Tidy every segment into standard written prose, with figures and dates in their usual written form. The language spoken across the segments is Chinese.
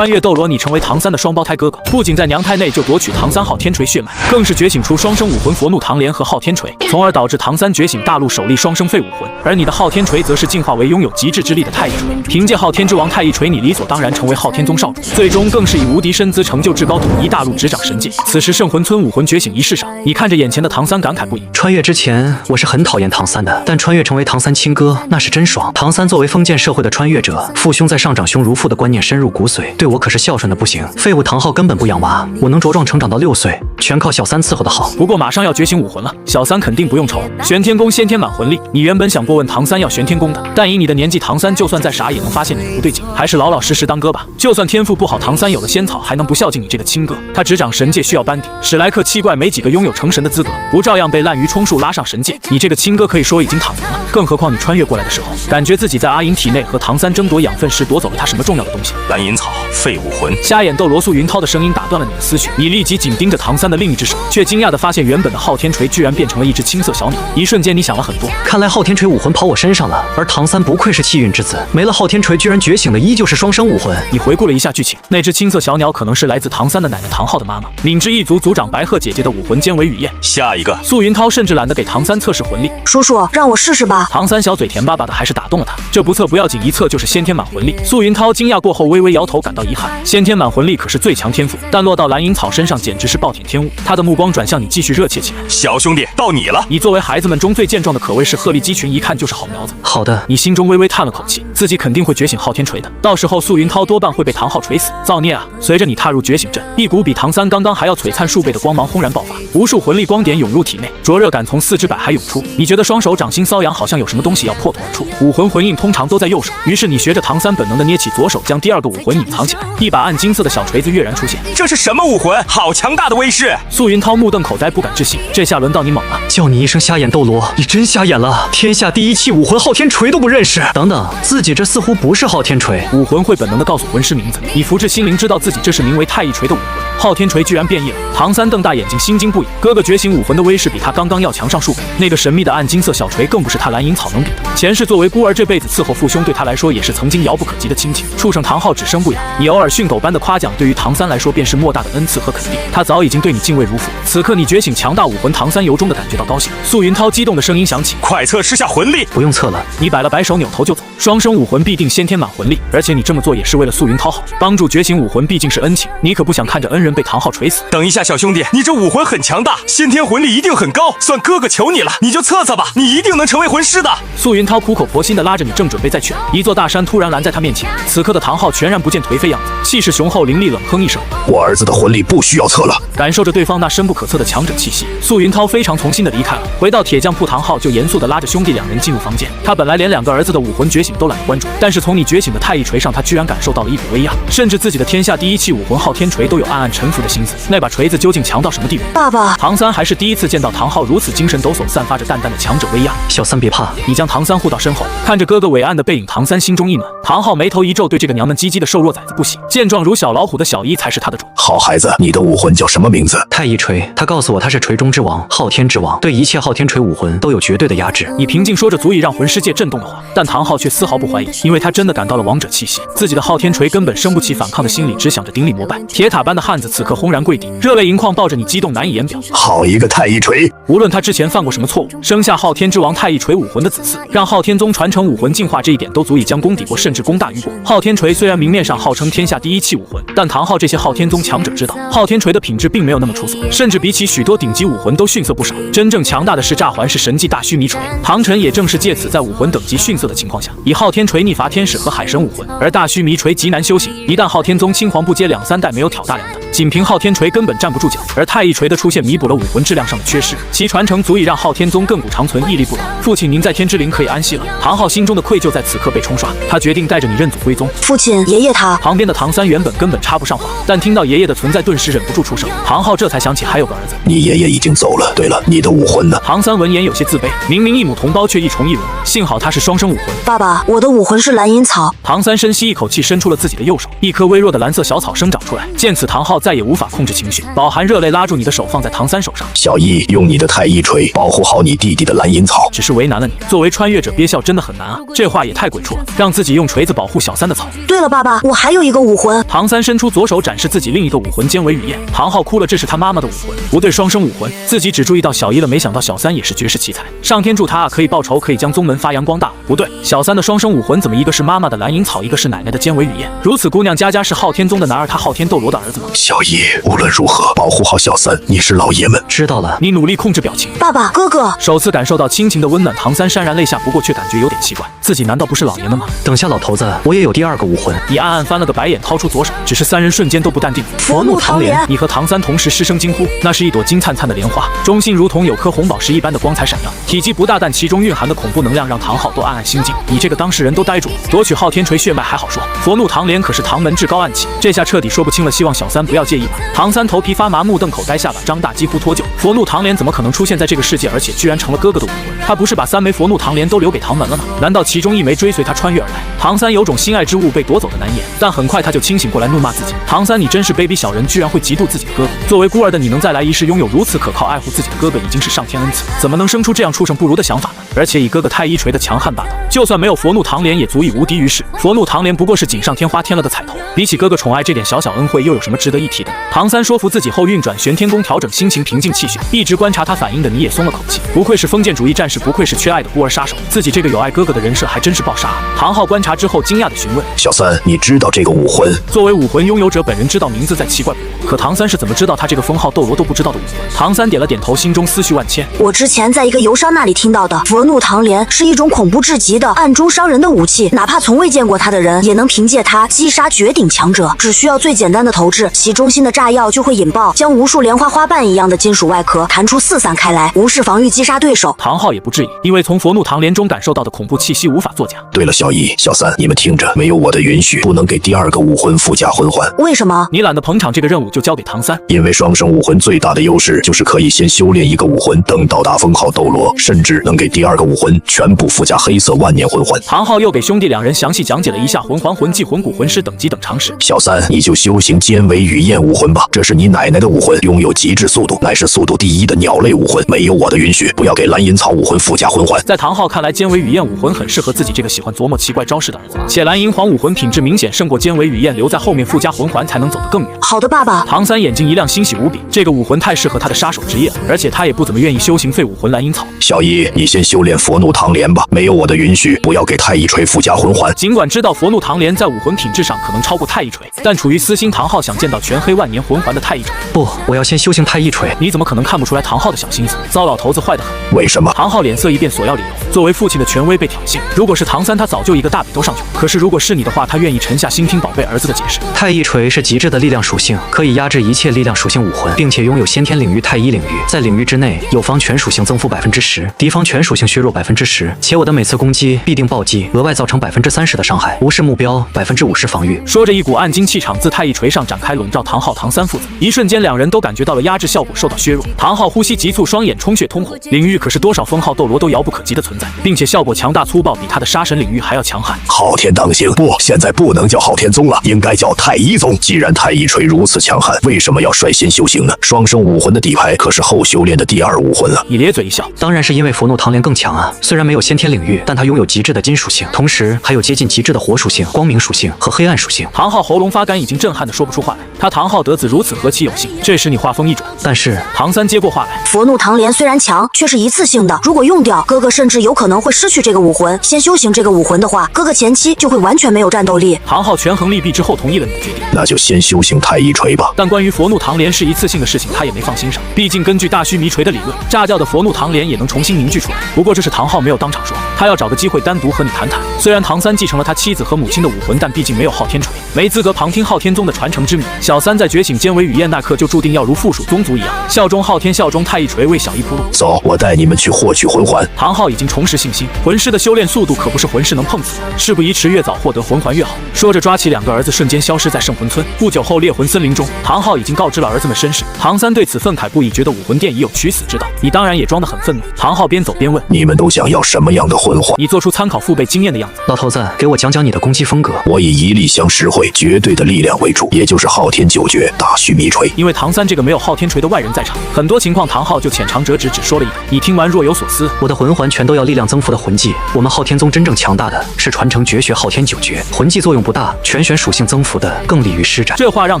穿越斗罗，你成为唐三的双胞胎哥哥，不仅在娘胎内就夺取唐三昊天锤血脉，更是觉醒出双生武魂佛怒唐莲和昊天锤，从而导致唐三觉醒大陆首例双生废武魂。而你的昊天锤则是进化为拥有极致之力的太一锤，凭借昊天之王太一锤，你理所当然成为昊天宗少主，最终更是以无敌身姿成就至高统一大陆，执掌神界。此时圣魂村武魂觉醒仪式上，你看着眼前的唐三感慨不已。穿越之前我是很讨厌唐三的，但穿越成为唐三亲哥那是真爽。唐三作为封建社会的穿越者，父兄在上长兄如父的观念深入骨髓，对我可是孝顺的不行。废物唐昊根本不养娃，我能茁壮成长到6岁，全靠小三伺候的好。不过马上要觉醒武魂了，小三肯定不用愁。玄天宫先天满魂力，你原本想过问唐三要玄天宫的，但以你的年纪，唐三就算再傻也能发现你的不对劲，还是老老实实当哥吧。就算天赋不好，唐三有了仙草还能不孝敬你这个亲哥？他执掌神界需要班底，史莱克七怪没几个拥有成神的资格，不照样被滥竽充数拉上神界？你这个亲哥可以说已经躺平了。更何况你穿越过来的时候，感觉自己在阿银体内和唐三争夺养分时夺走了他什么重要的东西？蓝银草，废武魂。瞎眼斗罗素云涛的声音打断了你的思绪，你立即紧盯着唐三的另一只手，却惊讶地发现原本的昊天锤居然变成了一只青色小鸟。一瞬间，你想了很多。看来昊天锤武魂跑我身上了，而唐三不愧是气运之子，没了昊天锤，居然觉醒的依旧是双生武魂。你回顾了一下剧情，那只青色小鸟可能是来自唐三的奶奶唐昊的妈妈，敏之一族族长白鹤姐姐的武魂兼为雨燕。下一个，素云涛甚至懒得给唐三测试魂力。叔叔，让我试试吧。唐三小嘴甜巴巴的，还是打动了他。这不测不要紧，一测就是先天满魂力。素云涛惊讶过后微微摇头，感到遗憾。先天满魂力可是最强天赋，但落到蓝银草身上简直是暴殄天物。他的目光转向你，继续热切起来。小兄弟，到你了。你作为孩子们中最健壮的，可谓是鹤立鸡群，一看就是好苗子。好的。你心中微微叹了口气，自己肯定会觉醒昊天锤的，到时候素云涛多半会被唐昊锤死。造孽啊！随着你踏入觉醒阵，一股比唐三刚刚还要璀璨数倍的光芒轰然爆发，无数魂力光点涌入体内，灼热感从四肢百骸涌出。你觉得双手掌心瘙痒，好像有什么东西要破土而出。武魂魂印通常都在右手，于是你学着唐三本能的捏起左手，将第二个武魂隐藏起来。一把暗金色的小锤子跃然出现。这是什么武魂？好强大的威势！素云涛目瞪口呆，不敢置信。这下轮到你猛了！叫你一声瞎眼斗罗，你真瞎眼了！天下第一气武魂昊天锤都不认识。等等，自己这似乎不是昊天锤。武魂会本能的告诉魂师名字，你福至心灵知道自己这是名为太一锤的武魂。昊天锤居然变异了！唐三瞪大眼睛，心惊不已。哥哥觉醒武魂的威势比他刚刚要强上数倍，那个神秘的暗金色小锤更不是他蓝银草能给的。前世作为孤儿，这辈子伺候父兄，对他来说也是曾经遥不可及的亲情。畜生唐昊只生不养，你偶尔训狗般的夸奖，对于唐三来说便是莫大的恩赐和肯定。他早已经对你敬畏如父。此刻你觉醒强大武魂，唐三由衷的感觉到高兴。素云涛激动的声音响起：快测试下魂力！不用测了。你摆了摆手，扭头就走。双生武魂必定先天满魂力，而且你这么做也是为了素云涛好，帮助觉醒武魂毕竟是恩情，你可不想看着恩人被唐昊锤死。等一下，小兄弟，你这武魂很强大，先天魂力一定很高，算哥哥求你了，你就测测吧，你一定能成为魂师的。素云涛苦口婆心的拉着你，正准备再去，一座大山突然拦在他面前。此刻的唐昊全然不见颓废样子，气势雄厚凌厉，冷哼一声：我儿子的魂力不需要测了。感受着对方那深不可测的强者气息，素云涛非常从心的离开了。回到铁匠铺，唐昊就严肃的拉着兄弟两人进入房间。他本来连两个儿子的武魂觉醒都懒得关注，但是从你觉醒的太一锤上，他居然感受到了一股威压，甚至自己的天下第一气武魂昊天锤都有暗暗臣服的心思。那把锤子究竟强到什么地步？爸爸，唐三还是第一次见到唐昊如此精神抖擞，散发着淡淡的强者威压。小三别怕，你将唐三护到身后，看着哥哥伟岸的背影，唐三心中一暖。唐昊眉头一皱，对这个娘们唧唧的瘦弱崽子不喜，健壮如小老虎的小一才是他的种。好孩子，你的武魂叫什么名字？太一锤。他告诉我他是锤中之王，昊天之王，对一切昊天锤武魂都有绝对的压制。你平静说着足以让魂师界震动的话，但唐昊却丝毫不怀疑，因为他真的感到了王者气息。自己的昊天锤根本生不起反抗的心理，只想着顶礼膜拜。铁塔般的汉子此刻轰然跪地，热泪盈眶，抱着你激动难以言表。好一个太一锤！无论他之前犯过什么错误，生下昊天之王太一锤武魂的子嗣，让昊天宗传承武魂进化，这一点都足以将功抵过，甚至功大于过。昊天锤虽然明面上号称天下第一气武魂，但唐昊这些昊天宗强者知道，昊天锤的品质并没有那么出色，甚至比起许多顶级武魂都逊色不少。真正强大的是炸环式神技大须弥锤，唐晨也正是借此在武魂等级逊色的情况下，以昊天锤逆伐天使和海神武魂。而大须弥锤极难修行，一旦昊天宗青黄不接两三代没有挑大梁的，仅凭昊天锤根本站不住脚。而太一锤的出现弥补了武魂质量上的缺失，其传承足以让昊天宗亘古长存，屹立不倒。父亲，您在天之灵可以安息了。唐昊心中的愧疚在此刻被冲刷，他决定带着你认祖归宗。父亲，爷爷他……旁边的唐三原本根本插不上话，但听到爷爷的存在，顿时忍不住出声。唐昊这才想起还有个儿子。你爷爷已经走了。对了，你的武魂呢？唐三闻言有些自卑，明明一母同胞，却一重一伦，幸好他是双生武魂。爸爸，我的武魂是蓝银草。唐三深吸一口气，伸出了自己的右手，一棵微弱的蓝色小草生长出来。见此，唐昊再也无法控制情绪，饱含热泪拉住你的手放在唐三手上。小易，用你的太一锤保护好你弟弟的蓝银草。只是为难了你，作为穿越者憋笑真的很难啊，这话也太鬼畜了，让自己用锤子保护小三的草。对了，爸爸，我还有一个武魂。唐三伸出左手展示自己另一个武魂尖尾雨燕。唐昊哭了，这是他妈妈的武魂，不对双生武魂，自己只注意到小一了，没想到小三也是绝世奇才。上天助他啊，可以报仇，可以将宗门发扬光大。不对，小三的双生武魂怎么一个是妈妈的蓝银草，一个是奶奶的尖尾雨燕？如此姑娘家是昊天宗的男儿，他昊天斗罗的儿子吗？小易，无论如何保护好小三，你是老爷们。知道了。你努力控制表情。爸爸，哥哥。首次感受到亲情的温暖，唐三潸然泪下，不过却感觉有点奇怪，自己难道不是老爷们吗？等下老头子，我也有第二个武魂。你暗暗翻了个白眼，掏出左手，只是三人瞬间都不淡定。佛怒唐莲。你和唐三同时失声惊呼，那是一朵金灿灿的莲花，中心如同有颗红宝石一般的光彩闪耀，体积不大，但其中蕴含的恐怖能量让唐昊都暗暗心惊。你这个当事人都呆住了，夺取昊天锤血脉还好说，佛怒唐莲可是唐门至高暗器，这下彻底说不清了，希望小三不要介意吧。唐三头皮发麻，目瞪口呆，下巴张大，几乎脱臼。佛怒唐莲怎么可能出现在这个世界，而且居然成了哥哥的武魂？他不是把3枚佛怒唐莲都留给唐门了吗？难道其中1枚追随他穿越而来？唐三有种心爱之物被夺走的难言，但很快他就清醒过来，怒骂自己：唐三，你真是卑鄙小人，居然会嫉妒自己的哥哥。作为孤儿的你能再来一世拥有如此可靠爱护自己的哥哥，已经是上天恩赐，怎么能生出这样畜生不如的想法呢？而且以哥哥太一锤的强悍霸道，就算没有佛怒唐莲也足以无敌于世。佛怒唐莲不过是锦上添花添了个彩头，比起哥哥宠爱这点小小恩惠，又有什么值得一提的呢？唐三说服自己后，运转玄天功，调整心情，平静气血，一直观察他反应的你也松了口气。不愧是封建主义战士，不愧是缺爱的孤儿杀手，自己这个有爱哥哥的人设还真是爆杀啊！唐昊观察之后惊讶地询问：小三，你知道这个武魂？作为武魂拥有者本人知道名字再奇怪不过，可唐三是怎么知道他这个封号斗罗都不知道的武魂？唐三点了点头，心中思绪万千。我之前在一个游商那里听到的，佛怒唐莲是一种恐怖至极的暗中伤人的武器，哪怕从未见过它的人，也能凭借它击杀绝顶强者。只需要最简单的投掷，其中心的炸药就会引爆，将无数莲花花瓣一样的金属外壳弹出四散开来，无视防御击杀对手。唐昊也不质疑，因为从佛怒唐莲中感受到的恐怖气息无法作假。对了，小一、小三，你们听着，没有我的允许，不能给第2个武魂附加魂环。为什么？你懒得捧场这个任务，就交给唐三。因为双生武魂最大的优势就是可以先修炼一个武魂，等到达封号斗罗，甚至能给第2个武魂全部附加黑色万年魂环。唐昊又给兄弟2人详细讲解了一下魂环、魂技、魂骨、魂师等级等常识。小三，你就修行尖尾雨燕武魂吧，这是你奶奶的武魂，拥有极致速度，乃是速度第1的鸟类武魂，没有我的允许，不要给蓝银草武魂附加魂环。在唐昊看来，尖尾雨燕武魂很适合自己这个喜欢琢磨奇怪招式的儿子，且蓝银皇武魂品质明显胜过尖尾雨燕，留在后面附加魂环才能走得更远。好的，爸爸。唐三眼睛一亮，欣喜无比，这个武魂太适合他的杀手职业了，而且他也不怎么愿意修行废武魂蓝银草。小一，你先修炼佛怒唐莲吧，没有我的允许，不要给太一锤附加魂环。尽管知道佛怒唐莲在武魂品质上可能超过太一锤，但处于私心，唐昊想见到全黑万年魂环的太一锤。不，我要先修行太一锤。你怎么可能看不出来唐昊的小心思？糟老头子坏得很。为什么？唐昊脸色一变，索要理由。作为父亲的权威被挑衅，如果是唐三，他早就一个大笔都上去了。可是如果是你的话，他愿意沉下心听宝贝儿子的解释。太一锤是极致的力量属性，可以压制一切力量属性武魂，并且拥有先天领域太一领域，在领域之内，友方全属性增幅10%，敌方全属性削弱10%，且我的每次攻击必定暴击，额外造成30%的伤害，无视目标50%防御。说着，一股暗金气场自太一锤上展开，笼罩唐昊、唐三父子。一瞬间，2人都感觉到了压制效果受到削弱。唐昊呼吸急促，双眼充血通红。领域可是多少封号斗罗都遥不可及的存在，并且效果强大粗暴，比他的杀神领域还要强悍。昊天当行，不，现在不能叫昊天宗了，应该叫太一宗。既然太一锤如此强悍，为什么要率先修行呢？双生武魂的底牌可是后修炼的第2武魂了。你咧嘴一笑，当然是因为佛怒唐莲更强啊！虽然没有先天领域，但它拥有极致的金属性，同时还有接近极致的火属性、光明属性和黑暗属性。唐昊喉咙发干，已经震撼的说不出话来。他唐昊得子如此，何其有幸！这时你话锋一转，但是唐三接过话来，佛怒唐莲虽然强，却是一次性的，如果用掉，哥哥甚至有可能会失去这个武魂。先修行这个武魂的话，哥哥前期就会完全没有战斗力。唐昊权衡利弊之后同意了你的决定，那就先修行太一锤吧。但关于佛怒唐莲是一次性的事情，他也没放心上。毕竟根据大须弥锤的理论，炸掉的佛怒唐莲也能重新凝聚出来。不过这是唐昊没有当场说，他要找个机会单独和你谈谈。虽然唐三继承了他妻子和母亲的武魂，但毕竟没有昊天锤，没资格旁听昊天宗的传承之谜。小三在觉醒尖尾雨燕那刻就注定要如附属宗族一样，效忠昊天，效忠太一锤，为小一铺路。走，我带你们去获取魂环。唐昊已经重拾信心，魂师的修炼速度可不是魂师能碰死的，事不宜迟，越早获得魂环越好。说着抓起2个儿子，瞬间消失在圣魂村。不久后，猎魂森林中，唐昊已经告知了儿子们身世。唐三对此愤慨不已，觉得武魂殿已有取死之道，你当然也装得很愤怒。唐昊边走边问：你们都想要什么样的魂魂环。你做出参考父辈经验的样子。老头子，给我讲讲你的攻击风格。我以一力降十会，绝对的力量为主，也就是昊天九诀大须弥锤。因为唐三这个没有昊天锤的外人在场，很多情况唐昊就浅尝辄止，只说了一点。你听完若有所思。我的魂环全都要力量增幅的魂技。我们昊天宗真正强大的是传承绝学昊天九诀，魂技作用不大，全选属性增幅的更利于施展。这话让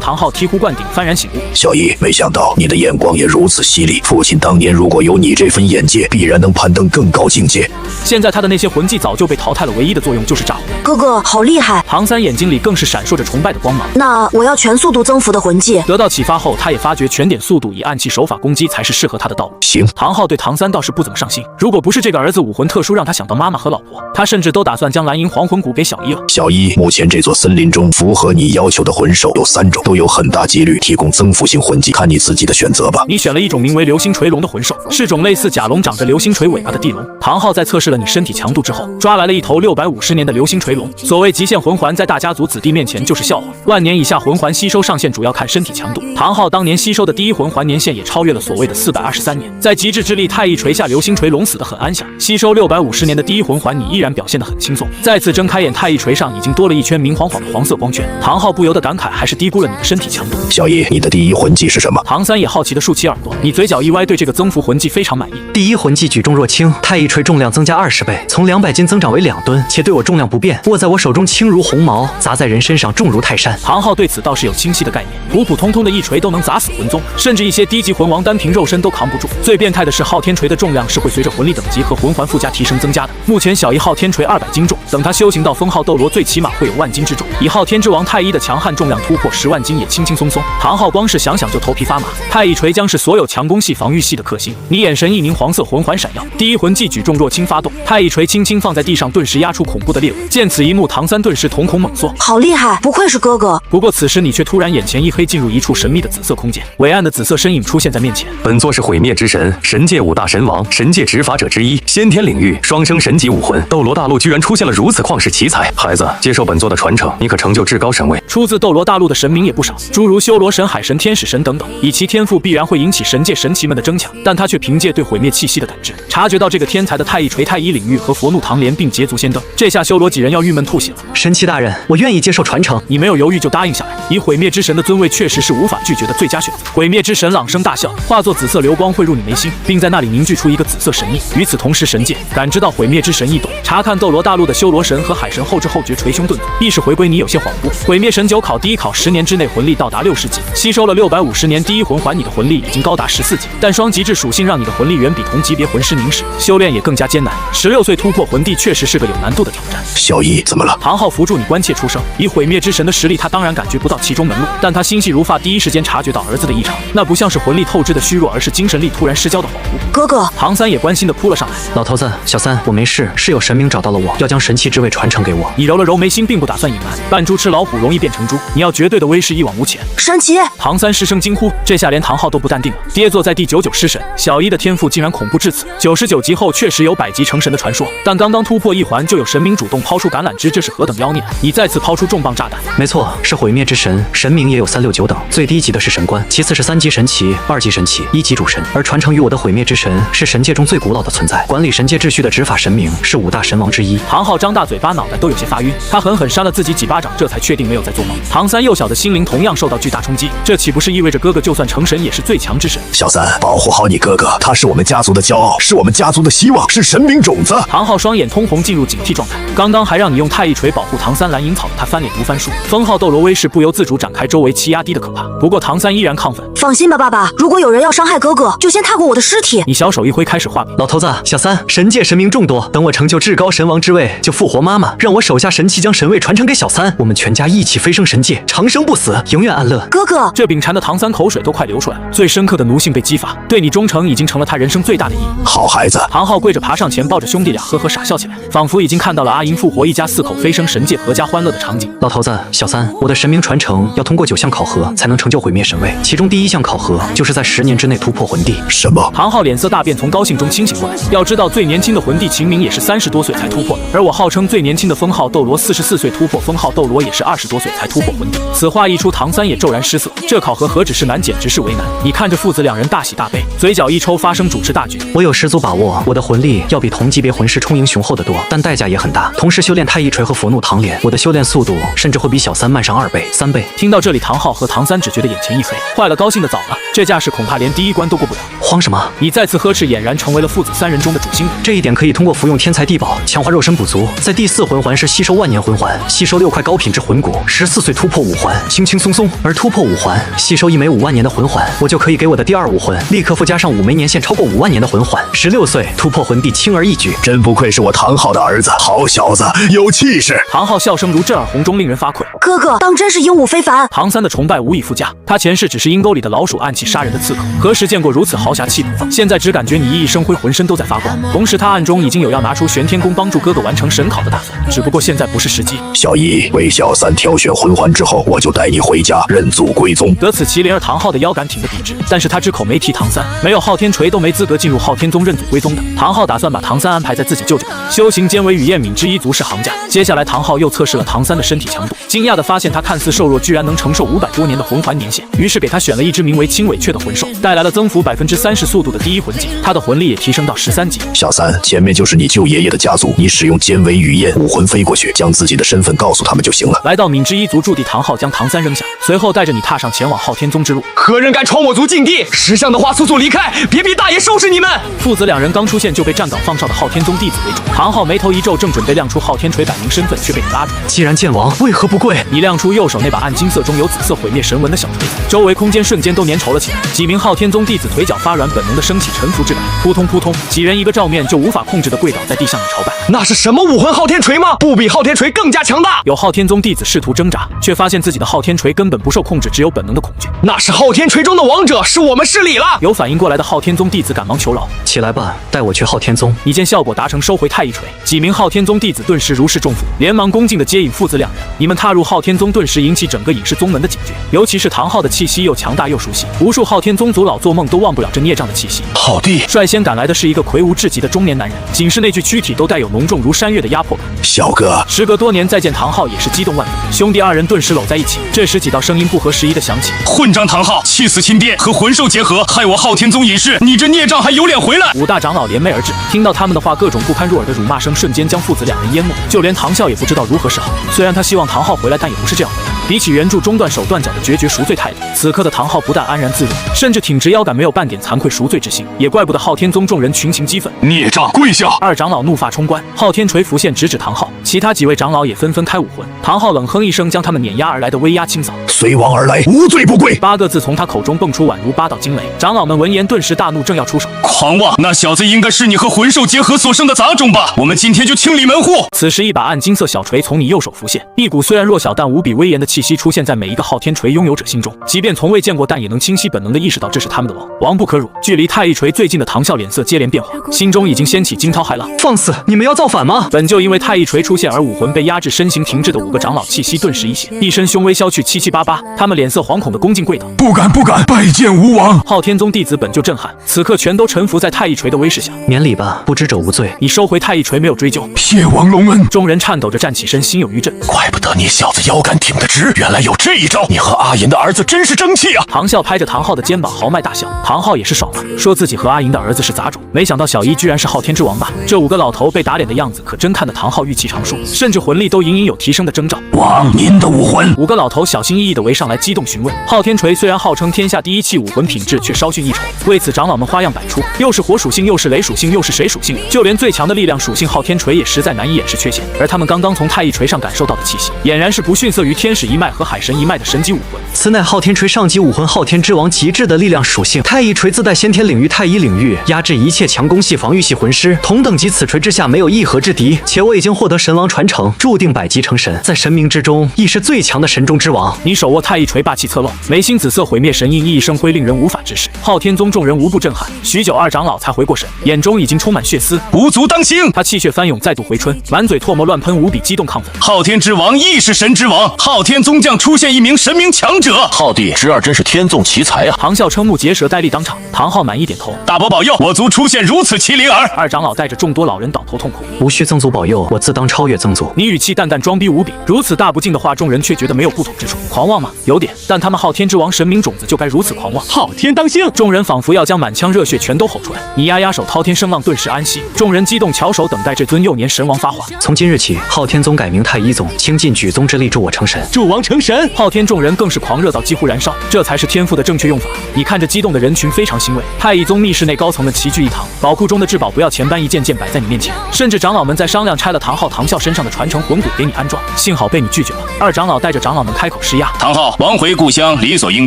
唐昊醍醐灌顶，幡然醒悟。小姨，没想到你的眼光也如此犀利。父亲当年如果有你这份眼界，必然能攀登更高境界。现在他的那些魂技早就被淘汰了，唯一的作用就是炸火。哥哥好厉害！唐三眼睛里更是闪烁着崇拜的光芒。那我要全速度增幅的魂技。得到启发后，他也发觉全点速度以暗器手法攻击才是适合他的道路。行。唐昊对唐三倒是不怎么上心，如果不是这个儿子武魂特殊让他想到妈妈和老婆，他甚至都打算将蓝银黄魂骨给小一了。小一，目前这座森林中符合你要求的魂兽有3种，都有很大几率提供增幅性魂技，看你自己的选择吧。你选了一种名为流星锤龙的魂兽，是种类似甲龙长着流星锤尾巴的地龙。唐昊在测试了你身体强度之后，抓来了一头650年的流星锤龙。所谓极限魂环，在大家族子弟面前就是笑话。万年以下魂环吸收上限主要看身体强度，唐昊当年吸收的第一魂环年限也超越了所谓的423年。在极致之力太一锤下，流星锤龙死得很安详。吸收650年的第一魂环，你依然表现得很轻松。再次睁开眼，太一锤上已经多了一圈明晃晃的黄色光圈。唐昊不由得感慨，还是低估了你的身体强度。小一，你的第一魂技是什么？唐三也好奇地竖起耳朵，你嘴角一歪，对这个增幅魂技非常满意。第一魂技举重若轻，太一锤重量增加20倍，从200斤增长为2吨，且对我重量不变，握在我手中轻如鸿毛，砸在人身上重如泰山。唐昊对此倒是有清晰的概念，普普通通的一锤都能砸死魂宗，甚至一些低级魂王单凭肉身都扛不住。最变态的是昊天锤的重量是会随着魂力等级和魂环附加提升增加的。目前小一昊天锤200斤重，等他修行到封号斗罗，最起码会有万斤之重。以昊天之王太一的强悍重量突破10万斤也轻轻松松。唐昊光是想想就头皮发麻。太一锤将是所有强攻系防御系的克星。你眼神一凝，黄色魂环闪耀，第一魂技举重若轻发动，太一锤轻轻放在地上，顿时压出恐怖的裂纹。见此一幕，唐三顿时瞳孔猛缩，好厉害，不愧是哥哥。不过此时你却突然眼前一黑，进入一处神秘的紫色空间，伟岸的紫色身影出现在面前。本座是毁灭之神，神界5大神王，神界执法者之一，先天领域双生神级武魂。斗罗大陆居然出现了如此旷世奇才，孩子，接受本座的传承，你可成就至高神位。出自斗罗大陆的神明也不少，诸如修罗神、海神、天使神等等，以其天赋必然会引起神界神奇们的争抢，但他却凭借对毁灭气息的感知，察觉到这个天才的太一锤太一领域和佛怒唐莲，并捷足先登。这下修罗几人要郁闷吐血了。神奇大人，我愿意接受传承。你没有犹豫就答应下来，以毁灭之神的尊位，确实是无法拒绝的最佳选择。毁灭之神朗声大笑，化作紫色流光汇入你眉心，并在那里凝聚出一个紫色神印。与此同时，神界感知到毁灭之神异动，查看斗罗大陆的修罗神和海神后知后觉，捶胸顿足，意识回归。你有些恍惚。毁灭神9考第一考10年之内魂力到达60级，吸收了650年第一魂环，你的魂力已经高达14级，但双极致属性让你的魂力远比同级别魂师凝实，修炼也更加艰难。16岁突破魂帝确实是个有难度的挑战。小一，怎么了？唐昊扶住你，关切出声。以毁灭之神的实力，他当然感觉不到其中门路，但他心细如发，第一时间察觉到儿子的异常，那不像是魂力透支的虚弱，而是精神力突然失焦的恍惚。哥哥，唐三也关心地扑了上来。老头子，小三，我没事，是有神明找到了我，要将神器之位传承给我。你揉了揉眉心，并不打算隐瞒。扮猪吃老虎容易变成猪，你要绝对的威势一往无前。神奇！唐三失声惊呼，这下连唐昊都不淡定了。跌坐在第99尸神，小一的天赋竟然恐怖至此。99级后确实有100级成神的传说，但刚刚突破1环就有神明主动抛出橄榄枝，这是何等妖孽！你再次抛出重磅炸弹。没错，是毁灭之神，神明也有3、6、9等，最低级的是神官，其次是3级神奇、2级神奇、1级主神，而传承于我的毁灭之神是神界中最古老的存在，管理神界秩序的执法神明是5大神王之一。唐昊张大嘴巴，脑袋都有些发晕，他狠狠扇了自己几巴掌，这才确定没有在做梦。唐三幼小的心灵同样受到巨大冲击，这岂不是意味着哥哥就算成神也是最强之神？小三，保护好你哥哥，他是我们家族的骄傲，是我们家族的希望，是神明种子。唐昊双眼通红，进入警惕状态。刚刚还让你用太一锤保护唐三蓝银草的他，翻脸如翻书。封号斗罗威势不由自主展开，周围气压低的可怕。不过唐三依然亢奋。放心吧，爸爸，如果有人要伤害哥哥，就先踏过我的尸体。你小手一挥，开始画笔。老头子，小三，神界神明众多，等我成就至高神王之位，就复活妈妈，让我手下神器将神位传承给小三，我们全家一起飞升神界，长生不死，永远安乐。哥哥，这饼馋的唐三口水都快流出来了，最深刻的奴性被激发，对你忠诚已经成了他人生最大的意义。好孩子。唐昊跪着爬上前，抱着兄弟俩呵呵傻笑起来，仿佛已经看到了阿银复活，一家4口飞升神界，阖家欢乐的场景。老头子，小三，我的神明传承要通过9项考核才能成就毁灭神位，其中第1项考核就是在10年之内突破魂帝。什么？唐昊脸色大变，从高兴中清醒过来。要知道，最年轻的魂帝秦明也是30多岁才突破的，而我号称最年轻的封号斗罗44岁突破封号斗罗也是20多岁才突破魂帝。此话一出，唐三也骤然失色。这考核何止是难，简直是为难。你看着父子2人大喜大悲，嘴角一抽，发声主持大局。我有10足把握，我的魂力要比同级别魂魂师充盈雄厚的多，但代价也很大。同时修炼太一锤和佛怒唐莲，我的修炼速度甚至会比小三慢上2倍、3倍。听到这里，唐昊和唐三只觉得眼前一黑，坏了，高兴的早了，这架势恐怕连第1关都过不了。慌什么？你再次呵斥，俨然成为了父子3人中的主心骨。这一点可以通过服用天才地宝强化肉身补足。在第4魂环时吸收万年魂环，吸收6块高品质魂骨，14岁突破5环，轻轻松松。而突破5环，吸收1枚5万年的魂环，我就可以给我的第2武魂立刻附加上5枚年限超过5万年的魂环。16岁突破魂帝，轻而易举。真不愧是我唐昊的儿子，好小子，有气势。唐昊笑声如震耳洪钟，令人发聩。哥哥当真是英武非凡。唐三的崇拜无以复加，他前世只是阴沟里的老鼠，暗器杀人的刺客，何时见过如此豪侠气度？现在只感觉你熠熠生辉，浑身都在发光。同时他暗中已经有要拿出玄天功帮助哥哥完成神考的打算，只不过现在不是时机。小一，为小三挑选魂环之后，我就带你回家认祖归宗。得此麒麟，而唐昊的腰杆挺得笔直，但是他只口没提唐三，没有昊天锤都没资格进入昊天宗认祖归宗的。唐昊打算把唐三安排在自己舅舅修行兼为与燕敏之一族是行家。接下来唐昊又测试了唐三的身体强度，惊讶地发现他看似瘦弱，居然能承受500多年的魂环年限，于是给他选了一只名为青尾雀的魂兽，带来了增幅30%速度的第1魂技，他的魂力也提升到13级。小三，前面就是你舅爷爷的家族，你使用尖尾羽燕武魂飞过去，将自己的身份告诉他们就行了。来到敏之一族驻地，唐昊将唐三扔下，随后带着你踏上前往昊天宗之路。何人敢闯我族禁地？识相的话速速离开，别逼大爷收拾你们！父子2人刚出现就被站岗放哨的昊天宗弟子围住，唐昊眉头一皱，正准备亮出昊天锤摆明身份，却被你拉住。既然剑王，为何不跪？你亮出右手那把暗金色中有紫色毁灭神纹的小锤子，周围空间瞬间都粘稠了起来。几名昊天宗弟子腿脚发软，本能的升起臣服之感，扑通扑通，几人一个照面就无法控制的跪倒在地向你朝拜。那是什么武魂昊天锤吗？不比昊天锤更加强大？有昊天宗弟子试图挣扎，却发现自己的昊天锤根本不受控制，只有本能的恐惧。那是昊天锤中的王者，是我们失礼了。有反应过来的昊天宗弟子赶忙求饶：起来吧，带我去昊天宗。一见效果达成，收回太一锤。几名昊天宗弟子顿时如释重负，连忙恭敬地接引父子2人。你们踏入昊天宗，顿时引起整个隐士宗门的警觉，尤其是唐昊的气息又强大又熟悉，无数昊天宗族老做梦都忘不了这孽障的气息。好弟，率先赶来的是一个魁梧至极的中年男人，仅是那具躯体都带有浓重如山岳的压迫感。小哥，时隔多年再见唐昊也是激动万分，兄弟2人顿时搂在一起。这时几道声音不合时宜的响起：混账唐昊，气死亲爹，和魂兽结合，害我昊天宗隐士，你这孽障还有脸回来？5大长老联袂而至，听到他们的话，各种不堪入耳的辱骂声瞬间将父子2人淹没，就连唐啸也不知道如何是好。虽然他希望唐昊回来，但也不是这样回来。比起原著中断手断脚的决绝赎罪态度，此刻的唐昊不但安然自若，甚至挺直腰杆，没有半点惭愧赎罪之心，也怪不得昊天宗众人群情激愤。孽障，跪下！2长老怒发冲冠，昊天锤浮现直指唐昊，其他几位长老也纷纷开武魂。唐昊冷哼一声，将他们碾压而来的威压清扫。随王而来，无罪不归。8个字从他口中蹦出，宛如8道惊雷。长老们闻言顿时大怒，正要出手。狂妄！那小子应该是你和魂兽结合所生的杂种吧？我们今天就清理门户。此时，一把暗金色小锤从你右手浮现，一股虽然弱小但无比威严的气息出现在每一个昊天锤拥有者心中。即便从未见过，但也能清晰本能地意识到这是他们的王，王不可辱。距离太一锤最近的唐啸脸色接连变化，心中已经掀起惊涛骇浪。放肆！你们要造反吗？本就因为太一锤出现而武魂被压制、身形停滞的5个长老气息顿时一泄，一身凶威消去77888，他们脸色惶恐地恭敬跪倒。不敢，拜见吴王！昊天宗弟子本就震撼，此刻全都臣服在太一锤的威势下。免礼吧，不知者无罪。你收回太一锤，没有追究。谢王隆恩！众人颤抖着站起身，心有余震。怪不得你小子腰杆挺得直，原来有这一招！你和阿银的儿子真是争气啊！唐啸拍着唐昊的肩膀豪迈大笑，唐昊也是爽了，说自己和阿银的儿子是杂种，没想到小一居然是昊天之王吧？这5个老头被打脸的样子，可真看得唐昊玉气长舒，甚至魂力都隐隐有提升的征兆。王，您的武魂！5个老头小心翼翼地围上来，激动询问。昊天锤虽然号称天下第1器武魂，品质却稍逊一筹。为此，长老们花样百出，又是火属性，又是雷属性，又是水属性，就连最强的力量属性昊天锤也实在难以掩饰缺陷。而他们刚刚从太一锤上感受到的气息，俨然是不逊色于天使一脉和海神一脉的神级武魂。此乃昊天锤上级武魂昊天之王极致的力量属性。太一锤自带先天领域、太一领域，压制一切强攻系、防御系魂师。同等级此锤之下没有一合之敌。且我已经获得神王传承，注定百级成神，在神明之中亦是最强的神中之王。你手握太一锤，霸气侧漏，眉心紫色毁灭神印熠熠生辉，令人无法直视。昊天宗众人无不震撼，许久2长老才回过神，眼中已经充满血丝。无足当行！他气血翻涌，再度回春，满嘴唾沫乱喷，无比激动亢奋。昊天之王亦是神之王，昊天天宗将出现一名神明强者。浩弟，侄儿真是天纵奇才啊！唐啸瞠目结舌，呆立当场。唐昊满意点头，大伯保佑，我族出现如此麒麟儿。二长老带着众多老人倒头痛哭。无需曾祖保佑，我自当超越曾祖。你语气淡淡，装逼无比，如此大不敬的话，众人却觉得没有不妥之处。狂妄吗？有点，但他们昊天之王神明种子就该如此狂妄。昊天当幸！众人仿佛要将满腔热血全都吼出来。你压压手，滔天声浪顿时安息。众人激动翘首，等待这尊幼年神王发话。从今日起，昊天宗改名太一宗，倾尽举宗之力助我成神。助王成神！昊天众人更是狂热到几乎燃烧，这才是天赋的正确用法。你看着激动的人群，非常欣慰。太一宗密室内高层们齐聚一堂，宝库中的至宝不要钱般一件件摆在你面前，甚至长老们在商量拆了唐昊、唐啸身上的传承魂骨给你安装，幸好被你拒绝了。二长老带着长老们开口施压：唐昊，王回故乡理所应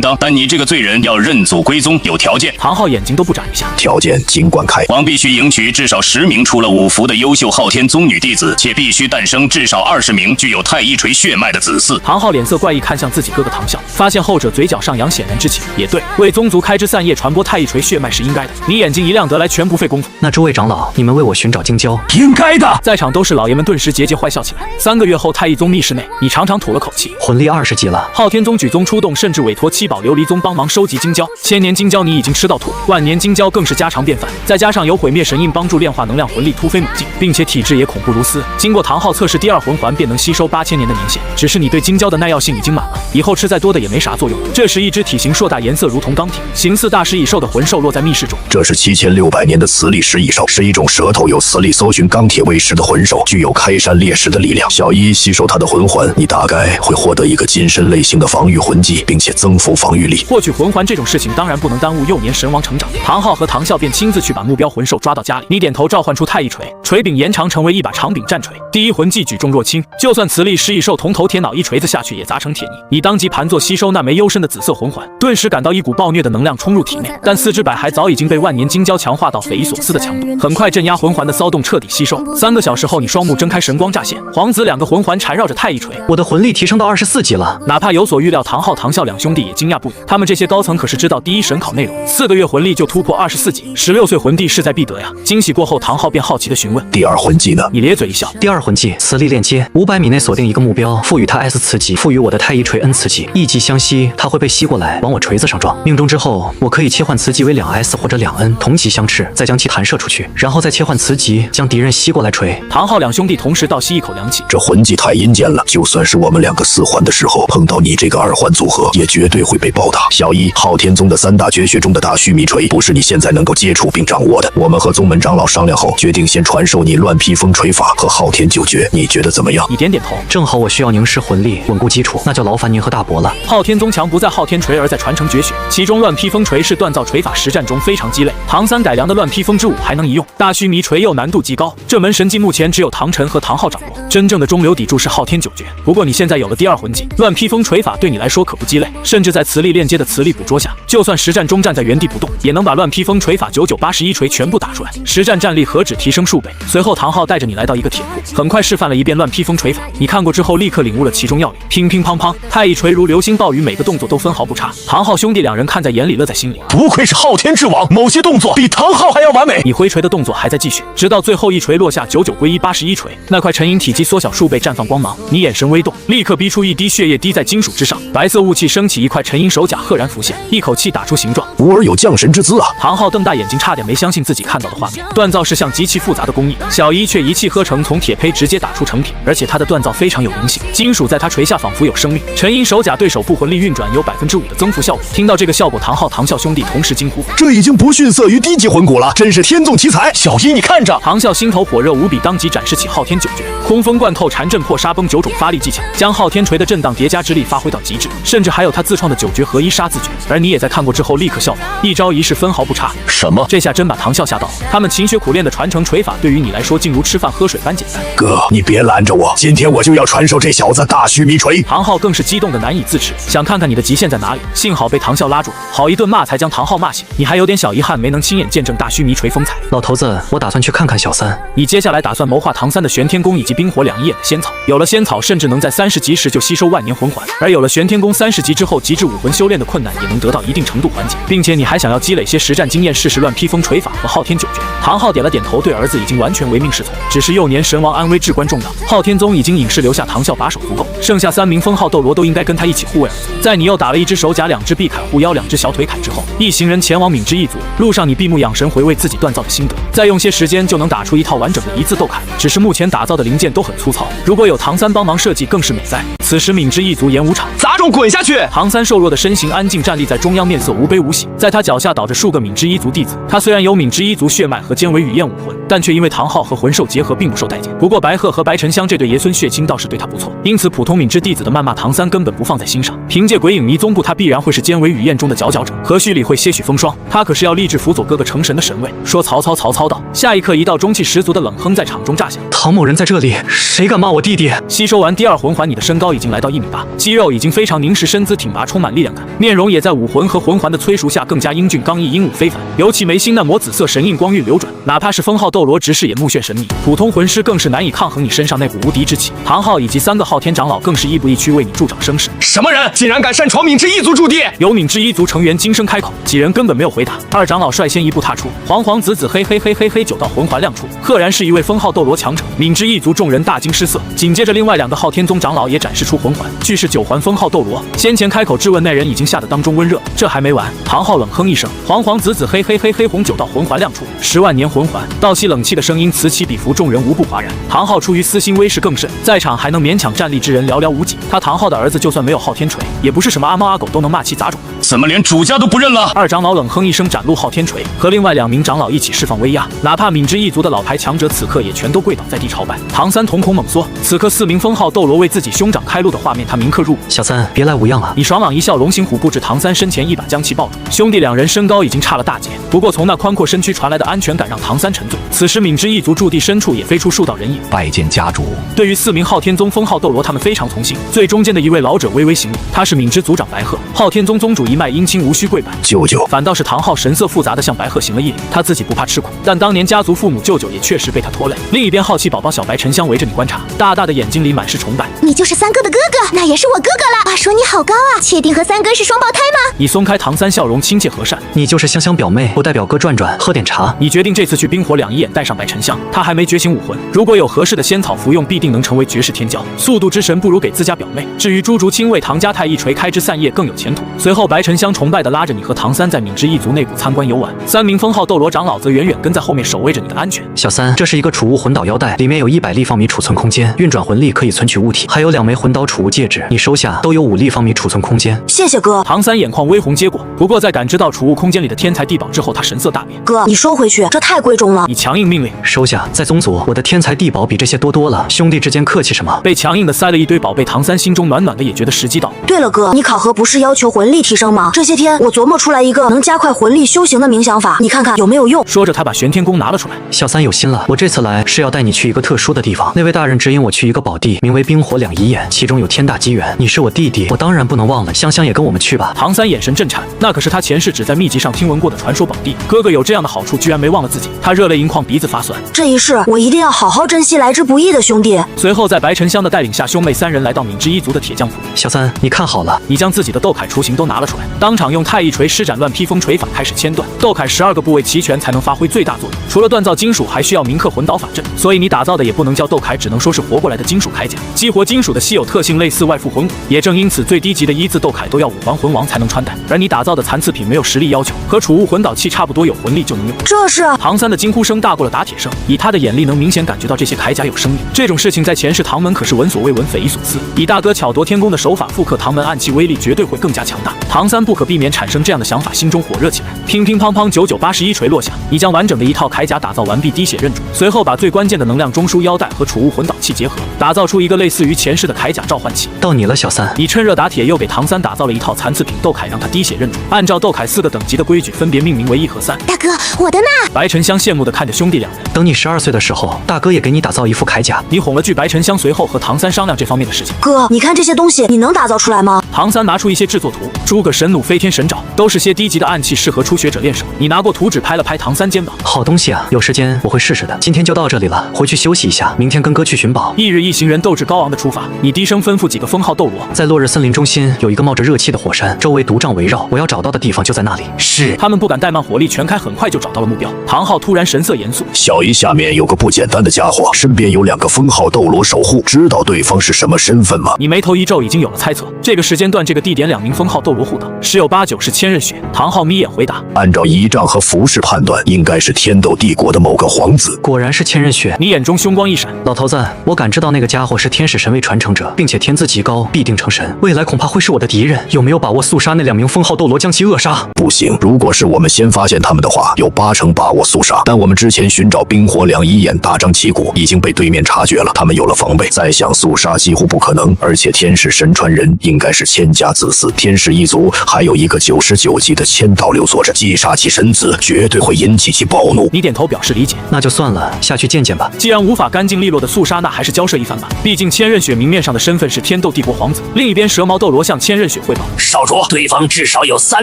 当，但你这个罪人要认祖归宗，有条件。唐昊眼睛都不眨一下，条件尽管开。王必须迎娶至少10名出了五福的优秀昊天宗女弟子，且必须诞生至少20名具有太一锤血脉的子嗣。唐昊脸色怪异，看向自己哥哥唐啸，发现后者嘴角上扬，显然知情。也对，为宗族开枝散叶，传播太一锤血脉是应该的。你眼睛一亮，得来全不费功夫。那诸位长老，你们为我寻找晶胶，应该的。在场都是老爷们，顿时桀桀坏笑起来。3个月后，太一宗密室内，你长长吐了口气，魂力20级了。昊天宗举宗出动，甚至委托七宝琉璃宗帮忙收集晶胶。1000年晶胶你已经吃到吐，万年晶胶更是家常便饭。再加上有毁灭神印帮助炼化能量，魂力突飞猛进，并且体质也恐怖如斯。经过唐昊测试，第2魂环便能吸收8000年的年限。只是你对晶胶的耐药性已经满了，以后吃再多的也没啥作用。这时，一只体型硕大、颜色如同钢铁、形似大食蚁兽的魂兽落在密室中。这是7600年的磁力食蚁兽，是一种舌头有磁力搜寻钢铁为食的魂兽，具有开山裂石的力量。小一吸收它的魂环，你大概会获得一个金身类型的防御魂技，并且增幅防御力。获取魂环这种事情当然不能耽误幼年神王成长。唐昊和唐啸便亲自去把目标魂兽抓到家里。你点头，召唤出太一锤，锤柄延长成为一把长柄战锤。第一魂技举重若轻，就算磁力食蚁兽铜头铁脑一锤子下去也砸成铁泥。你当即盘坐吸收那枚幽深的紫色魂环，顿时感到一股暴虐的能量冲入体内，但4只百骸早已经被万年晶胶强化到匪夷所思的强度，很快镇压魂环的骚动彻底吸收。3个小时后，你双目睁开，神光乍现，黄紫2个魂环缠绕着太一锤。我的魂力提升到24级了。哪怕有所预料，唐昊、唐啸2兄弟也惊讶不已。他们这些高层可是知道第一神考内容，4个月魂力就突破24级，16岁魂帝势在必得呀！惊喜过后，唐昊便好奇地询问：第2魂技呢？你咧嘴一笑，第2魂技磁力链接，500米内锁定一个目标，赋予他 S 磁级，赋予我的太一锤 N 磁级，一击相吸，它会被吸过来往我锤子上撞。命中之后，我可以切换磁级为2S 或者2N，同级相斥，再将其弹射出去，然后再切换磁级将敌人吸过来锤。唐昊2兄弟同时倒吸一口凉气，这魂技太阴间了，就算是我们2个4环的时候碰到你这个2环组合，也绝对会被暴打。小一，昊天宗的3大绝学中的大须弥锤不是你现在能够接触并掌握的。我们和宗门长老商量后，决定先传授你乱披风锤法和昊天九诀，你觉得怎么样？你点点头，正好我需要凝视魂力，稳固基础，那就劳烦您和大伯了。昊天宗强不在昊天锤，而在传承绝学，其中乱披风锤是锻造锤法实战中非常鸡肋。唐三改良的乱披风之舞还能一用，大须弥锤又难度极高，这门神技目前只有唐晨和唐昊掌握，真正的中流砥柱是昊天九诀。不过你现在有了第2魂技，乱披风锤法对你来说可不鸡肋，甚至在磁力链接的磁力捕捉下，就算实战中站在原地不动，也能把乱披风锤法9981锤全部打出来，实战战力何止提升数倍。随后唐昊带着你来到一个铁库，很快示范了一遍乱披风锤法，你看过之后立刻领悟了其中要领，乒乒乓乓，太一锤如流星暴雨，每个动作都分毫不差。唐昊兄弟2人看在眼里，乐在心里，不愧是昊天之王，某些动作比唐昊还要完美。你挥锤的动作还在继续，直到最后一锤落下，99归181锤，那块沉银体积缩小数倍，绽放光芒。你眼神微动，立刻逼出一滴血液滴在金属之上，白色雾气升起，一块沉银手甲赫然浮现，一口气打出形状。吾儿有降神之姿啊！唐昊瞪大眼睛，差点没相信自己看到的画面。锻造是项极其复杂的工艺，小一却一气呵成，从铁胚直接打出成品，而且他的锻造非常有灵性，金属在他锤下仿佛有生命。沉银手甲对手部魂力运转有5%的增幅效果。听到这个效果，唐昊、唐啸兄弟同时惊呼：这已经不逊色于低级魂骨了，真是天纵奇才！小一，你看着！唐啸心头火热无比，当即展示起昊天九诀，空风贯透、缠震破、杀崩9种发力技巧，将昊天锤的震荡叠加之力发挥到极致，甚至还有他自创的九诀合一杀字诀。而你也在看过之后立刻效仿，一招一式分毫不差。什么？这下真把唐啸吓到了。他们勤学苦练的传承锤法，对于你来说竟如吃饭喝水般简单。哥，你别拦着我，今天我就要传授这小子大须弥锤。唐昊更是激动的难以自持，想看看你的极限在哪里。幸好被唐啸拉住，好一顿骂才将唐昊骂醒。你还有点小遗憾，没能亲眼见证大须弥锤风采。老头子，我打算去看看小三。你接下来打算谋划唐三的玄天功以及冰火两仪眼的仙草。有了仙草，甚至能在30级时就吸收万年魂环；而有了玄天功，30级之后极致武魂修炼的困难也能得到一定程度缓解，并且你还想要积累些实战经验，试试乱披风锤法和昊天九诀。唐昊点了点头，对儿子已经完全唯命是从。只是幼年神王安危至关重要，昊天宗已经隐士留下唐啸把守足够，剩下3 3名封号斗罗都应该跟他一起护卫而走。在你又打了1只手甲、2只臂铠护腰、2只小腿铠之后，一行人前往敏之一族。路上你闭目养神，回味自己锻造的心得，再用些时间就能打出一套完整的1字斗铠。只是目前打造的零件都很粗糙，如果有唐三帮忙设计，更是美哉。此时敏之一族演武场，杂种滚下去！唐三瘦弱的身形安静站立在中央，面色无悲无喜，在他脚下倒着数个敏之一族弟子。他虽然有敏之一族血脉和尖尾雨燕武魂，但却因为唐昊和魂兽结合，并不受待见。不过白鹤和白沉香这对爷孙血亲倒是对他不错，因此普通敏之弟子的谩骂唐三根本不放在心上。凭借鬼影迷踪步，他必然会是尖尾雨燕中的佼佼者，何须理会些许风霜？他可是要立志辅佐哥哥成神的神位。说曹操，曹操到。下一刻，一道中气十足的冷哼在场中炸响。唐某人在这里，谁敢骂我弟弟？吸收完第2魂环，你的身高已经来到1.8米，肌肉已经非常凝实，身姿挺拔，充满力量感，面容也在武魂和魂环的催熟下更加英俊刚毅，英武非凡。尤其眉心那抹紫色神印光晕流转，哪怕是封号斗罗执事也目眩神迷，普通魂师更是难以抗衡你身上那股无敌之气。唐昊以及3个昊天长老更是亦步亦趋为你助长声势。什么人竟然敢擅闯敏之一族驻地？有敏之一族成员惊声开口，几人根本没有回答。2长老率先一步踏出，黄黄紫紫黑黑黑黑黑9道魂环亮出，赫然是一位封号斗罗强者。敏之一族众人大惊失色，紧接着另外2个昊天宗长老也展示出魂环，俱是9环封号斗罗。先前开口质问那人已经吓得当中温热，这还没完。唐昊冷哼一声，黄黄紫紫黑黑黑黑红9道魂环亮出，10万年魂环。倒吸冷气的声音此起彼伏，众人无不哗然。唐昊出于私心威势更甚，在场还能勉强站立之人寥寥无几。他唐昊的儿子就算没有昊天锤，也不是什么阿猫阿狗都能骂其杂种。怎么连主家都不认了？2长老冷哼一声，展露昊天锤，和另外2名长老一起释放威压，哪怕敏之一族的老牌强者此刻也全都跪倒在地朝拜。唐三瞳孔猛缩，此刻4名封号斗罗为自己兄长开路的画面，他铭刻入骨。小三，别来无恙啊！你爽朗一笑，龙行虎步至唐三身前，一把将其抱住。兄弟2人身高已经差了大截，不过从那宽阔身躯传来的安全感让唐三沉醉。此时敏之一族驻地深处也飞出数道人影，拜见家主。对于4名昊天宗封号斗罗，他们非常从心。最中间的一位老者微微行礼，他是敏之族长白鹤，昊天宗宗主一脉姻亲，无需跪拜。舅舅，反倒是唐昊神色复杂的向白鹤行了一礼，他自己不怕吃苦，但当年家族父母舅舅也确实被他拖累。另一边好奇宝宝小白沉香围着你观察，大大的眼睛里满是崇拜。你就是三哥的哥哥，那也是我哥哥了。话说你好高啊，确定和三哥是双胞胎吗？你松开唐三，笑容亲切和善。你就是香香表妹，我带表哥转转，喝点茶。你决定这次去冰火两仪眼带上白沉香，他还没觉醒武魂，如果有合适的仙草服用，必定能成为绝世天骄。速度之神不如给自家表妹。至于朱竹清为唐家太一锤开枝散叶更有前途。随后白沉香崇拜地拉着你和唐三在敏之一族内部参观游玩，3名封号斗罗长老则远远跟在后面守卫着你的安全。小三，这是一个储物魂导腰带，里面有100立方米储存空间，运转魂力可以存取物体，还有2枚魂导储物戒指，你收下，都有5立方米储存空间。谢谢哥。唐三眼眶微红接过，不过在感知到储物空间里的天才地宝之后，他神色大变。哥，你收回去，这太贵重了。你强硬命令收下。在宗族，我的天才地宝比这些多多了，兄弟之间客气什么？被强硬的塞了一堆宝贝，唐三心中暖暖的，也觉得时机到。对了哥，你考核不是要求魂力提升吗？这些天我琢磨出来一个能加快魂力修行的冥想法，你看看有没有用？说着，他把玄天弓拿了出来。小三有心了，我这次来是要带你去一个特殊的地方。那位大人指引我去一个宝地，名为冰火两仪眼，其中有天大机缘。你是我弟弟，我当然不能忘了。香香也跟我们去吧。唐三眼神震颤，那可是他前世只在秘籍上听闻过的传说宝地。哥哥有这样的好处，居然没忘了自己，他热泪盈眶，鼻子发酸。这一世我一定要好好珍惜来之不易的兄弟。随后在白沉香的带领下，兄妹3人来到敏之一族的铁匠铺。小三，你看好了，你将自己的斗铠雏形都拿了出来，当场用太一锤施展乱披风锤法开始切断斗铠，12个部位齐全才能发挥最大作用。除了锻造金属，还需要铭刻魂导法阵，所以你打造的也不能叫斗铠，只能说是活过来的金属铠甲。激活金属的稀有特性类似外附魂骨，也正因此最低级的1字斗铠都要5环魂王才能穿戴，而你打造的残次品没有实力要求，和储物魂导器差不多，有魂力就能用。这是唐三的惊呼声大过了打铁声，以他的眼力能明显感觉到这些铠甲有生命。这种事情在前世唐门可是闻所未闻，匪夷所思。以大哥巧夺天工的手法复刻唐门暗器，威力绝对会更加强大。唐三不可避免产生这样的想法，心中火热起来。乒乒乓乓，9981锤落下，你将完整的一套铠甲打造完毕，滴血认主。随后把最关键的能量中枢腰带和储物魂导器结合，打造出一个类似于前世的铠甲召唤器。到你了，小三。你趁热打铁，又给唐三打造了一套残次品斗铠，让他滴血认主。按照斗铠4个等级的规矩，分别命名为1和3。大哥，我的呢？白沉香羡慕地看着兄弟2人。等你12岁的时候，大哥也给你打造一副铠甲。你哄了句白沉香，随后和唐三商量这方面的事情。哥，你看这些东西，你能打造出来吗？唐三拿出一些制作图，诸葛神弩、飞天神爪，都是些低级的暗器，适合初学者练手。你拿过图纸拍了拍唐三肩膀，好东西啊，有时间我会试试的。今天就到这里了，回去休息一下，明天跟哥去寻宝。翌日，一行人斗志高昂的出发。你低声吩咐几个封号斗罗，在落日森林中心有一个冒着热气的火山，周围毒瘴围绕，我要找到的地方就在那里。是。他们不敢怠慢，火力全开，很快就找到了目标。唐昊突然神色严肃，小姨下面有个不简单的家伙，身边有2个封号斗罗守护，知道对方是什么身份吗？你眉头一皱，已经有了猜测。这个时间段，这个地点，2名封号斗罗护岛，十有8九是千仞雪。唐昊眯眼回答，按照仪仗和服饰判断，应该是天斗帝国的某个皇子。果然是千仞雪。你眼中凶光一闪，老头子，我感知到那个家伙是天使神位传承者，并且天资极高，必定成神，未来恐怕会是我的敌人。有没有把握速杀那2名封号斗罗，将其扼杀？不行，如果是我们先发现他们的话，有8成把握速杀。但我们之前寻找冰火两仪眼大张旗鼓，已经被对面察觉了，他们有了防备，再想速杀几乎不可能。而且天使神传人应该是千家子嗣，天使一族还有一个99级的千道流坐镇，击杀其神子，绝对会引起其暴怒。你点头表示理解，那就算了，下去见见吧。既然无法干净利落的速杀，那还是交涉一番吧。毕竟千仞雪明面上的身份是天斗帝国皇子。另一边，蛇矛斗罗向千仞雪汇报，少主，对方至少有3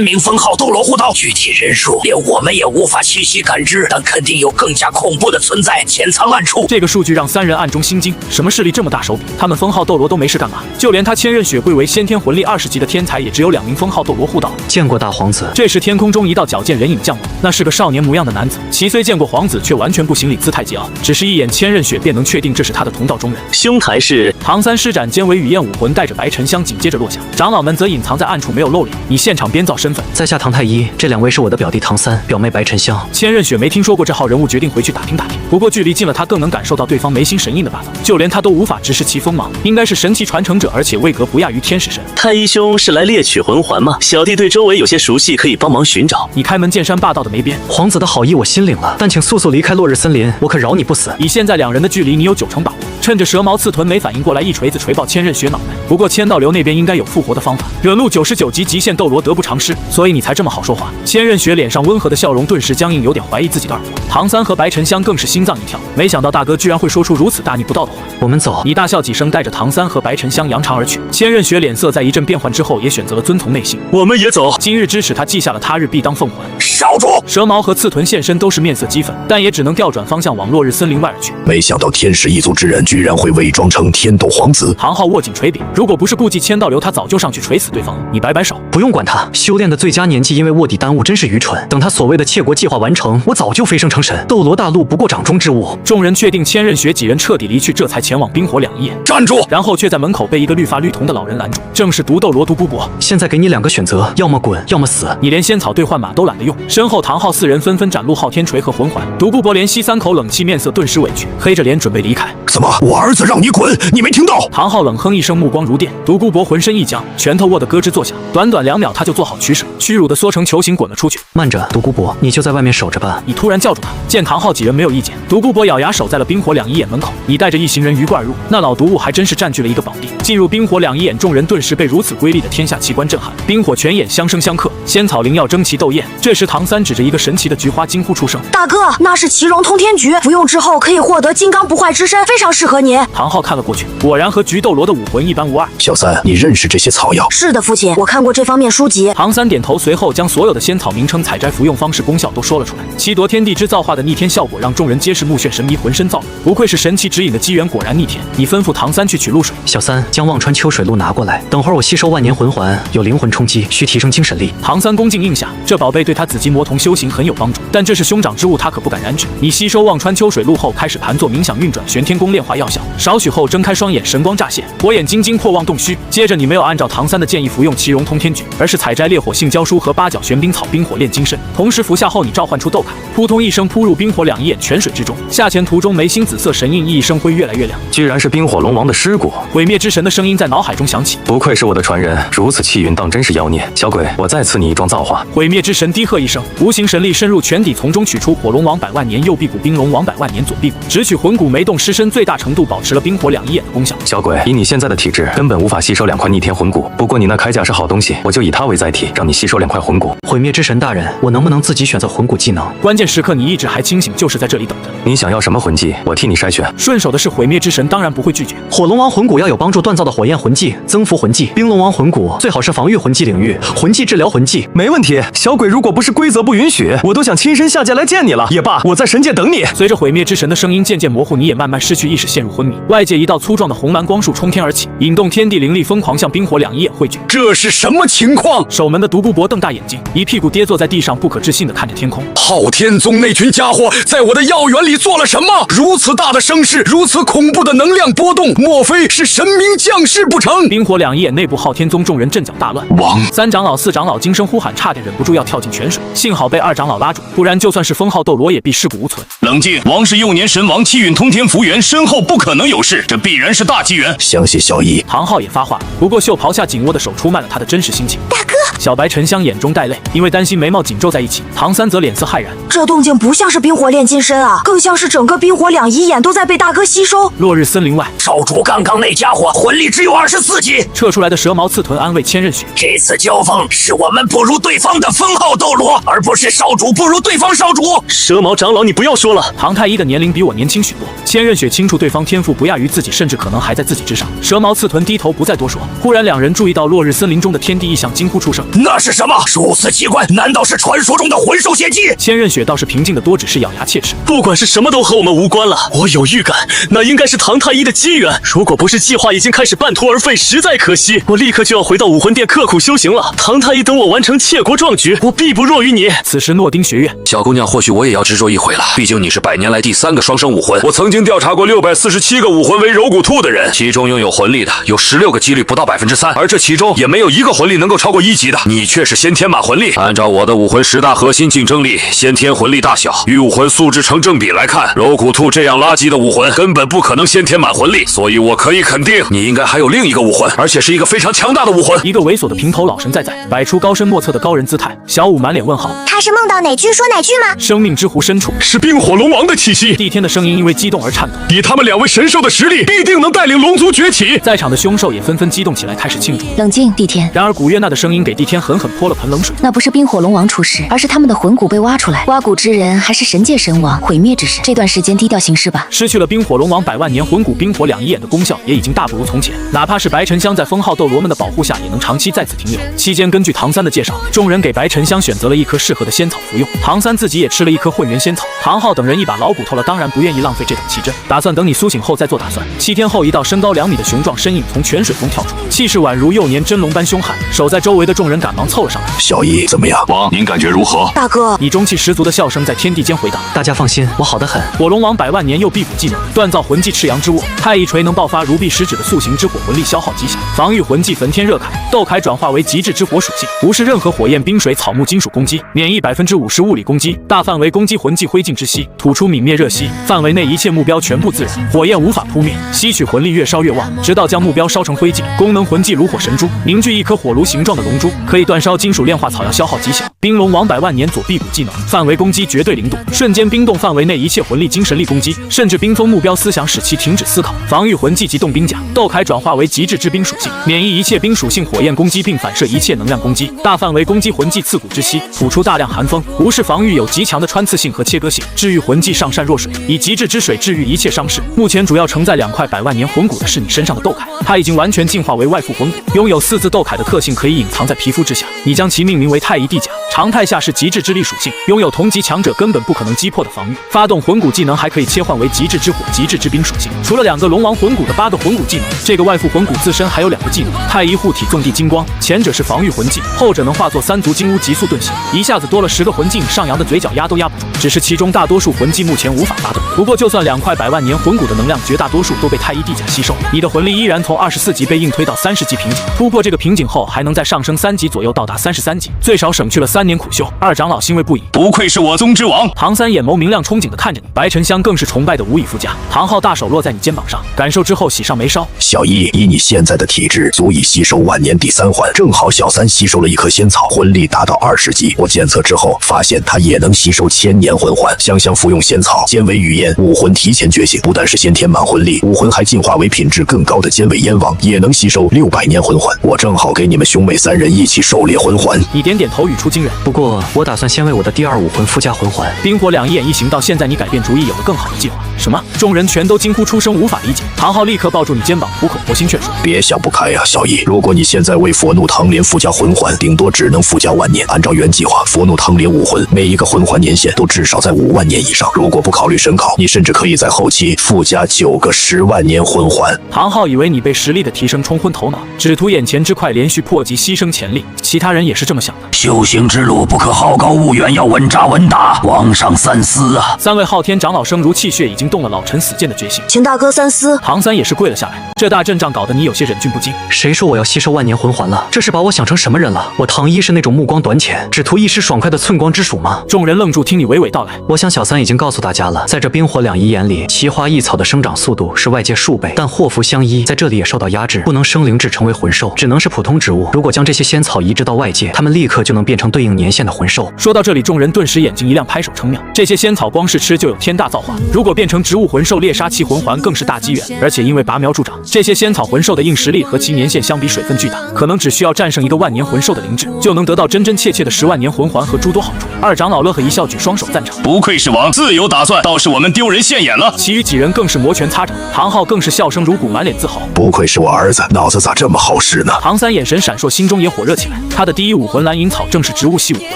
名封号斗罗护岛，具体人数连我们也无法清晰感知，但肯定有更加恐怖的存在潜藏暗处。这个数据让3人暗中心惊，什么势力这么大手笔？他们封号斗罗都没事干嘛？就连他千仞雪贵为先天魂力20级的天才，也只有2名封号斗罗护岛。见过大皇子。这时天空中一道矫健人影降落，那是个少年模样的男子。其虽见过皇子，却完全不行礼，姿态桀骜，只是一眼千仞雪便能确定这是他的同道中人。兄台是？唐三施展尖尾雨焰武魂，带着白沉香紧接着落下，长老们则隐藏在暗处没有露脸。你现场编造身份，在下唐太一，这2位是我的表弟唐三，表妹白沉香。千仞雪没听说过这号人物，决定回去打听打听。不过距离近了，他更能感受到对方眉心神印的霸道，就连他都无法直视其锋芒，应该是神奇传承者，而且位格不亚于天使神。太一兄是来猎取魂环吗？小弟对周围有些熟悉，可以帮忙寻找。你开门见山霸道的没边。皇子的好意我心领了，但请速速离开落日森林，我可饶你不死。以现在2人的距离，你有90%把握。趁着蛇矛刺臀没反应过来，一锤子锤爆千仞雪脑袋。不过千道流那边应该有复活的方法，惹怒99级极限斗罗得不偿失，所以你才这么好说话。千仞雪脸上温和的笑容顿时僵硬，有点怀疑自己的耳朵。唐三和白沉香更是心脏一跳，没想到大哥居然会说出如此大逆不道的话。我们走。你大笑几声，带着唐三和白沉香扬长而去。千仞雪脸色在一阵变幻之后，也选择了遵从内心。我们也走。今日之耻，他记下了，他日必当奉还。少主，蛇矛和刺臀现身都是面色激愤，但也只能调转方向往落日森林外而去。没想到天使一族之人居然会伪装成天斗皇子。唐昊握紧锤柄，如果不是顾忌千道流，他早就上去锤死对方了。你摆摆手，不用管他，修炼的最佳年纪因为卧底耽误，真是愚蠢。等他所谓的窃国计划完成，我早就飞升成神。斗罗大陆不过掌中之物。众人确定千仞雪几人彻底离去，这才前往冰火两仪眼。站住！然后却在门口被一个绿发绿瞳的老人拦住，正是毒斗罗独孤博。现在给你2个选择，要么滚，要么死。你连仙草兑换码都懒得用。身后唐昊4人纷纷展露昊天锤和魂环。独孤博连吸3口冷气，面色顿时委屈，黑着脸准备离开。怎么？我儿子让你滚，你没听到？唐昊冷哼一声，目光如电。独孤博浑身一僵，拳头握得咯吱作响。短短2秒，他就做好取舍，屈辱的缩成球形滚了出去。慢着，独孤博，你就在外面守着吧。你突然叫住他，见唐昊几人没有意见，独孤博咬牙守在了冰火两仪眼门口。你带着一行人鱼贯而入，那老毒物还真是占据了一个宝地。进入冰火两仪眼，众人顿时被如此瑰丽的天下奇观震撼，冰火泉眼相生相克，仙草灵药争奇斗艳。这时唐三指着一个神奇的菊花惊呼出声：“大哥，那是奇荣通天菊，服用之后可以获得金刚不坏之身，非常适合你。”唐昊看了过去，果然和菊斗罗的武魂一般无二。小三，你认识这些草药？是的，父亲，我看过这方面书籍。唐三点头，随后将所有的仙草名称、采摘、服用方式、功效都说了出来。七夺天地之造化的逆天效果让众人皆是目眩神迷，浑身燥热。不愧是神奇指引的机缘，果然逆天。你吩咐唐三去取露水。小三，将忘川秋水露拿过来。等会儿我吸收万年魂环，有灵魂冲击，需提升精神力。唐三恭敬应下，这宝贝对他紫极魔童修行很有帮助，但这是兄长之物，他可不敢染指。你吸收忘川秋水露后，开始盘坐冥想运转玄天功炼化药效。少许后睁开双眼，神光乍现，火眼金睛破妄洞虚。接着你没有按照唐三的建议服用奇荣通天菊，而是采摘烈火性胶书和八角玄冰草，冰火炼金身。同时服下后，你召唤出斗铠，扑通一声扑入冰火两仪眼泉水之中。下潜途中，眉心紫色神印熠熠生辉，越来越亮。居然是冰火龙王的尸骨！毁灭之神的声音在脑海中响起。不愧是我的传人，如此气运当真是妖孽。小鬼，我再赐你一桩造化。毁灭之神低喝一声，生，无形神力深入拳底，从中取出火龙王百万年右臂骨、冰龙王百万年左臂骨，只取魂骨没动尸身，最大程度保持了冰火两仪眼的功效。小鬼，以你现在的体质，根本无法吸收2块逆天魂骨。不过你那铠甲是好东西，我就以它为载体，让你吸收2块魂骨。毁灭之神大人，我能不能自己选择魂骨技能？关键时刻你意志还清醒，就是在这里等着。你想要什么魂技，我替你筛选。顺手的是毁灭之神，当然不会拒绝。火龙王魂骨要有帮助锻造的火焰魂技、增幅魂技；冰龙王魂骨最好是防御魂技领域、魂技治疗魂技。没问题，小鬼，如果不是规则不允许，我都想亲身下界来见你了。也罢，我在神界等你。随着毁灭之神的声音渐渐模糊，你也慢慢失去意识，陷入昏迷。外界一道粗壮的红蛮光束冲天而起，引动天地灵力，疯狂向冰火两仪眼汇聚。这是什么情况？守门的独孤博瞪大眼睛，一屁股跌坐在地上，不可置信地看着天空。昊天宗那群家伙在我的药园里做了什么？如此大的声势，如此恐怖的能量波动，莫非是神明降世不成？冰火两仪眼内部，昊天宗众人阵脚大乱。王3长老、4长老惊声呼喊，差点忍不住要跳进泉水，幸好被2长老拉住，不然就算是封号斗罗也必尸骨无存。冷静，王是幼年神王，气运通天福元，身后不可能有事，这必然是大机缘。相信小易。唐昊也发话，不过袖袍下紧握的手出卖了他的真实心情。大哥，小白沉香眼中带泪，因为担心眉毛紧皱在一起。唐三则脸色骇然，这动静不像是冰火炼金身啊，更像是整个冰火两仪眼都在被大哥吸收。落日森林外，少主刚刚那家伙魂力只有24级，撤出来的蛇矛刺臀安慰千仞雪，这次交锋是我们不如对方的封号斗罗，而不是少主不如对方少主。蛇矛长老，你不要说了，唐太一的年龄比我年轻许多。千仞雪清楚对方天赋不亚于自己，甚至可能还在自己之上。蛇矛刺臀低头不再多说。忽然两人注意到落日森林中的天地异象，惊呼出声。那是什么？如此奇怪，难道是传说中的魂兽献祭？千仞雪倒是平静的多，只是咬牙切齿。不管是什么都和我们无关了。我有预感，那应该是唐太一的机缘。如果不是计划已经开始半途而废，实在可惜。我立刻就要回到武魂殿刻苦修行了。唐太一等我完成窃国壮举，我必不弱于你。此时诺丁学院，小姑娘，或许我也要执着一回了。毕竟你是100年来第3个双生武魂。我曾经调查过647个武魂为柔骨兔的人，其中拥有魂力的有16个几率不到3%，而这其中也没有1个魂力能够超过1级的。你却是先天满魂力。按照我的武魂10大核心竞争力，先天魂力大小与武魂素质成正比来看，柔骨兔这样垃圾的武魂根本不可能先天满魂力。所以我可以肯定，你应该还有另一个武魂，而且是一个非常强大的武魂。一个猥琐的平头老神在，摆出高深莫测的高人姿态。小五满脸问号。他是梦到哪句说哪句吗？生命之湖深处是冰火龙王的气息。帝天的声音因为激动而颤抖。以他们2位神兽的实力，必定能带领龙族崛起。在场的凶兽也纷纷激动起来，开始庆祝。冷静，帝天。然而古月娜的声音给帝天狠狠泼了盆冷水。那不是冰火龙王出事，而是他们的魂骨被挖出来。挖骨之人还是神界神王毁灭之神。这段时间低调行事吧。失去了冰火龙王100万年魂骨，冰火两仪眼的功效也已经大不如从前。哪怕是白沉香在封号斗罗们的保护下，也能长期在此停留。期间，根据唐三的介绍，众人给白沉香选择了一颗适合的仙草服用。唐三自己也吃了一颗混元仙草。唐昊等人一把老骨头了，当然不愿意浪费这等奇珍，打算等你苏醒后再做打算。7天后，一道身高2米的雄壮身影从泉水中跳出，气势宛如幼年真龙般凶悍。守在周围的众人赶忙凑了上来。小易怎么样？王，您感觉如何？大哥，以中气十足的笑声在天地间回荡。大家放心，我好得很。火龙王100万年右臂骨技能，锻造魂技赤阳之握，太一锤能爆发如臂食指的速行之火，魂力消耗极小。防御魂技焚天热铠，斗铠转化为极致之火属性，无视任何火焰、冰水、草木、金属攻击，免疫50%物理攻击，大范围攻击魂技灰烬之息，吐出泯灭热息，范围内一切目标全部自燃，火焰无法扑灭，吸取魂力越烧越旺，直到将目标烧成灰烬。功能魂技炉火神珠，凝聚一颗火炉形状的龙珠，可以煅烧金属炼化草药，消耗极小。冰龙王100万年左臂骨技能，范围攻击绝对0度，瞬间冰冻范围内一切魂力、精神力攻击，甚至冰封目标思想，使其停止思考。防御魂技及冻冰甲，斗铠转化为极致之冰属性，免疫一切冰属性火焰攻击，并反射一切能量攻击，大范围攻击魂技刺骨之息，吐出大量寒风，无视防御有极强的穿刺性和切割性。治愈魂技上善若水，以极致之水治愈一切伤势。目前主要承载2块100万年魂骨的是你身上的斗铠，它已经完全进化为外附魂骨，拥有4字斗铠的特性，可以隐藏在皮肤之下。你将其命名为太一地甲，常态下是极致之力属性，拥有同级强者根本不可能击破的防御。发动魂骨技能还可以切换为极致之火、极致之冰属性。除了2个龙王魂骨的8个魂骨技能，这个外附魂骨自身还有2个技能：太一护体纵地金光，前者是防御魂技，后者能化作3足金乌急速遁形，一下子多了10个魂技，上扬的嘴角压都压不住。只是其中大多数魂技目前无法发动。不过就算2块100万年魂骨的能量绝大多数都被太一地甲吸收，你的魂力依然从24级被硬推到30级瓶颈。突破这个瓶颈后，还能再上升3级左右，到达33级，最少省去了3年苦修。2长老欣慰不已，不愧是我宗之王。唐三眼眸明亮，憧憬地看着你。白沉香更是崇拜的无以复加。唐昊大手落在你肩膀上，感受之后喜上眉梢。小易，以你现在的体质，足以吸收万年第3环，正好小3吸收了一颗仙草，魂力达到20级。我检测特之后，发现它也能吸收1000年魂环。想想服用仙草尖尾雨燕，武魂提前觉醒，不但是先天满魂力，武魂还进化为品质更高的尖尾燕王，也能吸收600年魂环。我正好给你们兄妹3人一起狩猎魂环。你点点头，语出惊人。不过我打算先为我的第2武魂附加魂环。冰火2一眼一行，到现在你改变主意，有了更好的计划。什么？众人全都惊呼出声，无法理解。唐昊立刻抱住你肩膀，苦口婆心劝说：别想不开呀，小易，如果你现在为佛怒唐莲附加魂环，顶多只能附加万年。按照原计划，佛怒唐莲武魂每一个魂环年限都至少在5万年以上。如果不考虑神考，你甚至可以在后期附加9个10万年魂环。唐昊以为你被实力的提升冲昏头脑，只图眼前之快，连续破击牺牲潜力。其他人也是这么想的。修行之路不可好高骛远，要稳扎稳打，皇上三思啊！3位昊天长老声如泣血，已经动了老臣死谏的决心，请大哥三思。唐三也是跪了下来。这大阵仗搞得你有些忍俊不禁。谁说我要吸收万年魂环了？这是把我想成什么人了？我唐一是那种目光短浅，只图一时爽快的寸光之属吗？众人愣住，听你娓娓道来。我想小三已经告诉大家了，在这冰火2仪眼里，奇花异草的生长速度是外界数倍，但祸福相依，在这里也受到压制，不能生灵质成为魂兽，只能是普通植物。如果将这些仙草移植到外界，它们立刻就能变成对应年限的魂兽。说到这里，众人顿时眼睛一亮，拍手称妙。这些仙草光是吃就有天大造化，如果变成植物魂兽，猎杀其魂环更是大机缘。而且因为拔苗助长，这些仙草魂兽的硬实力和其年限相比水分巨大，可能只需要战胜一个万年魂兽的灵智，就能得到真真切切的10万年魂环和诸多好处。二长老乐呵一笑，举双手赞成。不愧是王，自有打算，倒是我们丢人现眼了。其余几人更是摩拳擦掌，唐昊更是笑声如鼓，满脸自豪。不愧是我儿子，脑子咋这么好使呢？唐三眼神闪烁，心中也火热起来。他的第1武魂蓝银草正是植物系武魂，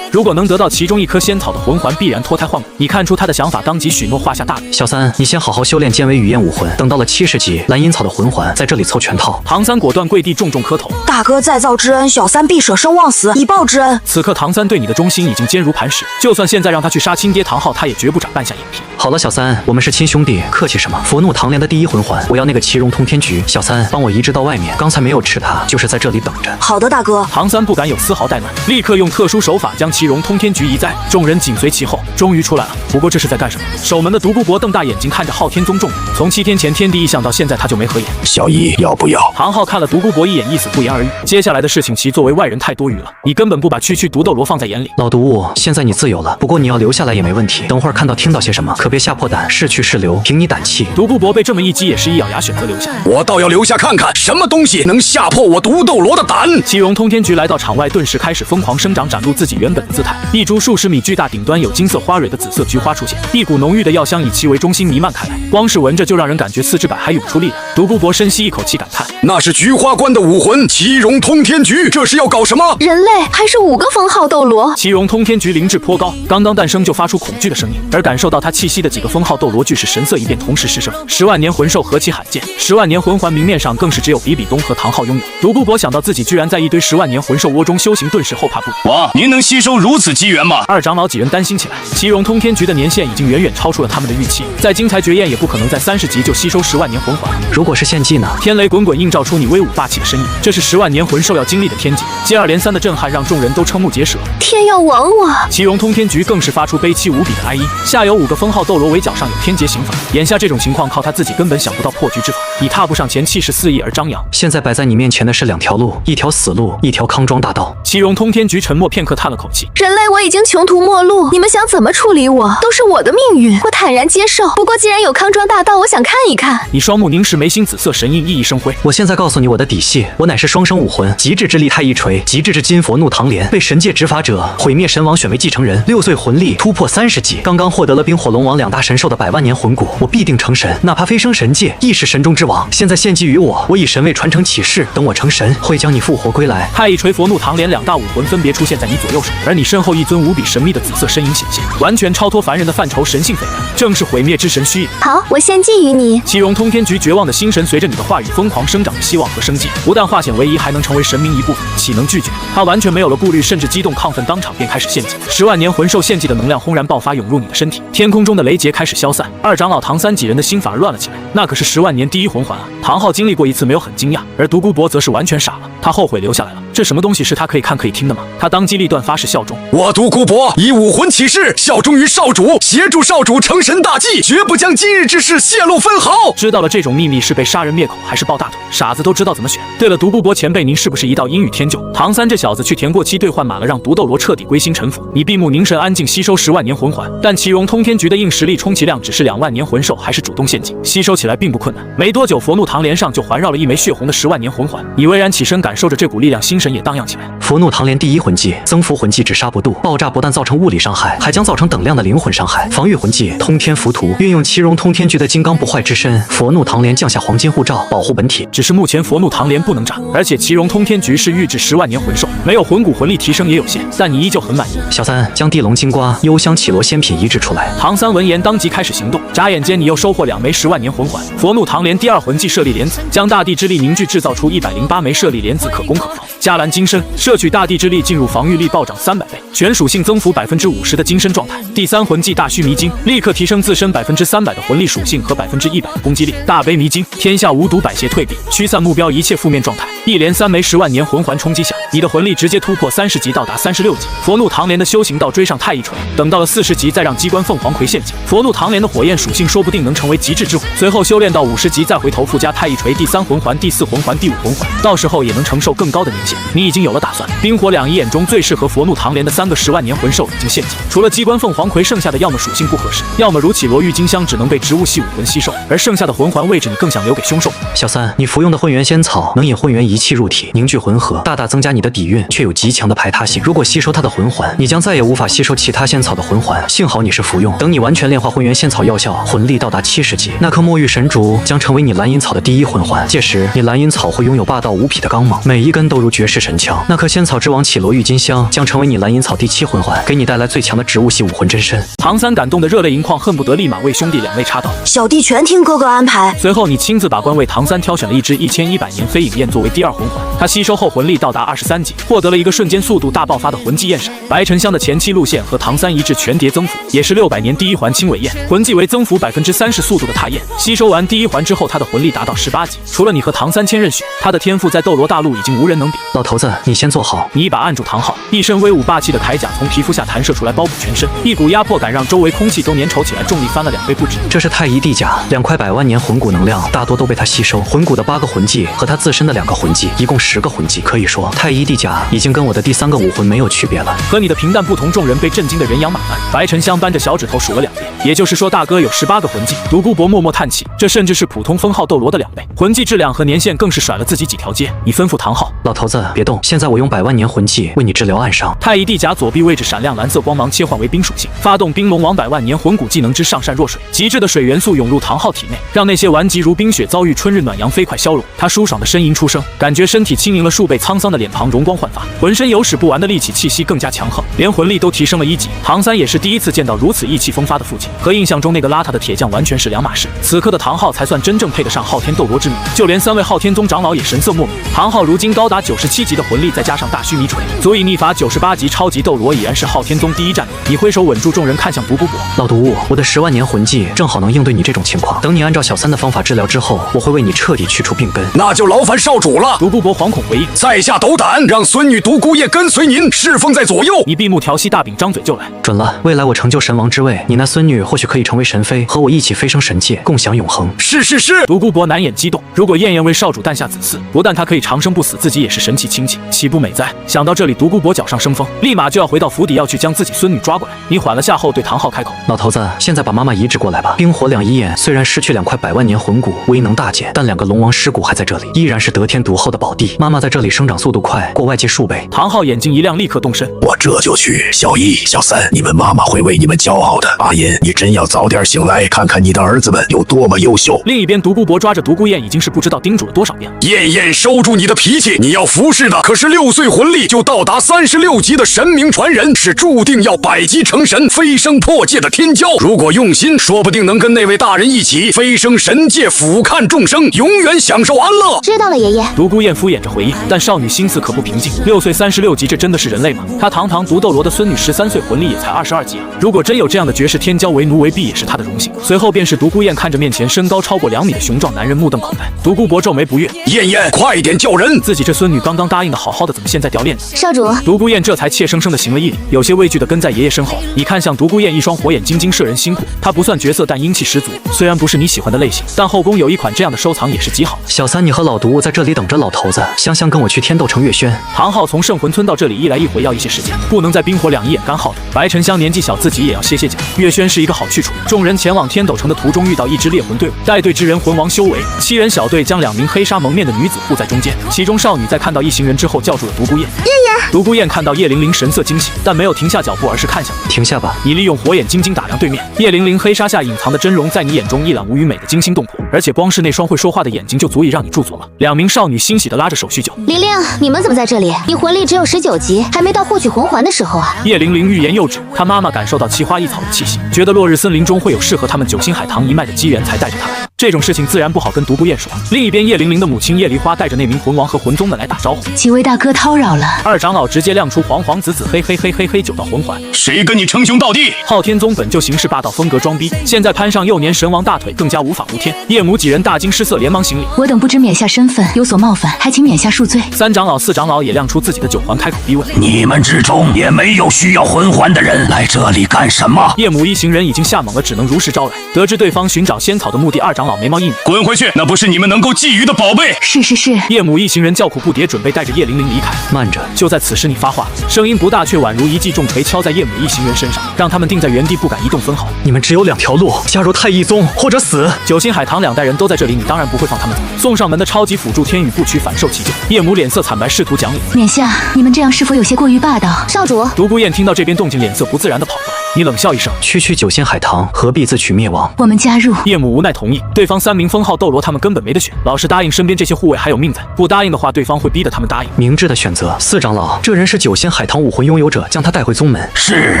如果能得到其中一颗仙草的魂环，必然脱胎换骨。你看出他的想法，当即许诺画下大礼。小三，你先好好修炼尖尾雨燕武魂，等到了70级，蓝银草的魂环在这里凑全套。唐三果断跪地，重重磕头。大哥再造之恩，小三必舍生忘死以报之恩。此刻唐三对你的忠心已经坚如磐石，就算现在让他去杀亲爹唐昊，他也绝不眨半下眼皮。好了，小三，我们是亲兄弟，客气什么？佛怒唐莲的第1魂环，我要那个奇荣通天菊。小三，帮我移植到外面，刚才没有吃它，就是在这里等着。好的，大哥。唐三不敢有丝毫怠慢，立刻用特殊手法将奇荣通天菊移栽，众人紧随其后。终于出来了，不过这是在干什么？守门的独孤博瞪大眼睛看着昊天宗众人，从7天前天地异象到现在，他就没合眼。小易要不要？唐昊看了独孤博一眼，意思不言而喻。接下来的事情，其作为外人太多余了，你根本不把区区毒斗罗放在眼里。老毒物，现在你自由了，不过你要留下来也没问题。等会儿看到听到些什么，可别吓破胆，是去是留，凭你胆气。独孤博被这么一击，也是一咬牙选择留下。我倒要留下看看，什么东西能吓破我毒斗罗的胆。奇荣通天菊来到场外，顿时开始疯狂生长，展露自己原本的姿态。一株数10米巨大，顶端有金色花蕊的紫色菊花出现，一股浓郁的药香以其为中心弥漫开来，光是闻着就让人感觉四肢百骸涌出力来。独孤博深吸一口气，感叹：那是菊花关的武魂奇荣通天菊，这是要搞什么？人类还是5个封号斗罗？奇荣通天菊灵智颇高，刚刚诞生就发出恐惧的声音，而感受到它气息的几个封号斗罗俱是神色一变，同时失声。10万年魂兽何其罕见，10万年魂环明面上更是只有比比东和唐昊拥有。独孤博想到自己居然在一堆10万年魂兽窝中修行，顿时后怕不已。王，您能吸收如此机缘吗？二长老几人担心起来。奇荣通天菊的年限已经远远超出了他们的预期，在精彩绝艳也不可能在30级就吸收10万年魂环。如果是献祭呢？天雷滚滚映照出你威武霸气的身影，这是10万年魂兽要经历的天劫。接二连三的震撼让众人都瞠目结舌。天要亡我！奇荣通天菊更是发出悲凄无比的哀音，下有5个封号斗罗围剿，上有天劫刑罚。眼下这种情况，靠他自己根本想不到破局之法，已踏不上前，气势肆意而张扬。现在摆在你面前的是2条路，一条死路，一条康庄大道。奇荣通天菊沉默片刻，叹了口气：人类我已经穷途末路，你们想怎么处理我，都是我的命运，我坦然接受。不过既然有康庄大道，我想看一看。你双目凝视，眉心紫色神印熠熠生辉。我现在告诉你我的底细，我乃是双生武魂，极致之力太一锤，极致之金佛怒唐莲，被神界执法者毁灭神王选为继承人，6岁魂力突破30级，刚刚获得了冰火龙王2大神兽的100万年魂骨，我必定成神，哪怕飞升神界，亦是神中之王。现在献祭于我，我以神位传承起誓，等我成神，会将你复活归来。太一锤佛怒唐莲2大武魂分别出现在你左右手，而你身后一尊无比神秘的紫色身影显现，完全超脱凡人的范畴，神性斐然，正是毁灭之神虚影。好，我献祭于你。奇荣通天菊绝望的心神随着你的话语疯狂生长的希望和生机，不但化险为夷，还能成为神明一部分，岂能拒绝？他完全没有了顾虑，甚至激动亢奋，当场便开始献祭。10万年魂兽献祭的能量轰然爆发，涌入你的身体，天空中的雷劫开始消散。二长老唐三几人的心反而乱了起来，那可是10万年第1魂环啊！唐昊经历过一次没有很惊讶，而独孤博则是完全傻了，他后悔留下来了。这什么东西是他可以看可以听的吗？他当机立断发誓效忠。我独孤博以武魂起誓，效忠于少主，协助少主成神大计，绝不将今日之事泄露分毫。知道了这种秘密是被杀人灭口还是抱大腿，傻子都知道怎么选。对了，独孤博前辈，您是不是一道阴雨天救？唐三这小子去填过期兑换满了，让毒斗罗彻底归心臣服。你闭目凝神，安静吸收10万年魂环，但奇荣通天局的硬实力充其量只是2万年魂兽，还是主动陷阱，吸收起来并不困难。没多久，佛怒唐莲上就环绕了一枚血红的10万年魂环。你巍然起身，感受着这股力量，心神也荡漾起来。佛怒唐莲第一魂技增幅魂技只杀不渡，爆炸不但造成物理伤害，还将造成等量的灵魂伤害。防御魂技通天浮屠，运用奇荣通天局的金刚不坏之身，佛怒唐莲降下黄金护罩，保护本体。只是目前佛怒唐莲不能炸，而且奇荣通天局是预制10万年魂兽，没有魂骨魂力提升也有限，但你依旧很满意。小三，将地龙金瓜、幽香绮罗仙品移植出来。唐三闻言当即开始行动，眨眼间你又收获2枚10万年魂环。佛怒唐莲第二魂技舍利莲子，将大地之力凝聚制造出108枚舍利莲子，可攻可防。迦兰金身，摄取大地之力进入防御力暴涨300倍，全属性增幅50%的金身状态。第三魂技大须弥经，立刻提升自身300%的魂力属性和100%的攻击力。大悲弥经，天下无毒，百邪退避，驱散目标一切负面状态。一连3枚10万年魂环冲击下，你的魂力直接突破30级，到达36级。佛怒唐莲的修行道追上太一锤，等到了40级再让机关凤凰葵献祭。佛怒唐莲的火焰属性说不定能成为极致之火，随后修炼到50级再回头附加太一锤第3魂环、第4魂环、第5魂环，到时候也能承受更高的年限。你已经有了打算。冰火两仪眼中最适合佛怒唐莲的3个10万年魂兽已经献祭，除了机关凤凰葵，剩下的要么属性不合适，要么如绮罗郁金香只能被植物系武魂吸收，而剩下的魂环位置你更想留给凶兽。小三，你服用的混元仙草能引混元仪器入体，凝聚魂核，大大增加你的底蕴，却有极强的排他性。如果吸收它的魂环，你将再也无法吸收其他仙草的魂环。幸好你是服用，等你完全炼化混元仙草药效，魂力到达70级，那颗墨玉神竹将成为你蓝银草的第1魂环。届时，你蓝银草会拥有霸道无匹的刚猛，每一根都如绝世神枪。那颗仙草之王绮罗郁金香将成为你蓝银草第7魂环，给你带来最强的植物系武魂真身。唐三感动的热泪盈眶，恨不得立马为兄弟2位插刀。小弟全听哥哥安排。随后你亲自把关为唐三挑选了一只1100年飞影燕作为第2魂环，他吸收后魂力到达23级，获得了一个瞬间速度大爆发的魂技焰闪。白沉香的前期路线和唐三一致全叠增幅，也是600年第1环青尾焰，魂技为增幅30%速度的踏焰。吸收完第1环之后，他的魂力达到18级。除了你和唐三千仞雪，他的天赋在斗罗大陆已经无人能比。老头子，你先坐好。你一把按住唐昊，一身威武霸气的铠甲从皮肤下弹射出来，包补全身，一股压迫感让周围空气都粘稠起来，重力翻了2倍不止。这是太一地甲，2块100万年魂骨能量大多都被他吸收。魂骨的8个魂技和他自身的2个魂技，一共10个魂技。可以说，太一地甲已经跟我的第3个武魂没有区别了。和你的平淡不同，众人被震惊的人仰马翻。白沉香扳着小指头数了2遍，也就是说大哥有18个魂技。独孤博默默叹气，这甚至是普通封号斗罗的2倍，魂技质量和年限更是甩了自己几条街。你吩咐唐昊，老头子别动，现在我用100万年魂技为你治疗暗伤。太一地甲左臂位置闪亮蓝色光芒切换为冰属性，发动冰龙王100万年魂骨技能之上善若水，极致的水元素涌入唐昊体内，让那些顽疾如冰雪遭遇春日暖阳飞快消融。他舒爽的呻吟出声，感觉身体轻盈了数倍，沧桑的脸庞容光焕发，浑身有使不完的力气，气息更加强横，连魂力都提升了1级。唐三也是第一次见到如此意气风发的父亲，和印象中那个邋遢的铁匠完全是2码事。此刻的唐昊才算真正配得上昊天斗罗之名，就连3位昊天宗长老也神色莫名。唐昊如今高达97级的魂力，再加上大须弥锤，足以逆伐98级超级斗罗，已然是昊天宗第1战力。你挥手稳住众人，看向独孤博，老毒物，我的10万年魂技正好能应对你这种情况。等你按照小三的方法治疗之后，我会为你彻底去除病根。那就劳烦少主了。独孤博惶恐回应，在下斗胆，让孙女独孤叶跟随您，侍奉在左右。你闭目调息，大饼张嘴就来。准了，未来我成就神王之位，你那孙女或许可以成为神妃，和我一起飞升神界，共享永恒。是。独孤博难掩激动，如果燕燕为少主诞下子嗣，不但他可以长生不死，自己也是神奇亲戚，岂不美哉？想到这里，独孤博脚上生风，立马就要回到府邸，要去将自己孙女抓过来。你缓了下后，对唐昊开口，老头子，现在把妈妈移植过来吧。冰火两仪眼虽然失去2块100万年魂骨，威能大减，但2个龙王尸骨还在这里，依然是得天独厚的宝地。妈妈在这里生长速度快，过外界数倍。唐昊眼睛一亮，立刻动身。我这就去。小一、小三，你们妈妈会为你们骄傲的。阿银，你真要早点醒来，看看你的儿子们有多么优秀。另一边，独孤博抓着独孤雁已经是不知道叮嘱了多少遍了。燕燕，收住你的脾气，你要服侍的可是6岁魂力就到达36级的神明传人，是注定要100级成神、飞升破界的天骄。如果用心，说不定能跟那位大人一起飞升神界，俯瞰众生，永远享受安乐。知道了，爷爷。独孤雁敷衍着回应，但少女心思可不平静。6岁36级，这真的是人类吗？她堂堂独斗罗的孙女13岁，魂力也才22级，己啊！如果真有这样的绝世天骄为奴为婢，也是他的荣幸。随后便是独孤雁看着面前身高超过2米的雄壮男人，目瞪口呆。独孤博皱眉不悦：燕燕，快点叫人！自己这孙女刚刚答应的好好的，怎么现在掉链子？少主。独孤雁这才怯生生的行了一礼，有些畏惧的跟在爷爷身后。你看向独孤雁一双火眼金睛摄人心魄，她不算绝色，但英气十足。虽然不是你喜欢的类型，但后宫有一款这样的收藏也是极好的。小三，你和老毒在这里等着老头子，香香跟我去天斗城月轩。唐昊从圣魂村到这里一来一回要一些时间，不能在冰火两一眼干耗着。白沉香年纪小，自己也要歇歇脚。月轩是一个好去处，众人前往天斗城的途中遇到一支猎魂队伍，带队之人魂王修为，7人小队将2名黑纱蒙面的女子护在中间，其中少女在看到一行人之后叫住了独孤雁。燕燕。独孤雁看到叶玲玲神色惊喜，但没有停下脚步，而是看向停下吧。你利用火眼金睛打量对面，叶玲玲黑纱下隐藏的真容在你眼中一览无余，美的惊心动魄，而且光是那双会说话的眼睛就足以让你驻足了。2名少女欣喜地拉着手叙旧。玲玲，你们怎么在这里？你魂力只有19级，还没到获取魂环的时候啊！叶玲玲欲言又止，她妈妈感受到奇花异草的气息，觉得落日森林中会有适合他们九星海棠一脉的机缘，才带着她来。这种事情自然不好跟独孤雁说。另一边，叶玲玲的母亲叶梨花带着那名魂王和魂宗们来打招呼。几位大哥叨扰了。2长老直接亮出黄黄紫紫黑黑黑黑黑9道魂环。谁跟你称兄道弟？昊天宗本就行事霸道，风格装逼，现在攀上幼年神王大腿，更加无法无天。叶母几人大惊失色，连忙行礼。我等不知冕下身份，有所冒犯，还请冕下恕罪。3长老、4长老也亮出自己的9环，开口逼问：你们之中也没有需要魂环的人，来这里干什么？叶母一行人已经吓懵了，只能如实招来。得知对方寻找仙草的目的，2长老眉毛一拧：滚回去，那不是你们能够觊觎的宝贝。是。叶母一行人叫苦不迭，准备带着叶玲玲离开。慢着！就在此时，你发话了，声音不大，却宛如一记重锤敲在叶母一行人身上，让他们定在原地，不敢移动分毫。你们只有2条路，加入太一宗或者死。九星海棠2代人都在这里，你当然不会放他们走。送上门的超级辅助天宇不屈，反受其咎。叶母脸色惨白，试图讲理。冕下，你们这样是否有些过于霸道？少主。独孤雁听到这边动静，脸色不自然地跑过来。你冷笑一声：区区九星海棠，何必自取灭亡？我们加入。叶母无奈同意。对方3名封号斗罗，他们根本没得选，老实答应，身边这些护卫还有命在；不答应的话，对方会逼得他们答应。明智的选择。4长老，这人是九星海棠武魂拥有者，将他带回宗门。是。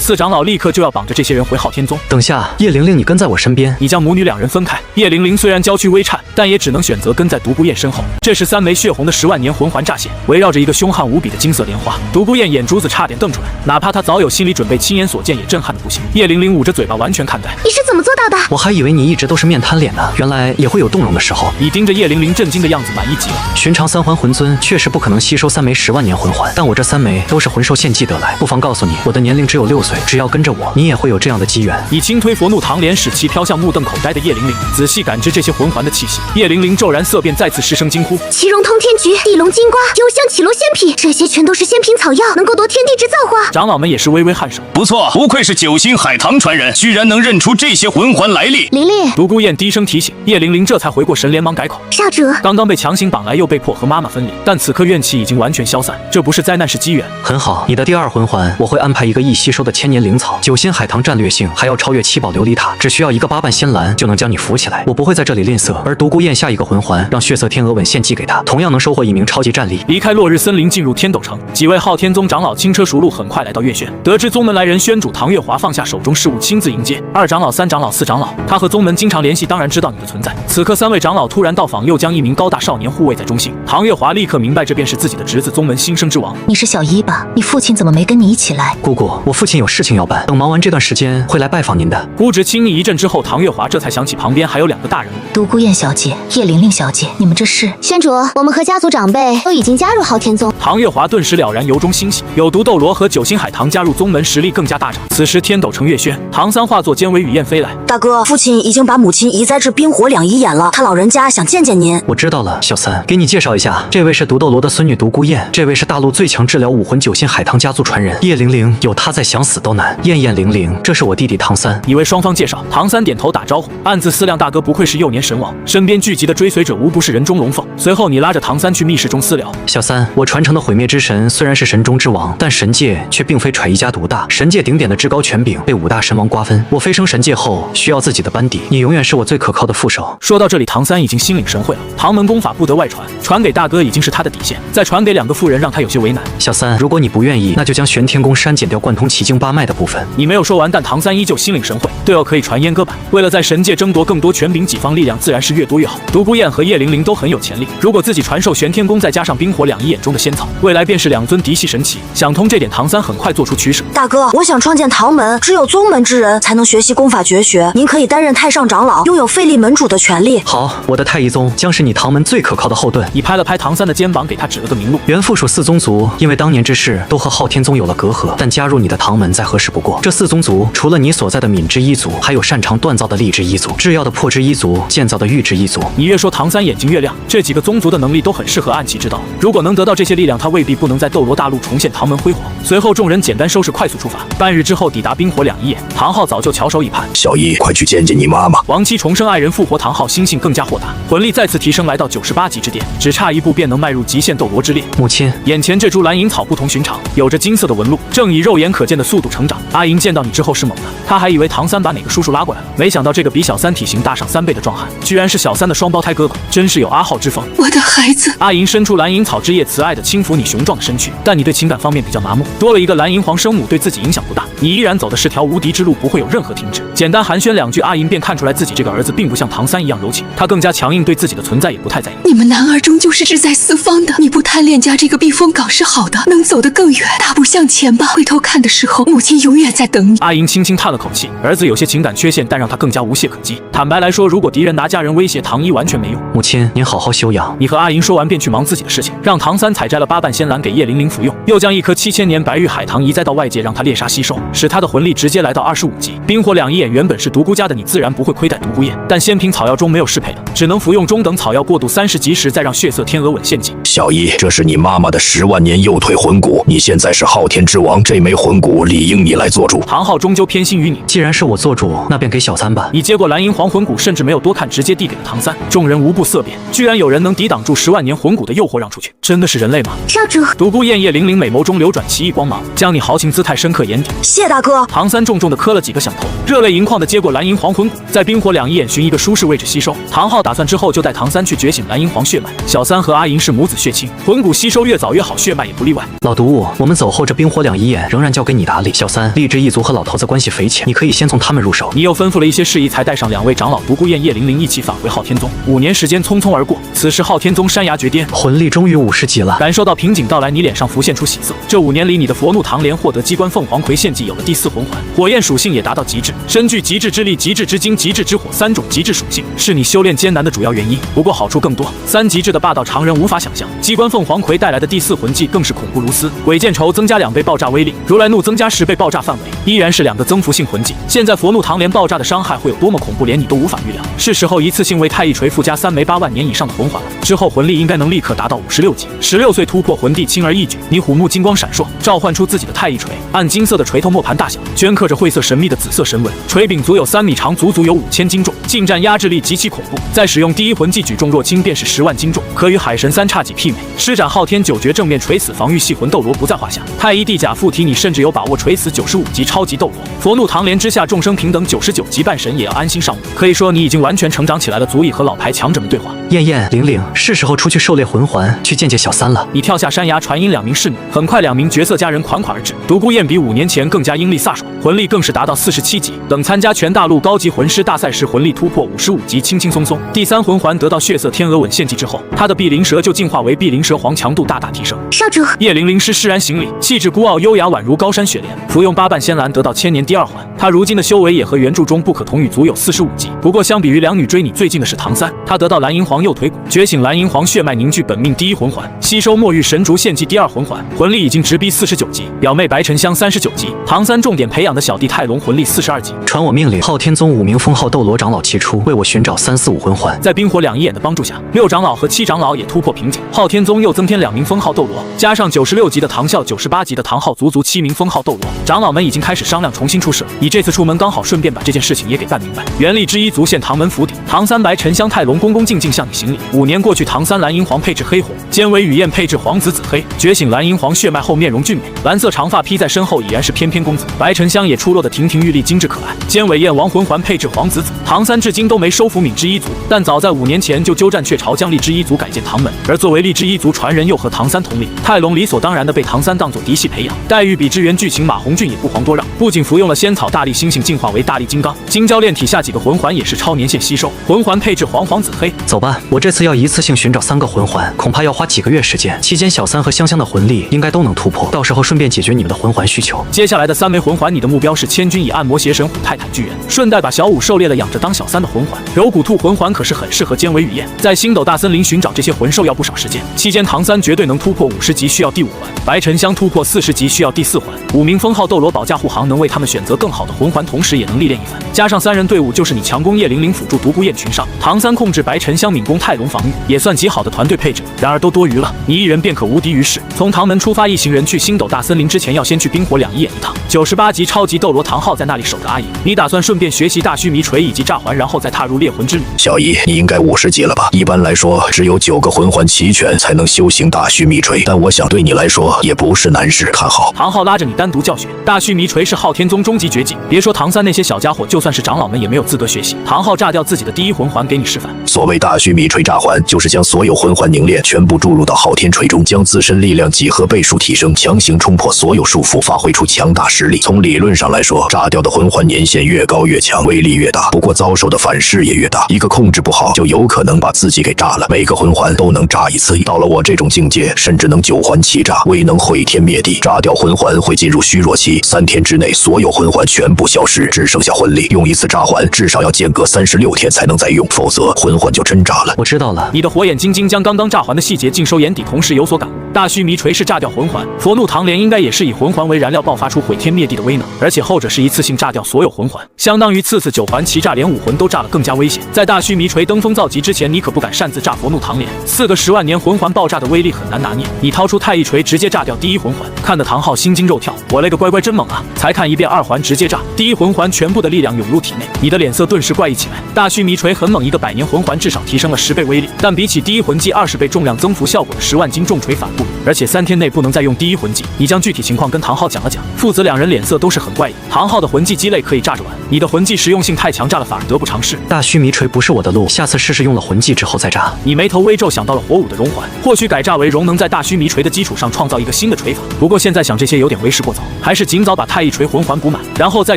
4长老立刻就要绑着这些人回昊天宗。等下，叶玲玲，你跟在我身边。你将母女2人分开。叶玲玲虽然娇躯微颤，但也只能选择跟在独孤雁身后。这是3枚血红的10万年魂环乍现，围绕着一个凶悍无比的金色莲花。独孤雁眼珠子差点瞪出来，哪怕他早有心理准备，亲眼所见也震撼的不行。叶玲玲捂着嘴巴，完全看呆。你是怎么做到的？我还以为你一直都是面瘫脸呢，原来也会有动容的时候。你盯着叶玲玲震惊的样子，满意极了。寻常3环魂尊确实不可能吸收3枚10万年魂环，但我这3枚都是魂兽献祭得来。不妨告诉你，我的年龄只有6岁，只要跟着我，你也会有这样的机缘。你轻推佛怒唐莲，使其飘向目瞪口呆的叶玲玲，仔细感知这些魂环的气息。叶玲玲骤然色变，再次失声惊呼：奇荣通天菊、地龙金瓜、幽香绮罗仙品，这些全都是仙品草药，能够夺天地之造化。长老们也是微微颔首。不错，不愧是九星海棠传人，居然能认出这些魂环来历。玲玲。独孤雁低声提醒，叶玲玲这才回过神，连忙改口：少主。刚刚被强行绑来，又被迫和妈妈分离，但此刻怨气已经完全消散，这不是灾难，是机缘。很好，你的第2魂环，我会安排一个易吸收的千年灵草。九星海棠战略性还要超越7宝琉璃塔，只需要一个8瓣仙兰就能将你扶起来。我不会在这里吝啬。而独孤雁下一个魂环，让血色天鹅吻献祭给他，同样能收获1名超级战力。离开落日森林，进入天斗城，几位昊天宗长老轻车熟路，很快来到月轩。得知宗门来人，宣主唐月华放下手中事务，亲自迎接。2长老、3长老、4长老，他和宗门经常联系，当然知道你的存在。此刻3位长老突然到访，又将1名高大少年护卫在中心。唐月华立刻明白，这便是自己的侄子，宗门新生之王。你是小一吧？你父亲怎么没跟你一起来？姑姑，我父亲有事情要办，等忙完这段时间会来拜访您的。姑侄亲昵一阵之后，唐月华这才想起旁边还有2个大人物：独孤雁小姐、叶玲玲小姐，你们这是？宣主，我们和家族长辈都已经加入昊天宗。唐月华顿时了然，由衷欣喜。有毒斗罗和九星海棠加入宗门，实力更加大涨。此时天斗城月轩，唐三化作尖尾羽燕飞来。大哥，父亲已经把母亲移栽至冰火两仪眼了，他老人家想见见您。我知道了，小三，给你介绍一下，这位是毒斗罗的孙女独孤雁，这位是大陆最强治疗武魂九星海棠家族传人叶玲玲，有她在想死都难。燕燕玲玲，这是我弟弟唐三。以为双方介绍，唐三点头打招呼，暗自思量，大哥不愧是幼年神王，身边聚集的追随者无不是人中龙凤。随后你拉着唐三去密室中私聊。小三，我传承的毁灭之神虽然是神中之王，但神界却并非揣一家独大，神界顶点的至高权柄被5大神王瓜分。我飞升神界后需要自己的班底，你永远是我最可靠的副手。说到这里，唐三已经心领神会了，唐门功法不得外传，传给大哥已经是他的底线，再传给2个妇人让他有些为难。小三，如果你不愿意，那就将玄天宫删减掉贯通奇经8脉的部分。你没有说完，但唐三依旧心领神会，队友可以传阉割版。为了在神界争夺更多权柄，己方力量自然是越多越好。独孤雁和叶玲玲都很有潜力，如果自己传授玄天宫，再加上冰火两仪眼中的仙草，未来便是2尊嫡系神奇。想通这点，唐三很快做出取舍。大哥，我想创建桃唐门，只有宗门之人才能学习功法绝学。您可以担任太上长老，拥有废立门主的权利。好，我的太一宗将是你唐门最可靠的后盾。你拍了拍唐三的肩膀，给他指了个明路。原附属4宗族因为当年之事都和昊天宗有了隔阂，但加入你的唐门再合适不过。这4宗族除了你所在的敏之一族，还有擅长锻造的力之一族、制药的破之一族、建造的玉之一族。你越说唐三眼睛越亮，这几个宗族的能力都很适合暗器之道。如果能得到这些力量，他未必不能在斗罗大陆重现唐门辉煌。随后众人简单收拾，快速出发。半日之后抵达冰火两仪眼，唐昊早就翘首以盼。小姨，快去见见你妈妈。亡妻重生，爱人复活，唐昊心性更加豁达，魂力再次提升，来到98级之巅，只差一步便能迈入极限斗罗之列。母亲，眼前这株蓝银草不同寻常，有着金色的纹路，正以肉眼可见的速度成长。阿银见到你之后是猛的，他还以为唐三把哪个叔叔拉过来了，没想到这个比小三体型大上3倍的壮汉，居然是小三的双胞胎哥哥，真是有阿浩之风。我的孩子，阿银伸出蓝银草枝叶，慈爱地轻抚你雄壮的身躯，但你对情感方面比较麻木，多了一个蓝银皇生母对自己影响不大，你依然走的是条无敌之路，不会有任何停止。简单寒暄2句，阿银便看出来自己这个儿子并不像唐三一样柔情，他更加强硬，对自己的存在也不太在意。你们男儿终究是志在四方的，你不贪恋家这个避风港是好的，能走得更远，大步向前吧。回头看的时候，母亲永远在等你。阿银轻轻叹了口气，儿子有些情感缺陷，但让他更加无懈可击。坦白来说，如果敌人拿家人威胁唐一，完全没用。母亲，您好好休养。你和阿银说完，便去忙自己的事情，让唐三采摘了8瓣仙兰给叶玲玲服用，又将1颗7000年白玉海棠移栽到外界，让他猎杀吸收，使他的魂力直接来到25级。冰火两仪眼原本是独孤家的，你自然不会亏待独孤雁，但仙品草药中没有适配的，只能服用中等草药，过渡30级时再让血色天鹅吻献祭。小姨，这是你妈妈的10万年右腿魂骨，你现在是昊天之王，这枚魂骨理应你来做主。唐昊终究偏心于你，既然是我做主，那便给小三吧。你接过蓝银皇魂骨，甚至没有多看，直接递给了唐三。众人无不色变，居然有人能抵挡住10万年魂骨的诱惑，让出去，真的是人类吗？少主，独孤雁叶玲玲美眸中流转奇异光芒，将你豪情姿态深刻眼底。谢大哥。唐三重重的磕了几个响头，热泪盈眶的接过蓝银皇魂骨，在冰火两仪眼寻一个舒适位置吸收。唐昊打算之后就带唐三去觉醒蓝银皇血脉。小三和阿银是母子血亲，魂骨吸收越早越好，血脉也不例外。老毒物，我们走后，这冰火两仪眼仍然交给你打理。小三，励志一族和老头子关系匪浅，你可以先从他们入手。你又吩咐了一些事宜，才带上2位长老独孤雁、叶玲玲一起返回昊天宗。5年时间匆匆而过，此时昊天宗山崖绝巅，魂力终于50级了。感受到瓶颈到来，你脸上浮现出喜色。这5年里，你的佛怒唐莲获得机关凤凰葵献祭，有了第4魂环，火焰属性也达到极致，身具极致之力、极致之精、极致之火3种极致属性，是你修炼艰难的主要原因。不过好处更多，3极致的霸道常人无法想象。机关凤凰葵带来的第4魂技更是恐怖如斯，鬼剑仇增加2倍爆炸威力，如来怒增加10倍爆炸范围，依然是2个增幅性魂技。现在佛怒唐莲爆炸的伤害会有多么恐怖，连你都无法预料。是时候一次性为太一锤附加3枚8万年以上的魂环了，之后魂力应该能立刻达到56级。16岁突破魂帝，轻而易举。你虎目金光闪烁，召唤出自己的太一锤，按金色的锤头磨盘大小，镌刻着晦涩神秘的紫色神纹，锤柄足有3米长，足足有5000斤重，近战压制力极其恐怖。再使用第1魂技，举重若轻，便是10万斤重，可与海神3叉戟媲美。施展昊天9诀，正面锤死防御系魂斗罗不在话下。太一地甲附体，你甚至有把握锤死95级超级斗罗。佛怒唐莲之下，众生平等，99级半神也要安心上路。可以说你已经完全成长起来了，足以和老牌强者们对话。燕燕、玲玲，是时候出去狩猎魂环，去见见小三了。你跳下山崖，传音2名侍女，很快2名绝色佳人款款而至。独孤雁比5年前更加英丽飒爽，魂力更是达到47级，等参加全大陆高级魂师大赛时，魂力突破55级，轻轻松松。第3魂环得到血色天鹅吻献祭之后，他的碧灵蛇就进化为碧灵蛇皇，强度大大提升。少主，叶玲玲施然行礼，气质孤傲优雅，宛如高山雪莲。服用8瓣仙兰得到1000年第2环，他如今的修为也和原著中不可同语，足有45级。不过相比于2女追你最近的是唐三，他得到蓝银皇右腿骨，觉醒蓝银皇血脉，凝聚本命第1魂环，吸收墨玉神烛献祭第2魂环，魂力已经直逼49级。表妹白沉香39级，唐三重点培养的小弟泰隆魂力42级。传我命令，昊天宗5名封号斗罗长老齐出，为我寻找3、4、5魂环。在冰火两仪眼的帮助下，6长老和7长老也突破瓶颈，昊天宗又增添2名封号斗罗，加上96级的唐啸、98级的唐昊，足足7名封号斗罗。长老们已经开始商量重新出世，你这次出门刚好顺便把这件事情也给办明白。元力之一族现唐门府邸，唐三白沉香泰隆恭恭敬敬向你行礼。5年过去，唐三蓝银皇配置黑红，肩尾羽燕配置黄紫紫黑，觉醒蓝银皇血脉后面容俊美，蓝色长发披在身后已然是翩翩公子。白沉香也出落得亭亭玉立，精致可爱，肩尾燕王魂环配置黄紫紫。唐三至今都没收服敏之一族，但早在5年前就鸠占鹊巢将力之一族改建唐门，而作为力之一族传人又和唐三同龄，泰隆理所当然的被唐三当作嫡系培养，待遇比之原剧情马红俊也不遑多让。不仅服用了仙草大大力猩猩进化为大力金刚。金蛟炼体下几个魂环也是超年限吸收，魂环配置黄黄紫黑。走吧，我这次要一次性寻找3个魂环，恐怕要花几个月时间，期间小三和香香的魂力应该都能突破，到时候顺便解决你们的魂环需求。接下来的3枚魂环，你的目标是千钧以按摩邪神虎泰坦巨猿，顺带把小五狩猎了养着当小三的魂环。柔骨兔魂环可是很适合兼为雨燕，在星斗大森林寻找这些魂兽要不少时间，期间唐三绝对能突破50级，需要第5环；白沉香突破40级，需要第4环。5名封号斗罗保驾护航能为他们选择更好的魂环，同时也能历练一番。加上3人队伍，就是你强攻叶玲玲辅助独孤雁群伤，唐三控制白沉香敏攻泰隆防御，也算极好的团队配置。然而都多余了，你一人便可无敌于世。从唐门出发，一行人去星斗大森林之前，要先去冰火两仪演一趟。98级超级斗罗唐昊在那里守着阿影，你打算顺便学习大须弥锤以及炸环，然后再踏入猎魂之旅。小一，你应该50级了吧？一般来说，只有9个魂环齐全才能修行大须弥锤，但我想对你来说也不是难事。看好。唐昊拉着你单独教学，大须弥锤是昊天宗终极绝技，别说唐三那些小家伙，就算是长老们也没有资格学习。唐昊炸掉自己的第1魂环给你示范。所谓大须弥锤炸环，就是将所有魂环凝练全部注入到昊天锤中，将自身力量几何倍数提升，强行冲破所有束缚，发挥出强大实力。从理论上来说，炸掉的魂环年限越高越强，威力越大，不过遭受的反噬也越大，一个控制不好就有可能把自己给炸了。每个魂环都能炸一次，到了我这种境界，甚至能9环齐炸，威能毁天灭地。炸掉魂环会进入虚弱期，3天之内所有魂环全部消失，只剩下魂力。用一次炸环至少要间隔36天才能再用，否则魂环就真炸了。我知道了。你的火眼金睛将刚刚炸环的细节尽收眼底，同时有所感悟。大须弥锤是炸掉魂环，佛怒唐莲应该也是以魂环为燃料爆发出毁天灭地的威能，而且后者是一次性炸掉所有魂环，相当于次9环齐炸，连武魂都炸了，更加危险。在大须弥锤登峰造极之前，你可不敢擅自炸佛怒唐莲，4个10万年魂环爆炸的威力很难拿捏。你掏出太一锤直接炸掉第1魂环，看得唐昊心惊肉跳，我勒个乖乖真猛啊！才看一遍2环直接炸，第1魂环全部的力量涌入体内，你的脸色顿时怪异起来。大须弥锤很猛，一个100年魂环至少提升了10倍威力，但比起第1魂技20倍重量增幅效果的10万斤重锤反不如，而且3天内不能再用第1魂技。你将具体情况跟唐昊讲了讲，父子2人脸色都是很怪异。唐昊的魂技鸡肋可以炸着玩，你的魂技实用性太强，炸了反而得不偿失。大须弥锤不是我的路，下次试试用了魂技之后再炸。你眉头微皱，想到了火舞的熔环，或许改炸为熔能在大须弥锤的基础上创造一个新的锤法。不过现在想这些有点为时过早，还是尽早把太一锤魂环补满，然后再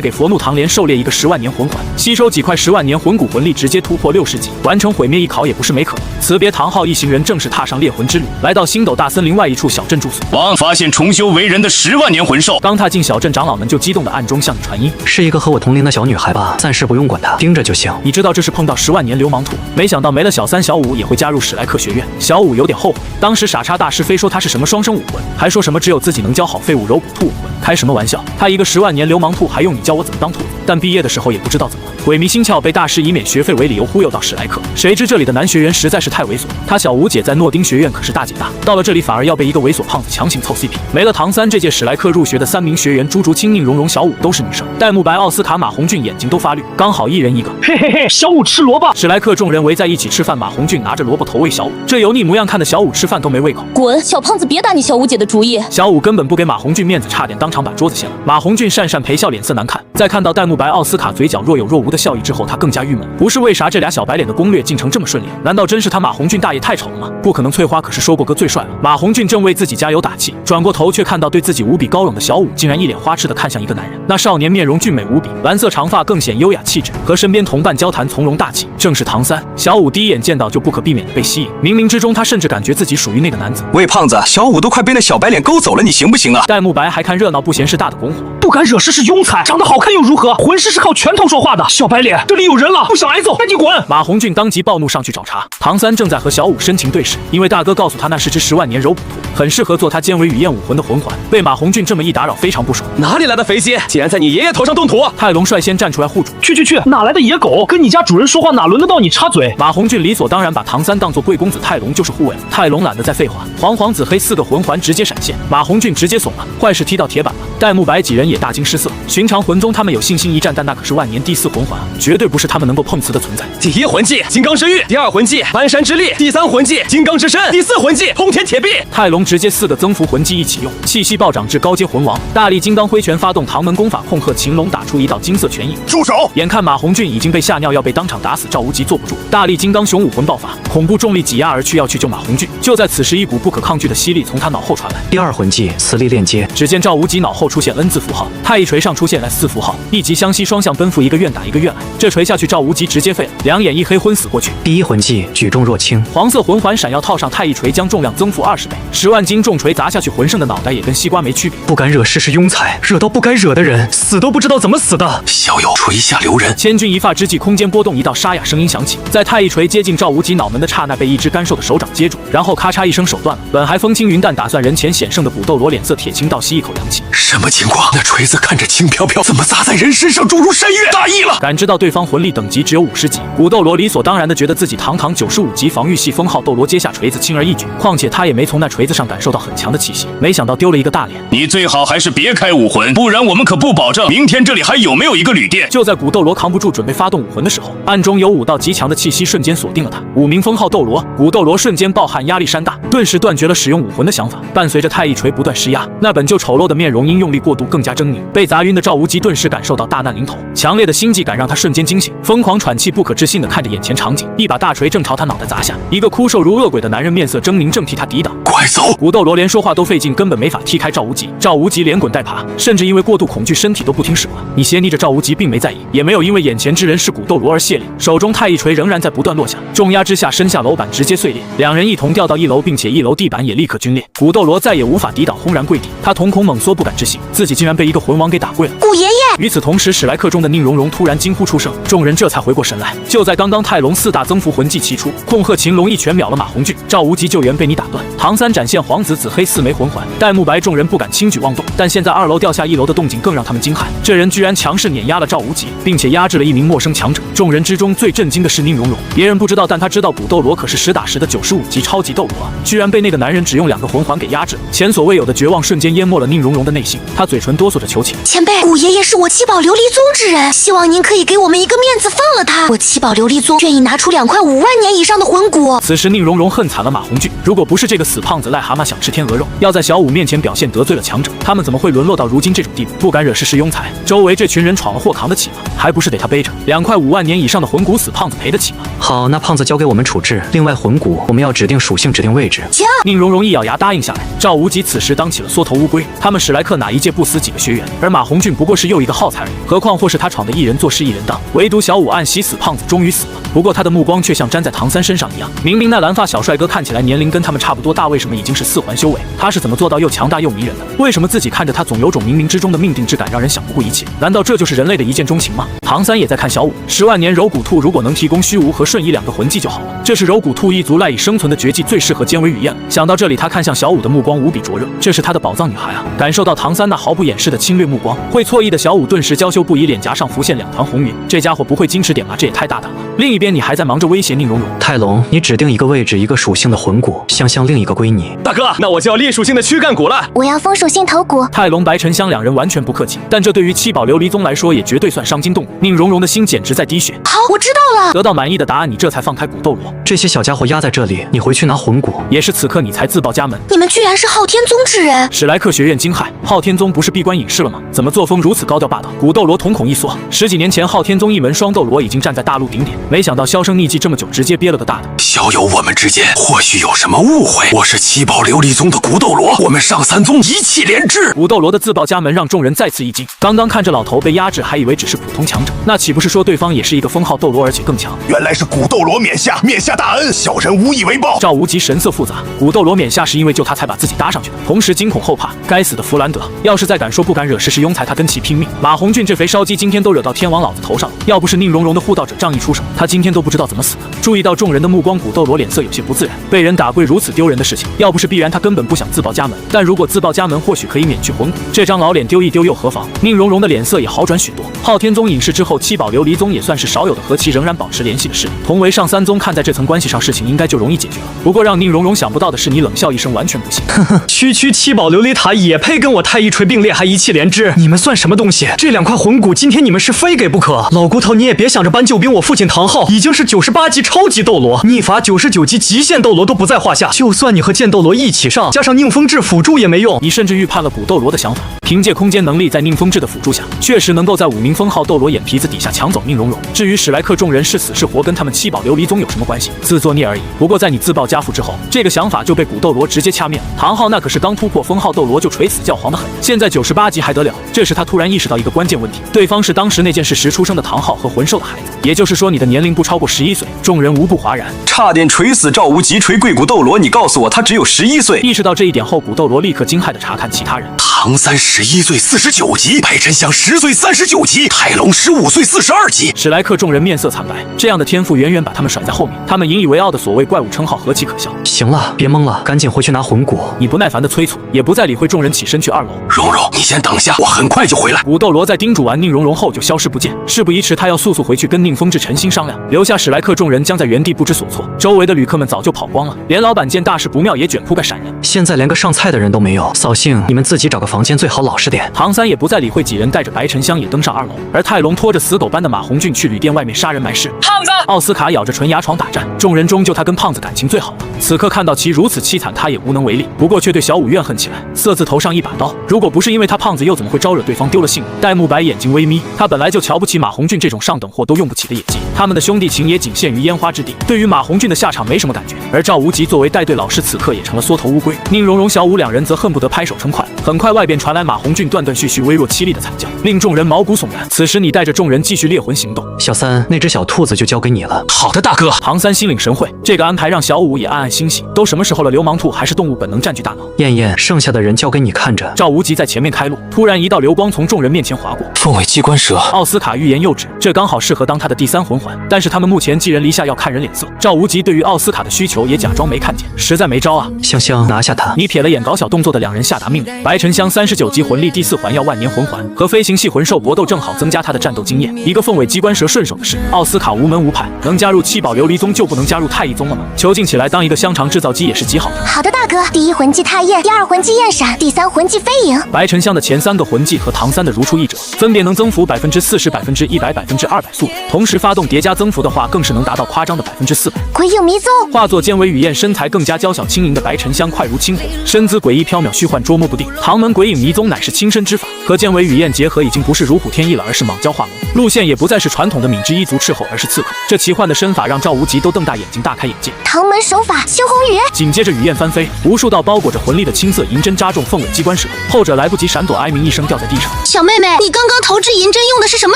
给佛怒唐莲狩猎一个10万年魂环，吸收几块10万年魂骨魂力，直接突破60级，完成毁灭一考也不是没可能。辞别唐昊一行人，正式踏上猎魂之旅，来到星斗大森林外一处小镇住宿。王发现重修为人的10万年魂兽，刚踏进小镇，长老们就激动的暗中向你传音，是一个和我同龄的小女孩吧，暂时不用管她，盯着就行。你知道这是碰到10万年流氓兔，没想到没了小三小五也会加入史莱克学院。小五有点后悔，当时傻叉大师非说他是什么双生武魂，还说什么只有自己能教好废物柔骨兔武魂，开什么玩笑？他一个10万年流氓兔，还用你教我怎么当兔子？但毕业的时候也不知道怎么了，鬼迷心窍，被大师以免学费为理由忽悠到史莱克。谁知这里的男学员实在是太猥琐，他小五姐在诺丁学院可是大姐大，到了这里反而要被一个猥琐胖子强行凑 CP。没了唐三，这届史莱克入学的3名学员，朱竹清、宁荣荣、小五都是女生，戴沐白、奥斯卡、马红俊眼睛都发绿，刚好一人一个。嘿嘿嘿，小五吃萝卜。史莱克众人围在一起吃饭，马红俊拿着萝卜头喂小五，这油腻模样看得小五吃饭都没胃口。滚，小胖子别打你小五姐的主意。小五根本不给马红俊面子，差点当场把桌子掀了。马红俊讪讪陪笑，脸色难看。在看到戴沐白、奥斯卡嘴角若有若无的笑意之后，他更加郁闷，不是为啥这俩小白脸的攻略进程这么顺利？难道真是他马红俊大爷太丑了吗？不可能，翠花可是说过哥最帅了。马红俊正为自己加油打气，转过头却看到对自己无比高冷的小五，竟然一脸花痴的看向一个男人。那少年面容俊美无比，蓝色长发更显优雅气质，和身边同伴交谈从容大气，正是唐三。小五第一眼见到就不可避免的被吸引，冥冥之中他甚至感觉自己属于那个男子。喂，胖子，小五都快被那小白脸勾走了，你行不行啊？戴沐白还看热闹不嫌事大的拱火，不敢惹事是庸才，长得好看又如何？魂师是靠拳头说话的。小白脸，这里有人了，不想挨揍，赶紧滚！马红俊当即暴怒上去找茬。唐三正在和小五深情对视，因为大哥告诉他那是只10万年柔骨兔，很适合做他兼为雨燕武魂的魂环。被马红俊这么一打扰，非常不爽。哪里来的肥鸡，竟然在你爷爷头上动土！泰隆率先站出来护主。去，哪来的野狗？跟你家主人说话哪轮得到你插嘴？马红俊理所当然把唐三当作贵公子，泰隆就是护卫。泰隆懒得再废话，黄黄紫黑4个魂环直接闪现，马红俊直接怂了，坏事踢到铁板了。戴沐白几人也大惊失色。寻常魂宗他们有信心一战，但那可是万年第4魂环，绝对不是他们能够碰瓷的存在。第1魂技金刚神域，第2魂技搬山之力，第3魂技金刚之身，第4魂技通天铁臂。泰隆直接4个增幅魂技一起用，气息暴涨至高阶魂王。大力金刚挥拳发动唐门功法，控吓秦龙打出一道金色拳印。住手！眼看马红俊已经被吓尿，要被当场打死，赵无极坐不住，大力金刚雄武魂爆发，恐怖重力挤压而去，要去救马红俊。就在此时，一股不可抗拒的吸力从他脑后传来。第2魂技磁力链接，只见赵无极脑后出现 N 字符号，太一锤上出现 S 字符号，一击下湘西双向奔赴，一个愿打一个愿挨。这锤下去，赵无极直接废了，两眼一黑，昏死过去。第一魂技举重若轻，黄色魂环闪耀，套上太一锤，将重量增幅20倍。10万斤重锤砸下去，魂圣的脑袋也跟西瓜没区别。不敢惹事是庸才，惹到不该惹的人，死都不知道怎么死的。小友锤下留人，千钧一发之际，空间波动，一道沙哑声音响起，在太一锤接近赵无极脑门的刹那，被一只干瘦的手掌接住，然后咔嚓一声手断了。本还风轻云淡，打算人前险胜的古斗罗脸色铁青，倒吸一口凉气。什么情况？那锤子看着轻飘飘，怎么砸在人身上，诸如山岳？大意了！感知到对方魂力等级只有50级，古斗罗理所当然的觉得自己堂堂95级防御系封号斗罗接下锤子轻而易举，况且他也没从那锤子上感受到很强的气息，没想到丢了一个大脸。你最好还是别开武魂，不然我们可不保证明天这里还有没有一个旅店。就在古斗罗扛不住准备发动武魂的时候，暗中有5道极强的气息瞬间锁定了他。5名封号斗罗，古斗罗瞬间暴汗，压力山大，顿时断绝了使用武魂的想法。伴随着太一锤不断施压，那本就丑陋的面容因用力过度更加狰狞。被砸晕的赵无极顿时感受到大难临头，强烈的心悸感让他瞬间惊醒，疯狂喘气，不可置信地看着眼前场景，一把大锤正朝他脑袋砸下。一个枯瘦如恶鬼的男人面色狰狞，正替他抵挡。快走！古斗罗连说话都费劲，根本没法踢开赵无极。赵无极连滚带爬，甚至因为过度恐惧，身体都不听使唤。你斜睨着赵无极，并没在意，也没有因为眼前之人是古斗罗而泄力。手中太一锤仍然在不断落下，重压之下，身下楼板直接碎裂。两人一同掉到1楼，并且1楼地板也立刻皲裂。古斗罗再也无法抵挡，轰然跪地。他瞳孔猛缩，不敢置信，自己竟然被一个魂王给打跪了。古爷爷！与此同时，史莱克中的宁荣荣突然惊呼出声，众人这才回过神来。就在刚刚，泰龙4大增幅魂技齐出，控鹤擒龙一拳秒了马红俊。赵无极救援被你打断。唐三展现黄紫紫黑4枚魂环，戴沐白众人不敢轻举妄动。但现在2楼掉下1楼的动静更让他们惊骇，这人居然强势碾压了赵无极，并且压制了1名陌生强者。众人之中最震惊的是宁荣荣，别人不知道，但他知道古斗罗可是实打实的95级超级斗罗啊，居然被那个男人只用2个魂环给压制，前所未有的绝望瞬间淹没了宁荣荣的内心，他嘴唇哆嗦着求情：前辈，古爷爷是我七宝琉璃宗之人，希望您可以给我们一个面子，放了他。我七宝琉璃宗愿意拿出2块5万年以上的魂骨。此时宁荣荣恨惨了马红俊，如果不是这个死胖子癞蛤蟆想吃天鹅肉，要在小五面前表现得罪了强者，他们怎么会沦落到如今这种地步？不敢惹事是庸才，周围这群人闯了祸扛得起吗？还不是得他背着？2块5万年以上的魂骨，死胖子赔得起吗？好，那胖子交给我们处置。另外魂骨我们要指定属性，指定位置。行。宁荣荣一咬牙答应下来。赵无极此时当起了缩头乌龟，他们史莱克哪一届不死几个学员？而马红俊不过是又一个耗材而已，何况或是他闯的一人做事一人当，唯独小五暗袭死胖子终于死了。不过他的目光却像粘在唐三身上一样，明明那蓝发小帅哥看起来年龄跟他们差不多大，为什么已经是4环修为？他是怎么做到又强大又迷人的？为什么自己看着他总有种冥冥之中的命定之感，让人想不顾一切？难道这就是人类的一见钟情吗？唐三也在看小五，10万年柔骨兔如果能提供虚无和瞬移2个魂技就好了，这是柔骨兔一族赖以生存的绝技，最适合尖尾雨燕了。想到这里，他看向小五的目光无比灼热，这是他的宝藏女孩啊！感受到唐三那毫不掩饰的侵略目光，会错意的小五顿时娇羞不已，脸颊上浮现2团红云。这家伙不会矜持点吗？这也太大胆了。另一边，你还在忙着威胁宁荣荣。泰龙，你指定一个位置，一个属性的魂骨，香香另一个归你。大哥，那我就要烈属性的躯干骨了。我要风属性头骨。泰龙、白沉香2人完全不客气，但这对于七宝琉璃宗来说也绝对算伤筋动骨。宁荣荣的心简直在滴血。好，我知道了。得到满意的答案，你这才放开古斗罗。这些小家伙压在这里，你回去拿魂骨。也是此刻你才自报家门。你们居然是昊天宗之人！史莱克学院惊骇，昊天宗不是闭关隐士了吗？怎么作风如此高调霸道？古斗罗瞳孔一缩，10几年前昊天宗一门双斗罗已经站在大陆顶点，没想到销声匿迹这么久，直接憋了个大的。小友，我们之间或许有什么误会。我是七宝琉璃宗的古斗罗，我们上3宗一气连枝。古斗罗的自报家门让众人再次一惊。刚刚看着老头被压制，还以为只是普通强者，那岂不是说对方也是一个封号斗罗，而且更强？原来是古斗罗冕下大恩，小人无以为报。赵无极神色复杂，古斗罗冕下是因为救他才把自己搭上去的，同时惊恐后怕。该死的弗兰德，要是再敢说不敢惹事是庸才，他跟其拼命。马红俊这肥烧鸡今天都惹到天王老子头上了，要不是宁荣荣的护道者仗义出手，他今天都不知道怎么死的。注意到众人的目光，古斗罗脸色有些不自然，被人打跪如此丢人的事情，要不是必然，他根本不想自报家门。但如果自报家门，或许可以免去魂骨，这张老脸丢一丢又何妨？宁荣荣的脸色也好转许多。昊天宗隐世之后，七宝琉璃宗也算是少有的和其仍然保持联系的势力，同为上3宗，看在这层关系上，事情应该就容易解决了。不过让宁荣荣想不到的是，你冷笑一声，完全不信。呵呵，区七宝琉璃塔也配跟我太一锤并列，还一气连枝？你们算什么东西？这2块魂骨今天你们是非给不可。老骨头，你也别想着搬救兵，我父亲唐昊已经是98级超级斗罗，逆法99级极限斗罗都不在话下。就算你和剑斗罗一起上，加上宁风致辅助也没用。你甚至预判了古斗罗的想法，凭借空间能力，在宁风致的辅助下，确实能够在5名封号斗罗眼皮子底下抢走宁荣荣。至于史莱克众人是死是活，跟他们七宝琉璃宗有什么关系？自作孽而已。不过在你自报家父之后，这个想法就被古斗罗直接掐灭了。唐昊那可是刚突破封号斗罗就垂死教皇的很，现在98级还得了？这时他突然意识到一个个关键问题，对方是当时那件事时出生的唐昊和魂兽的孩子，也就是说你的年龄不超过11岁。众人无不哗然，差点锤死赵无极，锤贵骨斗罗，你告诉我他只有11岁？意识到这一点后，古斗罗立刻惊骇地查看其他人。唐三11岁49级，白沉香10岁39级，泰隆15岁42级。史莱克众人面色惨白，这样的天赋远远把他们甩在后面，他们引以为傲的所谓怪物称号何其可笑。行了，别懵了，赶紧回去拿魂骨。你不耐烦地催促，也不再理会众人，起身去2楼。蓉蓉，你先等下，我很快就回来。古斗罗在叮嘱完宁荣荣后就消失不见，事不宜迟，他要速速回去跟宁风致、陈星商量，留下史莱克众人将在原地不知所措。周围的旅客们早就跑光了，连老板见大事不妙也卷铺盖闪人。现在连个上菜的人都没有，扫兴你们自己找个房间，最好老实点。唐三也不再理会几人，带着白沉香也登上2楼，而泰隆拖着死狗般的马红俊去旅店外面杀人埋尸。胖子，奥斯卡咬着唇牙闯打战，众人中就他跟胖子感情最好了。此刻看到其如此凄惨，他也无能为力，不过却对小五怨恨起来，色字头上一把刀。如果不是因为他胖子，又怎么会招惹对方丢了性命？戴沐白眼睛微眯，他本来就瞧不起马红俊这种上等货都用不起的野鸡，他们的兄弟情也仅限于烟花之地，对于马红俊的下场没什么感觉。而赵无极作为带队老师，此刻也成了缩头乌龟。宁荣荣、小五两人则恨不得拍手称快。很快外边传来马红俊断断续续、微弱凄厉的惨叫，令众人毛骨悚然。此时你带着众人继续猎魂行动。小三，那只小兔子就交给你了。好的，大哥。唐三心领神会，这个安排让小五也暗暗欣喜。都什么时候了，流氓兔还是动物本能占据大脑。燕燕，剩下的人交给你看着。赵无极在前面开路，突然一道流光从众人面前划过。凤尾机关蛇。奥斯卡欲言又止，这刚好适合当他的第3魂环。但是他们目前寄人篱下，要看人脸色。赵无极对于奥斯卡的需求也假装没看见，实在没招啊。香香，拿下他。你瞥了眼搞小动作的两人，下达命令。白沉香39级魂力第4环要万年魂环，和飞行系魂兽搏斗正好增加他的战斗经验。一个凤尾机关蛇顺手的事。奥斯卡无门无派，能加入七宝琉璃宗就不能加入太一宗了吗？囚禁起来当一个香肠制造机也是极好的。好的，大哥。第1魂技太焰，第2魂技焰闪，第3魂技飞影。白沉香的前3个魂技和唐三的如出一辙，分别能增幅40%、100%、200%速度，同时发动叠加增幅的话，更是能达到夸张的400%。鬼影迷踪，化作尖尾雨燕，身材更加娇小轻盈的白沉香快如青虹，身姿诡异缥缈，虚幻捉摸不定。唐门鬼影迷踪乃是亲身之法，和尖尾雨燕结合已经不是如虎添翼了，而是蟒蛟化龙。路线也不再是传统的敏之一族斥候，而是刺客。这奇幻的身法让赵无极都瞪大眼睛，大开眼界。唐门手法修红雨，紧接着雨燕翻飞，无数道包裹着魂力的青色银针扎中凤尾机关蛇，后者来不及闪躲，哀鸣一声掉在地上。小妹妹，你刚刚投掷银针用的是什么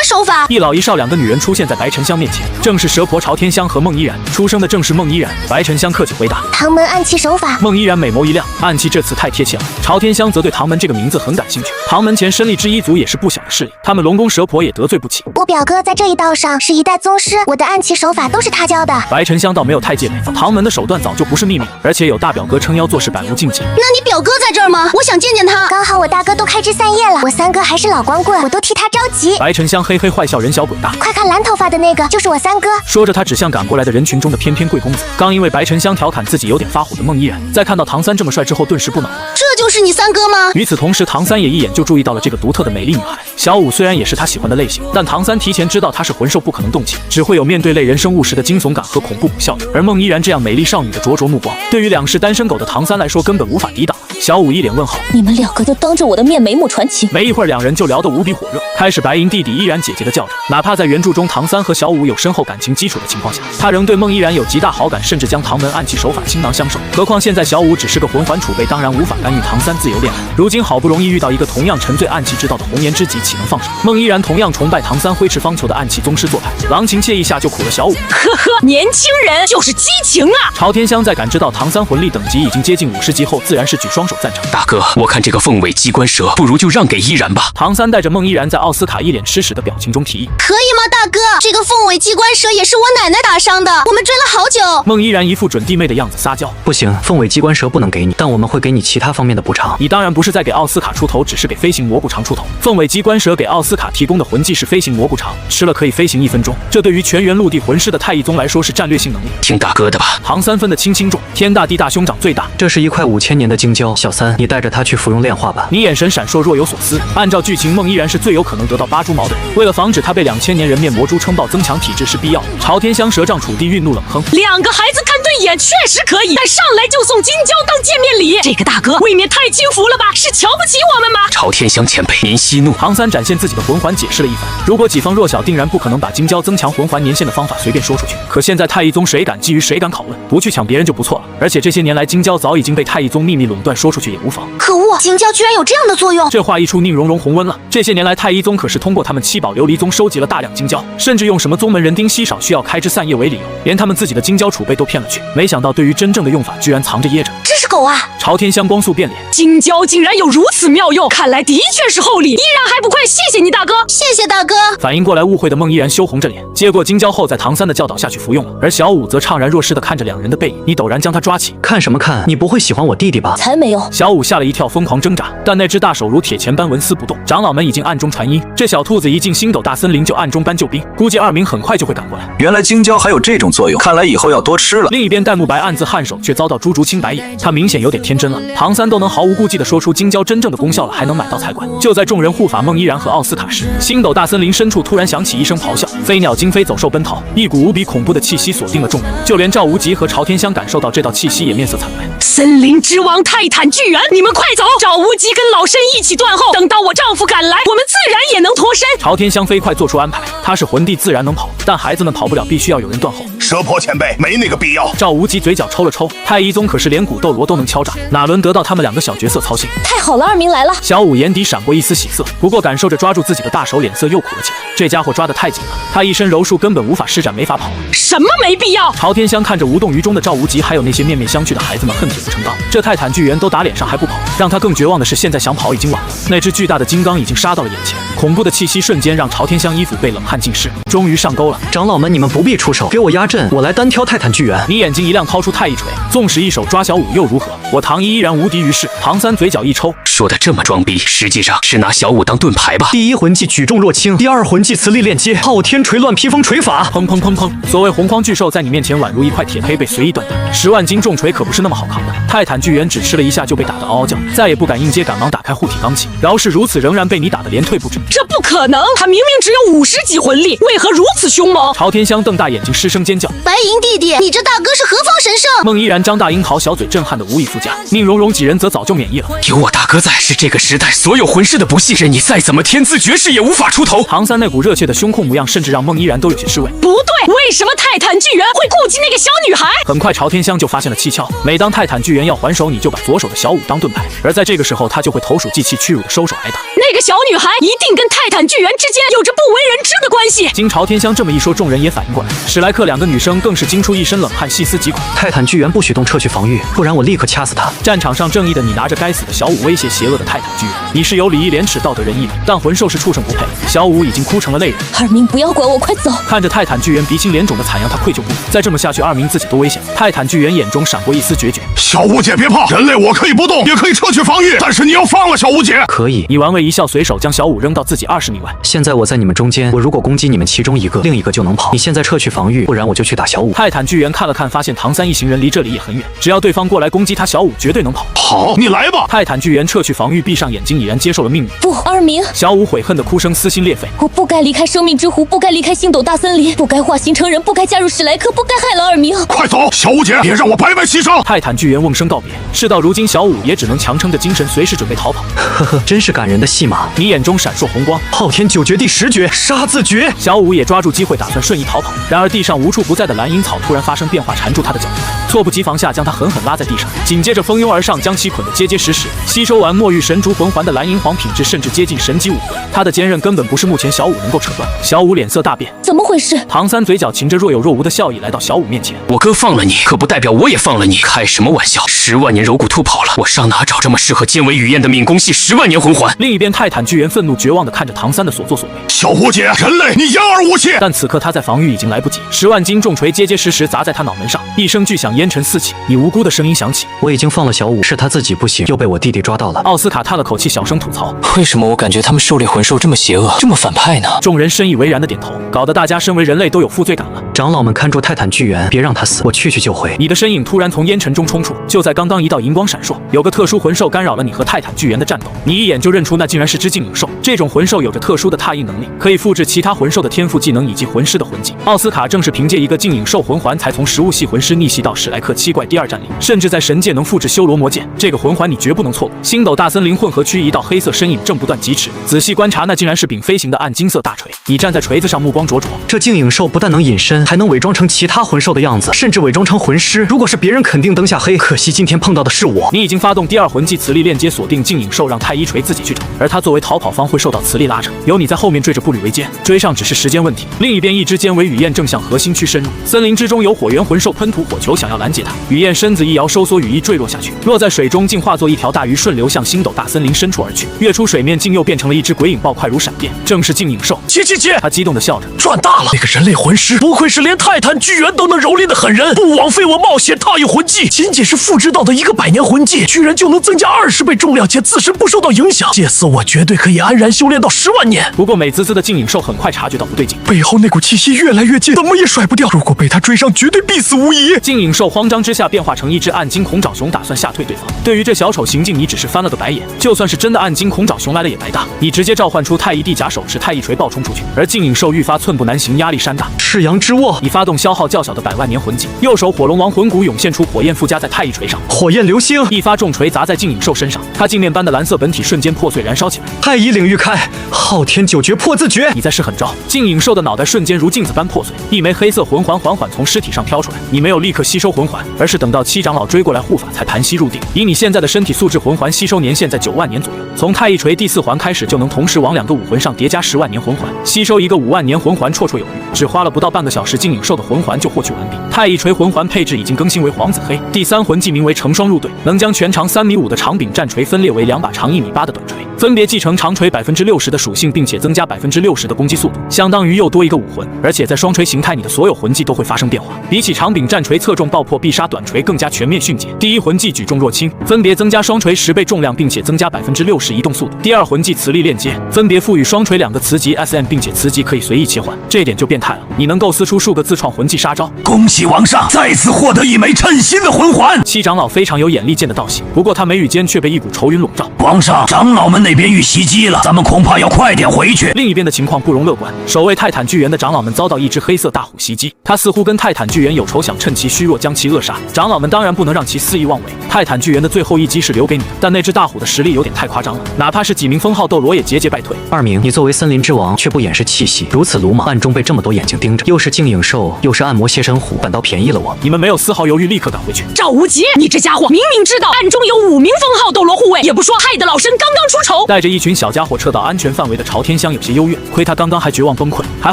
手法？一老一少2个女人出现在白沉香面前，正是蛇婆朝天香和孟依然。出生的正是孟依然。白沉香客气回答：唐门暗器手法。孟依然美眸一亮，暗器这词太贴切了。朝天香则对唐门这个名字很感兴趣。唐门前身力之一族也是不小的势力，他们龙宫蛇婆也得罪不起。我表哥在这一道上是一代宗师，我的暗器手法都是他教的。白沉香倒没有太戒备，唐门的手段早就不是秘密，而且有大表哥撑腰，做事百无禁忌。那你表哥在这儿吗？我想见见他。刚好我大哥都开枝散叶了，我3哥还是老光棍，我都替他着急。白沉香嘿嘿坏笑，人小鬼大。快看蓝头发的那个，就是我3哥。说着，他指向赶过来的人群中的翩翩贵公子。刚因为白沉香调侃自己有点发火的孟依然，在看到唐三这么帅之后，顿时不恼了。这就是你3哥吗？与此同时，唐三也一眼就注意到了这个独特的美丽女孩。小五虽然也是他喜欢的类型，但唐三提前知道她是魂兽，不可能动情，只会有面对类人生物时的惊悚感和恐怖谷效应。而孟依然这样美丽少女的灼灼目光，对于2世单身狗的唐三来说根本无法抵挡。小五一脸问号，你们2个就当着我的面眉目传情。没一会儿2人就聊得无比火热，开始白银弟弟依然姐姐的叫着。哪怕在原著中唐三和小五有深厚感情基础的情况下，他仍对孟依然有极大好感，甚至将唐门暗器手法倾囊相授。何况现在小五只是个魂环储备，当然无法干预唐三自由恋爱。如今好不容易遇到一个同样沉醉暗器之道的红颜知己，岂能放手？孟依然同样崇拜唐三挥斥方遒的暗器宗师做派，郎情妾意下就苦了小五。呵呵，年轻人就是激情啊！朝天香在感知到唐三魂力等级已经接近50级后，自然是举双手赞成。大哥，我看这个凤尾机关蛇不如就让给依然吧。唐三带着孟依然在奥斯卡一脸吃屎的表情中提议：可以吗，大哥？这个凤尾机关蛇也是我奶奶打伤的，我们追了好久。孟依然一副准弟妹的样子撒娇：不行，凤尾机关蛇不能给你，但我们会给你其他方面的补偿。你当然不是在给奥斯卡出头，只是给飞行蘑菇肠出头。凤尾机关蛇给奥斯卡提供的魂技是飞行蘑菇肠，吃了可以飞行1分钟，这对于全员陆地魂师的太一宗来说是战略性能力。听大哥的吧。唐三分得轻轻重，天大地大，兄长最大。这是一块5000年的晶胶，小三，你带着它去服用炼化吧。你眼神闪烁，若有所思。按照剧情，孟依然是最有可能得到8蛛毛的人。为了防止他被2000年人面魔蛛撑爆，增强体质是必要的。朝天香舌杖楚地愠怒冷哼：2个孩子看对眼确实可以，但上来就送金胶当见面礼，这个大哥未免太轻浮了吧？是瞧不起我们吗？朝天香前辈，您息怒。唐三展现自己的魂环，解释了一番。如果己方弱小，定然不可能把金胶增强魂环年限的方法随便说出去。可现在太一宗谁敢基于谁敢拷问，不去抢别人就不错了。而且这些年来，金胶早已经被太一宗秘密垄断，说出去也无妨。可恶，金胶居然有这样的作用。这话一出，宁荣荣红温了。这些年来，太一宗可是通过他们七宝琉璃宗收集了大量金胶，甚至用什么宗门人丁稀少需要开枝散叶为理由，连他们自己的金胶储备都骗了去。没想到对于真正的用法，居然藏着掖着。这是狗啊！朝天香光速变脸，金胶竟然有如此妙用，看来的确是厚礼，依然还不快谢谢你大哥。谢谢大哥。反应过来误会的孟依然羞红着脸，接过金胶后，在唐三的教导下去服用了。而小五则怅然若失地看着两人的背影，你陡然将他抓起，看什么看？你不会喜欢我弟弟吧？才没有！小五吓了一跳，疯狂挣扎，但那只大手如铁钳般纹丝不动。长老们已经暗中传音，这小兔子一进星斗大森林就暗中搬救兵，估计二明很快就会赶过来。原来金胶还有这种作用，看来以后要多吃了。另一边，戴沐白暗自颔首，却遭到朱竹清白眼，他明显有点天真了。唐三都能毫无顾忌地说出金胶真正的功效了，还能买到才怪。就在众人护法孟依然和奥斯卡时，星斗大森林深处突然响起一声咆哮，飞鸟惊飞，走兽奔逃，一股无比恐怖的气息锁定了众人，就连赵无极和朝天香感受到这道气息也面色惨白。森林之王泰坦巨猿，你们快走！赵无极跟老身一起断后，等到我丈夫赶来，我们自然也能脱身。朝天香飞快做出安排，他是魂帝，自然能跑，但孩子们跑不了，必须要有人断后。蛇婆前辈，没那个必要。赵无极嘴角抽了抽，太一宗可是连古斗罗都能敲诈，哪轮得到他们两个小角色操心？太好了，二明来了。小五眼底闪过一丝喜色，不过感受着抓住自己的大手，脸色又苦了起来。这家伙抓得太紧了，他一身柔术根本无法施展，没法跑。什么没必要？朝天香看着无动于衷的赵无极，还有那些面面相觑的孩子们，恨铁不成钢。这泰坦巨猿都打脸上还不跑，让他更绝望的是，现在想跑已经晚了。那只巨大的金刚已经杀到了眼前，恐怖的气息瞬间让朝天香衣服被冷汗浸湿。终于上钩了，长老们，你们不必出手，给我压阵，我来单挑泰坦巨猿。你眼睛一亮，掏出太一锤，纵使一手抓小五又如何？我唐一依然无敌于世。唐三嘴角一抽，说的这么装逼，实际上是拿小五当盾牌吧？第一魂技举重若轻，第二魂技磁力链接，昊天锤乱披风锤法，砰砰砰砰！所谓洪荒巨兽在你面前宛如一块铁胚被随意断断，10万斤重锤可不是那么好扛的。泰坦巨猿只吃了一下就被打得嗷嗷叫，再也不敢应接，赶忙打开护体罡气。饶是如此，仍然被你打得连退不止。这不可能，他明明只有50级魂力，为何如此凶猛？朝天香瞪大眼睛，失声尖叫：白银弟弟，你这大哥是何方神圣？孟依然张大樱桃小嘴，震撼得无以复加。宁荣荣几人则早就免疫了。有我大哥在，是这个时代所有魂师的不幸，任你再怎么天资绝世也无法出头。唐三那股热切的胸控模样，甚至让孟依然都有些失位。不对，为什么泰坦巨猿会顾及那个小女孩？很快，朝天香就发现了蹊跷。每当泰坦巨猿要还手，你就把左手的小五当盾牌，而在这个时候，他就会投鼠忌器，屈辱的收手挨打。那个小女孩一定跟泰坦巨猿之间有着不为人知的关系。经朝天香这么一说，众人也反应过来，史莱克两个女生更是惊出一身冷汗，细思极恐。泰坦巨猿不许动撤去防御，不然我立刻掐死他。战场上正义的你拿着该死的小五威胁邪恶的泰坦巨猿，你是有礼义廉耻、道德仁义的，但魂兽是畜生不配。小五已经哭成了泪人。二明不要管我，快走！看着泰坦巨猿鼻青脸肿的惨样，他愧疚不已。再这么下去，二明自己都危险。泰坦巨猿眼中闪过一丝决绝。小五姐别怕，人类我可以不动，也可以撤去防御，但是你要放了小五姐。可以。你玩味一笑，随手将小五扔到自己20米外。现在我在你们中间，我如果攻击你们其中一个，另一个就能跑。你现在撤去防御，不然我就去打小五。泰坦巨猿看了看，发现唐三一行人离这里也很远，只要对方过来攻击他，小五绝对能跑。好，你来吧。泰坦巨猿撤去防御，闭上眼睛，已然接受了命运。不，二明。小五悔恨的哭声撕心裂肺。我不该离开生命之湖，不该离开星斗大森林，不该化形成人，不该加入史莱克，不该害了二明。快走，小五姐，别让我白白牺牲。泰坦巨猿瓮声告别。事到如今，小五也只能强撑着精神，随时准备逃跑。呵呵，真是感人的戏码。你眼中闪烁红光，昊天九绝第10绝杀字诀。小五也抓住机会，打算瞬移逃跑。然而地上无处不在的蓝银草突然发生变化，缠住他的脚踝，猝不及防下将他狠狠拉在地上，紧接着蜂拥而上，将其捆得结结实实。吸收完墨玉神烛魂环的蓝银皇品质甚至接近神级武魂，他的坚韧根本不是目前小五能够扯断。小五脸色大变，怎么回事？唐三嘴角噙着若有若无的笑意，来到小五面前。我哥放了你，可不代表我也放了你。开什么玩笑？10万年柔骨兔跑了，我上哪找这么适合兼为雨燕的敏攻系10万年魂环？另一边，泰坦巨猿愤怒绝望地看着唐三的所作所为。小五姐，人类，你言而无信。但此刻他在防御已经来不及，10万斤重锤结结实实砸在他脑门上，一声巨响，烟尘四起。你无辜的声音响起，我已经放了小五，是他自己不行，又被我弟弟抓到了。奥斯卡叹了口气，小声吐槽：为什么我感觉他们狩猎魂兽这么邪恶，这么反派呢？众人深以为然的点头，搞得大家身为人类都有负罪感了。长老们看住泰坦巨猿，别让他死，我去就回。你的身影突然从烟尘中冲出，就在刚刚一道银光闪烁，有个特殊魂兽干扰了你和泰坦巨猿的战斗，你一眼就认出那竟然是只镜影兽。这种魂兽有着特殊的拓印能力，可以复制其他魂兽的天赋技能以及魂师的魂技。奥斯卡正是凭借一个镜影兽魂环，才从食物系魂师逆袭到史莱克7怪第2战力，甚至在神界能复制修罗魔剑。这个魂环你绝不能错过。星斗大森林混合区，一道黑色身影正不断疾驰，仔细观察，那竟然是柄飞行的暗金色大锤。你站在锤子上，目光灼灼。这镜影兽不但能隐身，还能伪装成其他魂兽的样子，甚至伪装成魂师。如果是别人，肯定灯下黑。可惜今天碰到的是我。你已经发动第二魂技磁力链接，锁定镜影兽，让太一锤自己去找，而他作为逃跑方会受到磁力拉扯，由你在后面追着步履维艰，追上只是时间问题。另一边，一只尖尾雨燕正向核心区深入，森林之中有火源魂兽喷吐火球，想要拦截它。雨燕身子一摇，收缩羽翼坠落下去，落在水中，竟化作一条大鱼，顺流向星斗大森林深处而去。跃出水面，竟又变成了一只鬼影豹，快如闪电，正是镜影兽。切！他激动地笑着，赚大了！那个人类魂师，不愧是连泰坦巨猿都能蹂躏的狠人，不枉费我冒险踏一魂技。仅仅是复制到的一个100年魂技，居然就能增加20倍重量，且自身不受到影响。借此，我绝对可以安然修炼到10万年。不过美滋滋的镜影兽很快察觉到不对劲，背后那股气息越来越近，怎么也甩不掉。如果被他追上，绝对必死无疑。镜影兽慌张之下变化成一只暗金恐爪熊，打算吓退对方。对于这小丑行径，你只是翻了个白眼。就算是真的暗金恐爪熊来了也白搭，你直接召唤出太一地甲手持太一锤暴冲出去。而镜影兽愈发寸步难行，压力山大。赤阳之握，你发动消耗较小的100万年魂技，右手火龙王魂骨涌现出火焰附加在太一锤上，火焰流星，一发重锤砸在镜影兽身上，它镜面般的蓝色本体瞬间破碎燃烧起来。太一领域开，昊天九诀破自诀。你在试狠招，镜影兽的脑袋瞬间如镜子般破碎，一枚黑色魂环缓缓从尸体上飘出来。你没有立刻吸收魂环，而是等到七长老追过来护法才盘膝入定。以你现在的身体素质，魂环吸收年限在9万年左右。从太一锤第4环开始，就能同时往2个武魂上叠加10万年魂环，吸收一个5万年魂环绰绰有余。只花了不到半个小时，镜影兽的魂环就获取完毕。太一锤魂环配置已经更新为黄紫黑，第3魂技名为成双入对，能将全长3.5米的长柄战锤分裂为2把长1.8米的短锤，分别继承长锤60%的属性，并且增加60%的攻击速度，相当于又多一个武魂。而且在双锤形态，你的所有魂技都会发生变化，比起长柄战锤侧重爆破必杀短锤更加全面迅捷。第1魂技举重若轻，分别增加双锤10倍重量，并且增加60%移动速度。第2魂技磁力链接，分别赋予双锤2个磁级 SM， 并且磁级可以随意切换，这一点就变态了，你能构思出数个自创魂技杀招。恭喜王上再次获得一枚称心的魂环。七长老非常有眼力见的道喜，不过他眉宇间却被一股愁云笼罩。王上，长老们那边遇袭击了，咱们恐怕要快点回去。另一边的情况不容乐观，守卫泰坦巨猿的长老们遭到一只黑色大虎袭击，他似乎跟泰坦巨猿有仇，想趁其虚弱将其扼杀。长老们当然不能让其肆意妄为，泰坦巨猿的最后一击是留给你的，但那只大虎的实力有点太夸张了，哪怕是几名封号斗罗也节节败退。二明，你作为森林之王却不掩饰气息，如此鲁莽，暗中被这么多眼睛盯着，又是镜影兽，又是暗魔邪神虎，反倒便宜了我。你们没有丝毫犹豫，立刻赶回去。赵无极，你这家伙明明知道暗中有5名封号斗罗护卫，也不说，害得老身刚刚出丑。带着一群小家伙撤到安全范围的朝天香有些幽怨，亏他刚刚还绝望崩溃，还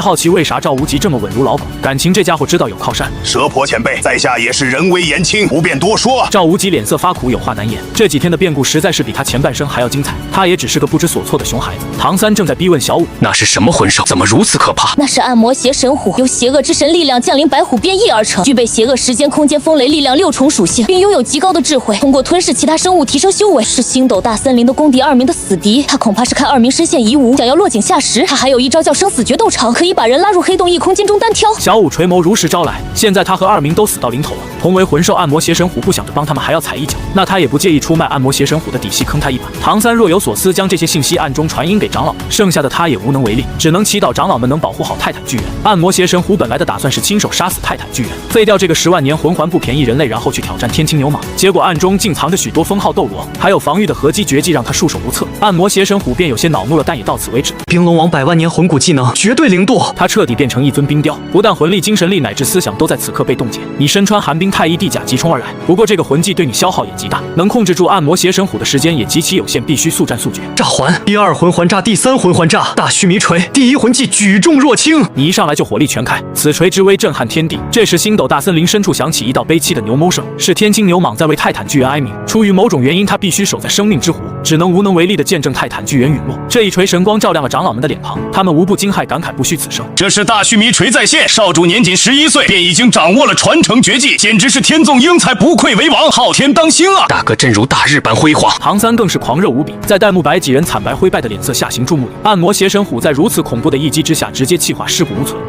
好奇为啥赵无极这么稳如老鸨，感情这家伙知道有靠山。蛇婆前辈，在下也是人微言轻，不便多说。赵无极脸色发苦，有话难言。这几天的变故实在是比他前半生还要精彩，他也只是个不知所措的熊孩子。唐三正在逼问小五，那是什么魂兽？怎么如此可怕？那是暗魔邪神虎，由邪恶之神力量降临白虎变异而成，具备邪恶时间、空间、风雷力量6重属性，并拥有极高的智慧，通过吞噬其他生物提升修为，是星斗大森林的公敌2名的死敌。他恐怕是看2名身陷夷吾，想要落井下石。他还有一招叫生死决斗场，可以把人拉入黑洞异空间中单挑。小五垂眸如实招来，现在他和2名都死到临头了，同为魂兽暗魔邪神虎不想着帮他们还要踩一脚，那他也不介意出卖暗魔邪神虎的底细坑他一把。唐三若有所思，将这些信息暗中传音给长老，剩下的他也无能为力，只能祈祷长老们能保护好泰坦巨猿。暗魔邪神虎本来的打算是亲手杀死泰坦巨猿，废掉这个10万年魂环不便宜人类，然后去挑战天青牛蟒，结果暗中竟藏着许多封号斗罗，还有防御的合击绝技，让他束手无策。暗魔邪神虎便有些恼怒了，但也到此为止。冰龙王100万年魂骨技能绝对零度，他彻底变成一尊冰雕，不但魂力、精神力乃至思想都在此刻被冻结。你身穿寒冰太一地甲急冲而来，不过这个魂技对你消耗也极大，能控制住暗魔邪神虎的时间也极其有限，必须速战速决。炸环，第2魂环炸，第3魂环炸，大须弥锤，第1魂技举重若轻。你一上来就火力全开，此锤之威震撼天地。这时星斗大森林深处响起一道悲凄的牛哞声，是天青牛蟒在为泰坦巨猿哀鸣。出于某种原因，他必须守在生命之湖，只能无能为力的见证泰坦巨猿陨落。这一锤神光照亮了长老们的脸庞，他们无不惊骇感慨，不虚此生。这是大须弥锤在线，少主年仅11岁便已经掌握了传承绝技，简直是天纵英才，不愧为王，昊天当星啊！大哥真如大日般辉煌。唐三更是狂热无比，在戴沐白几人惨白灰败的脸色下行注目礼。暗魔邪神虎在如此恐怖的一击之下，直接气化尸骨无存。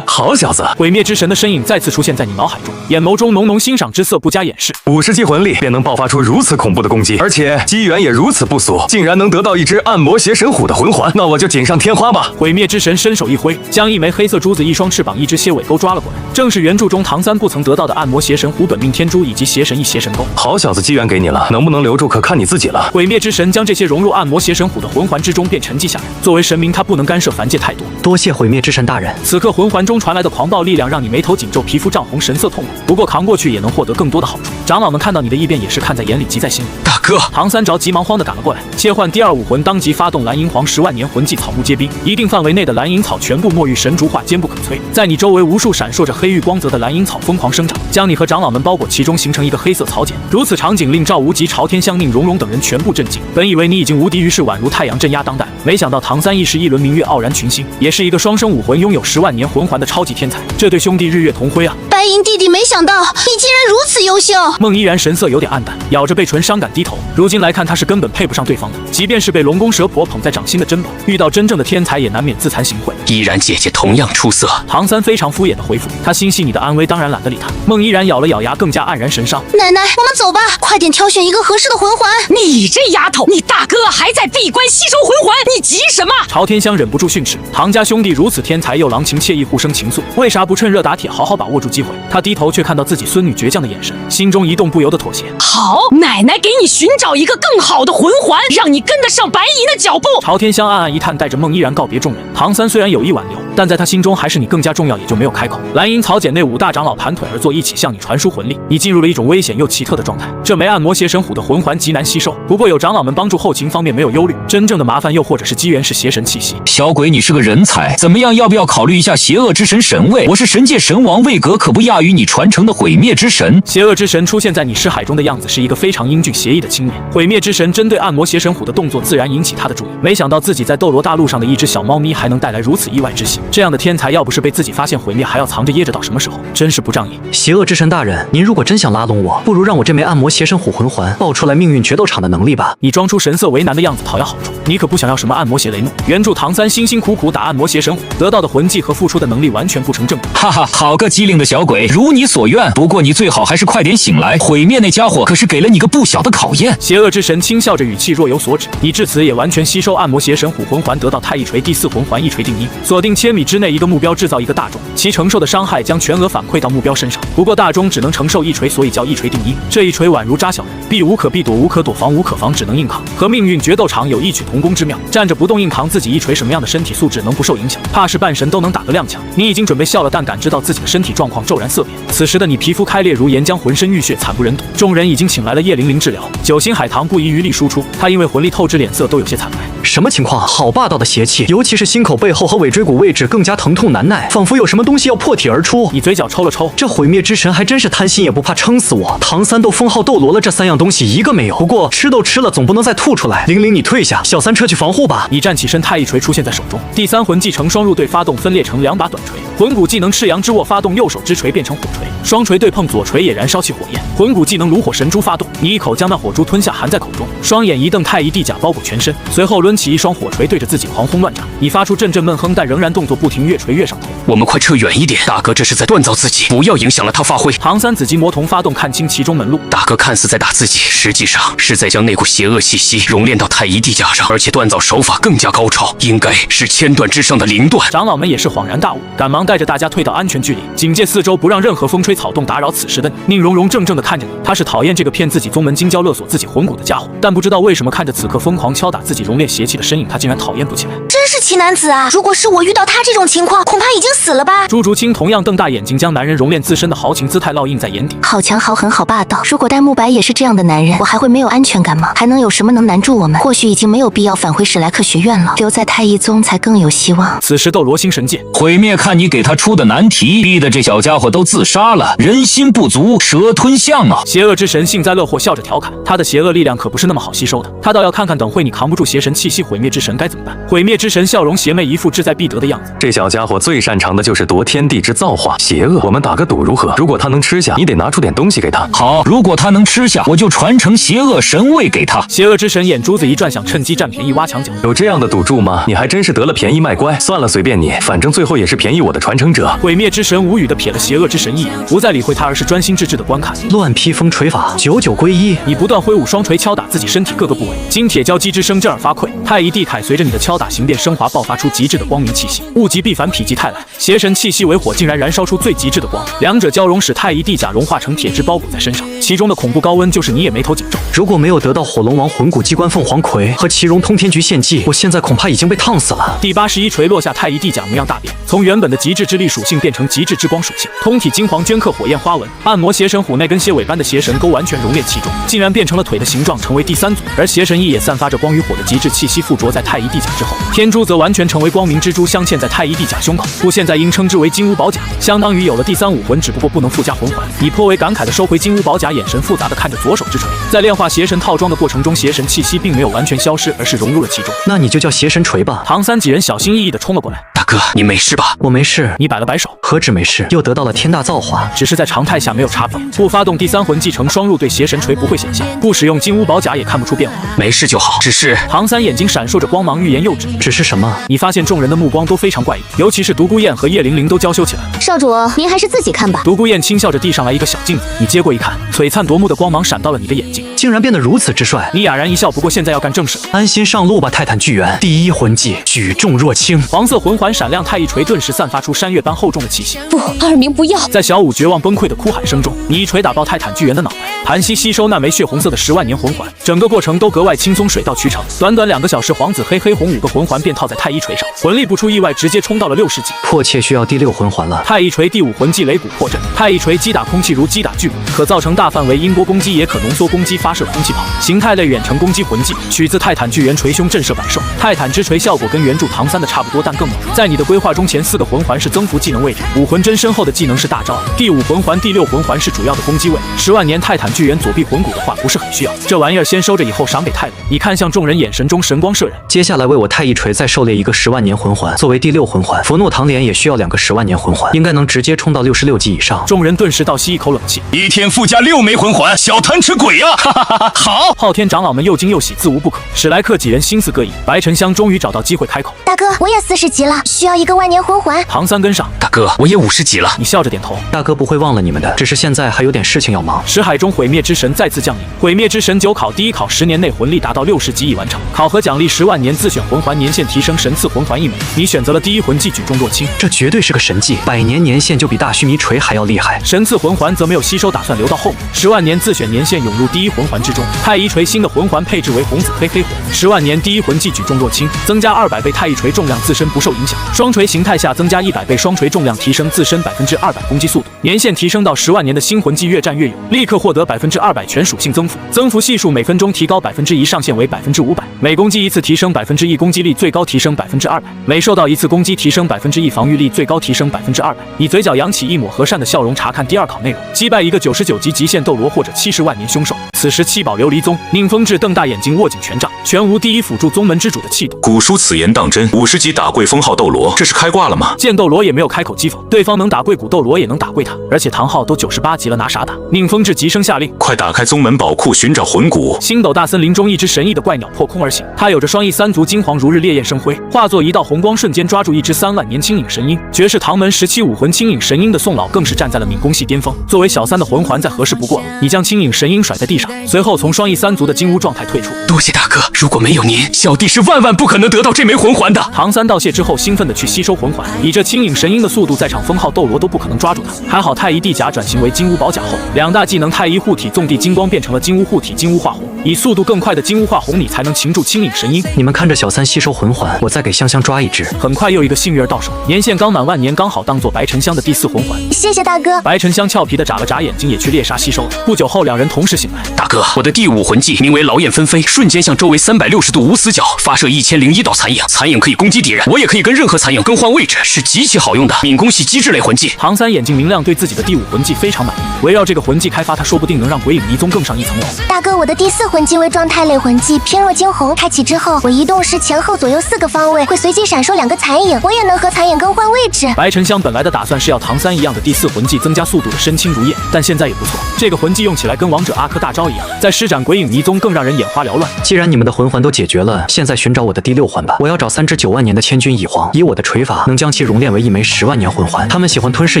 好小子！毁灭之神的身影再次出现在你脑海中，眼眸中浓浓欣赏之色不加掩饰。 50级魂力便能爆发出如此恐怖的攻击，而且机缘也如此不俗，竟然能得到一只暗魔邪神虎的魂环，那我就锦上添花吧！毁灭之神伸手一挥，将一枚黑色珠子、一双翅膀、一只蝎尾钩抓了过来。正是原著中唐三不曾得到的暗魔邪神虎本命天珠以及邪神翼邪神钩。好小子，机缘给你了，能不能留住可看你自己了。毁灭之神将这些融入暗魔邪神虎的魂环之中，便沉寂下来。作为神明，他不能干涉凡界太多。多谢毁灭之神大人。此刻魂环中传来的狂暴力量，让你眉头紧皱，皮肤涨红，神色痛苦。不过扛过去也能获得更多的好处。长老们看到你的异变，也是看在眼里，急在心里。大哥，唐三着急忙慌地赶了过来，切换第二武魂，当即发动蓝银皇10万年魂技草木皆兵，一定范围内的蓝银草全部墨玉神竹化，坚不可摧。在你周围无数闪烁着黑玉光泽的蓝银草疯狂生长，将你和长老们包裹其中，形成一个黑色草茧。如此场景令赵无极、朝天香、宁荣荣等人全部震惊。本以为你已经无敌于世，宛如太阳镇压当代，没想到唐三亦是一轮明月傲然群星，也是一个双生武魂拥有10万年魂环的超级天才。这对兄弟日月同辉啊！白银弟弟，没想到你竟然如此优秀。孟依然神色有点暗淡，咬着背唇伤感低头。如今来看，他是根本配不上对方的。即便是被龙宫蛇婆捧在掌心的珍宝，遇到真正的天才也难免自惭形秽。依然姐姐同样出色。唐三非常敷衍的回复，他心系你的安危，当然懒得理他。孟依然咬了咬牙，更加黯然神伤。奶奶，我们走吧，快点挑选一个合适的魂环。你这丫头，你大哥还在闭关吸收魂环，你急什么？朝天香忍不住训斥，唐家兄弟如此天才又郎情妾意，互生情愫，为啥不趁热打铁，好好把握住机会？他低头却看到自己孙女倔强的眼神，心中一动，不由得妥协。好，奶奶给你寻找一个更好的魂环，让你跟得上白银的脚步。朝天香暗暗一叹，带着孟依然告别众人。唐三虽然有意挽留，但在他心中还是你更加重要，也就没有开口。蓝银草茧内5大长老盘腿而坐，一起向你传输魂力，你进入了一种危险又奇特的状态。这枚暗魔邪神虎的魂环极难吸收，不过有长老们帮助，后勤方面没有忧虑。真正的麻烦又或者是机缘是邪神气息。小鬼，你是个人才，怎么样？要不要考虑一下邪恶之神神位？我是神界神王，位格可不亚于你传承的毁灭之神。邪恶之神出现在你识海中的样子是一个非常英俊邪异的青年。毁灭之神针对暗魔邪神虎的动作自然引起他的注意，没想到自己在斗罗大陆上的一只小猫咪还能带来如此意外之喜。这样的天才要不是被自己发现毁灭，还要藏着掖着到什么时候？真是不仗义。邪恶之神大人，您如果真想拉拢我，不如让我这枚暗魔邪神虎魂环爆出来命运决斗场的能力吧。你装出神色为难的样子讨要好处，你可不想要什么暗魔邪雷诺。原著唐三辛辛苦苦打暗魔邪神虎，得到的魂技和付出的能力完全不成正比。哈哈，好个机灵的小鬼，如你所愿。不过你最好还是快点醒来，毁灭那家伙可是给了你个不小的考验。邪恶之神轻笑着，语气若有所指。你至此也完全吸收暗魔邪神虎魂环，得到太一锤第4魂环一锤定音，锁定千米之内一个目标，制造一个大钟，其承受的伤害将全额反馈到目标身上。不过大钟只能承受1锤，所以叫1锤定音。这一锤宛如扎小人，避无可避，躲无可躲，防无可防，只能硬扛。和命运决斗场有异曲同工之妙，站着不动硬扛自己一锤，什么样的身体素质能不受影响？怕是半神都能打个踉跄。你已经准备笑了，但感知到自己的身体状况骤然色变。此时的你皮肤开裂如岩浆，浑身浴血，惨不忍睹。众人已经请来了叶玲玲治疗，9星海棠不遗余力输出，她因为魂力透支，脸色都有些惨白。什么情况？好霸道的邪气，尤其是心口背后和尾椎骨位置更加疼痛难耐，仿佛有什么东西要破体而出。你嘴角抽了抽，这毁灭之神还真是贪心，也不怕撑死我。唐三都封号斗罗了，这3样东西一个没有。不过吃都吃了，总不能再吐出来。玲玲，你退下，小三车去防护吧。你站起身，太一锤出现在手中。第3魂技成双入对，发动分裂成2把短锤。魂骨技能赤阳之握，发动右手之锤变成火锤，双锤对碰，左锤也燃烧起火焰。魂骨技能炉火神珠发动，你一口将那火珠吞下，含在口中，双眼一瞪，太一地甲包裹全身，随后抡起一双火锤对着自己狂轰乱炸。你发出阵阵闷哼，但仍然动作不停，越锤越上头。我们快撤远一点，大哥这是在锻造自己，不要影响了他发挥。唐三紫极魔瞳发动，看清其中门路。大哥看似在打自己，实际上是在将那股邪恶气息熔炼到太一地甲上，而且锻造手法更加高超，应该是千段之上的灵段。长老们也是恍然大悟，赶忙带着大家退到安全距离，警戒四周，不让任何风吹草动打扰此时的你。宁荣荣怔怔地看着你，他是讨厌这个骗自己宗门金胶勒索自己魂骨的家伙，但不知道为什么看着此刻疯狂敲打自己熔炼邪气的身影，他竟然讨厌不起来。真是奇男子啊！如果是我遇到他这种情况，恐怕已经死了吧。朱竹清同样瞪大眼睛，将男人熔炼自身的豪情姿态烙印在眼底。好强好狠好霸道！如果戴沐白也是这样的男人，我还会没有安全感吗？还能有什么能难住我们？或许已经没有必要返回史莱克学院了，留在太一宗才更有希望。此时斗罗星神界，毁灭看你给他出的难题，逼得这小家伙都自杀了，人心不足蛇吞象啊！邪恶之神幸灾乐祸笑着调侃，他的邪恶力量可不是那么好吸收的，他倒要看看等会你扛不住邪神气息，毁灭之神该怎么办。毁灭之神笑容邪魅，一副志在必得的样子。这小家伙最擅长的就是夺天地之造化，邪恶。我们打个赌如何？如果他能吃下，你得拿出点东西给他。好，如果他能吃下，我就传承邪恶神位给他。邪恶之神眼珠子一转，想趁机占便宜挖墙脚。有这样的赌注吗？你还真是得了便宜卖乖。算了，随便你，反正最后也是便宜我的传承者。毁灭之神无语的瞥了邪恶之神一眼，不再理会他，而是专心致志的观看。乱披风锤法，99归一。你不断挥舞双锤敲打自己身体各个部位，金铁交击之声震耳发聩。太乙地铠随着你的敲打形变升华，爆发出极致的光明气息。物极必反，否极泰来，邪神气息为火，竟然燃烧出最极致的光，两者交融，使太乙地甲融化成铁质包裹在身上，其中的恐怖高温就是你也眉头紧皱。如果没有得到火龙王魂骨机关凤凰葵和奇荣通天菊献祭，我现在恐怕已经被烫死了。第81锤落下，太乙地甲模样大变，从原本的极致之力属性变成极致之光属性，通体金黄镌刻火焰花纹，按摩邪神虎那根蝎尾般的邪神钩完全熔炼其中，竟然变成了腿的形状，成为第3组。而邪神翼也散发着光与火的极致气息，附着在太乙地甲之后。天珠则完全成为光明之珠，镶嵌在太乙地甲胸口，故现在应称之为金乌宝甲，相当于有了第3武魂，只不过不能附加魂环。你颇为感慨地收回金乌宝甲，眼神复杂地看着左手之锤。在炼化邪神套装的过程中，邪神气息并没有完全消失，而是融入了其中。那你就叫邪神锤吧。唐三几人小心翼翼地冲了过来。大哥，你没事吧？我没事。你摆了摆手，何止没事，又得到了天大造化，只是在常态下没有差别。不发动第3魂技成双入，对邪神锤不会显现，不使用金乌宝甲也看不出变化。没事就好，只是……唐三眼睛闪烁着光芒，欲言又止。只是什么？你发现众人的目光都非常怪异，尤其是独孤雁和叶玲玲都娇羞起来。少主，您还是自己看吧。独孤雁轻笑着递上来一个小镜子，你接过一看，璀璨夺目的光芒闪到了你的眼睛，竟然变得如此之帅。你哑然一笑，不过现在要干正事，安心上路吧。泰坦巨猿第1魂技举重若轻，黄色魂环闪亮，太乙锤顿时散发出山岳般厚重的气息。不，二明不要！在小舞绝望崩溃的哭喊声中，你一锤打爆泰坦巨猿的脑袋，盘膝吸收那枚血红色的10万年魂环，整个过程都格外轻松，水到渠成。短短2个小时，黄紫黑黑红5个魂环便套在太乙锤上，魂力不出意外直接冲到了60级，迫切需要第6魂环了。太乙锤第5魂技雷鼓破阵，太乙锤击打空气如击打巨鼓，可造成大范围音波攻击，也可浓缩攻击发射空气炮，形态类远程攻击魂技，取自泰坦巨猿锤胸震慑百兽。泰坦之锤效果跟原著唐三的差不多，但更猛。在你的规划中，前4个魂环是增幅技能位置，武魂真身后的技能是大招，第5魂环、第6魂环是主要的攻击位。10万年泰坦巨猿左臂魂骨的话不是很需要，这玩意儿先收着，以后赏给泰鲁。你看向众人，眼神中神光射人。接下来为我太乙锤再狩猎一个10万年魂环，作为第6魂环。佛诺唐莲也需要2个10万年魂环，应该能直接冲到66级以上。众人顿时倒吸一口冷气，一天附加6枚魂环，小贪吃鬼呀！哈哈哈哈！好，昊天长老们又惊又喜，自无不可。史莱克几人心思各异，白沉香终于找到机会开口：大哥，我也40级了，需要1个万年魂环。唐三跟上，大哥，我也50级了。你笑着点头，大哥不会忘了你们的，只是现在还有点事情要忙。识海中毁灭之神再次降临，毁灭之神9考，第1考10年内魂力达到60级已完成，考核奖励10万年自选魂环，年限提升神赐魂环1枚。你选择了第1魂技举重若轻，这绝对是个神技，100年年限就比大须弥锤还要厉害。神赐魂环则没有吸收，打算留到后面。10万年自选年限涌入第1魂环之中，太乙锤新的魂环配置为红紫黑黑火。10万年第1魂技举重若轻，增加200倍太乙锤重量，自身不受影响。双锤形态下增加100倍双锤重量，提升自身200%攻击速度。年限提升到10万年的新魂技越战越勇，立刻获得200%全属性增幅，增幅系数每分钟提高1%，上限为500%，每攻击1次提升1%，攻击力最高提升200%，每受到1次攻击提升1%，防御力最高提升200%。你嘴角扬起一抹和善的笑容，查看第2考内容：击败一个99级极限斗罗或者70万年凶兽。此时七宝琉璃宗，宁风致瞪大眼睛，握紧权杖，全无第1辅助宗门之主的气度。古书此言当真？50级打跪封号斗罗，这是开挂了吗？剑斗罗也没有开口讥讽，对方能打跪，古斗罗也能打跪他，而且唐昊都98级了，拿啥打？宁风致急声下令：快打开宗门宝库，寻找魂骨。星斗大森林中，一只神异的怪鸟破空而行，它有着双翼3足，金黄如日，烈焰生辉，化作一道红光，瞬间抓住一只3万年青影神鹰。绝世唐门17武魂青影神鹰的宋老更是站在了敏攻系巅峰，作为小3的魂环再合适不过了。你将青影神鹰甩在地上，随后从双翼3足的金乌状态退出。多谢大哥，如果没有您，小弟是万万不可能得到这枚魂环的。唐三道谢之后，兴奋地去吸收魂环。以这青影神鹰的速度，在场封号斗罗都不可能抓住它。还好太乙地甲转型为金乌宝甲后，2大技能太乙护体纵地金光变成了金乌护体金乌化红，以速度更快的金乌化红，你才能擒住青影神鹰。你们看着小3吸收魂环，我再给香香抓一只。很快又一个幸运儿到手，年限刚满万年，刚好当做白沉香的第4魂环。谢谢大哥。白沉香俏皮的眨了眨眼睛，也去猎杀吸收了。不久后，2人同时醒来。大哥，我的第5魂技名为劳燕纷飞，瞬间向周围360度无死角发射1001道残影，残影可以攻击敌人，我也可以跟任何残影更换位置，是极其好用的敏攻系机制类魂技。唐三眼睛明亮，对自己的第5魂技非常满意。围绕这个魂技开发，他说不定能让鬼影迷踪更上一层楼。大哥，我的第4魂技为状态类魂技翩若惊鸿，开启之后，我移动时前后左右4个方位会随机闪烁2个残影，我也能和残影更换位置。白沉香本来的打算是要唐三一样的第4魂技增加速度的身轻如燕，但现在也不错，这个魂技用起来跟王者阿珂大招一样，在施展鬼影迷踪更让人眼花缭乱。既然你们的魂环都解决了，现在寻找我的第6环吧。我要找3只9万年的千钧蚁皇，以我的锤法能将其熔炼为1枚10万年魂环。他们喜欢吞噬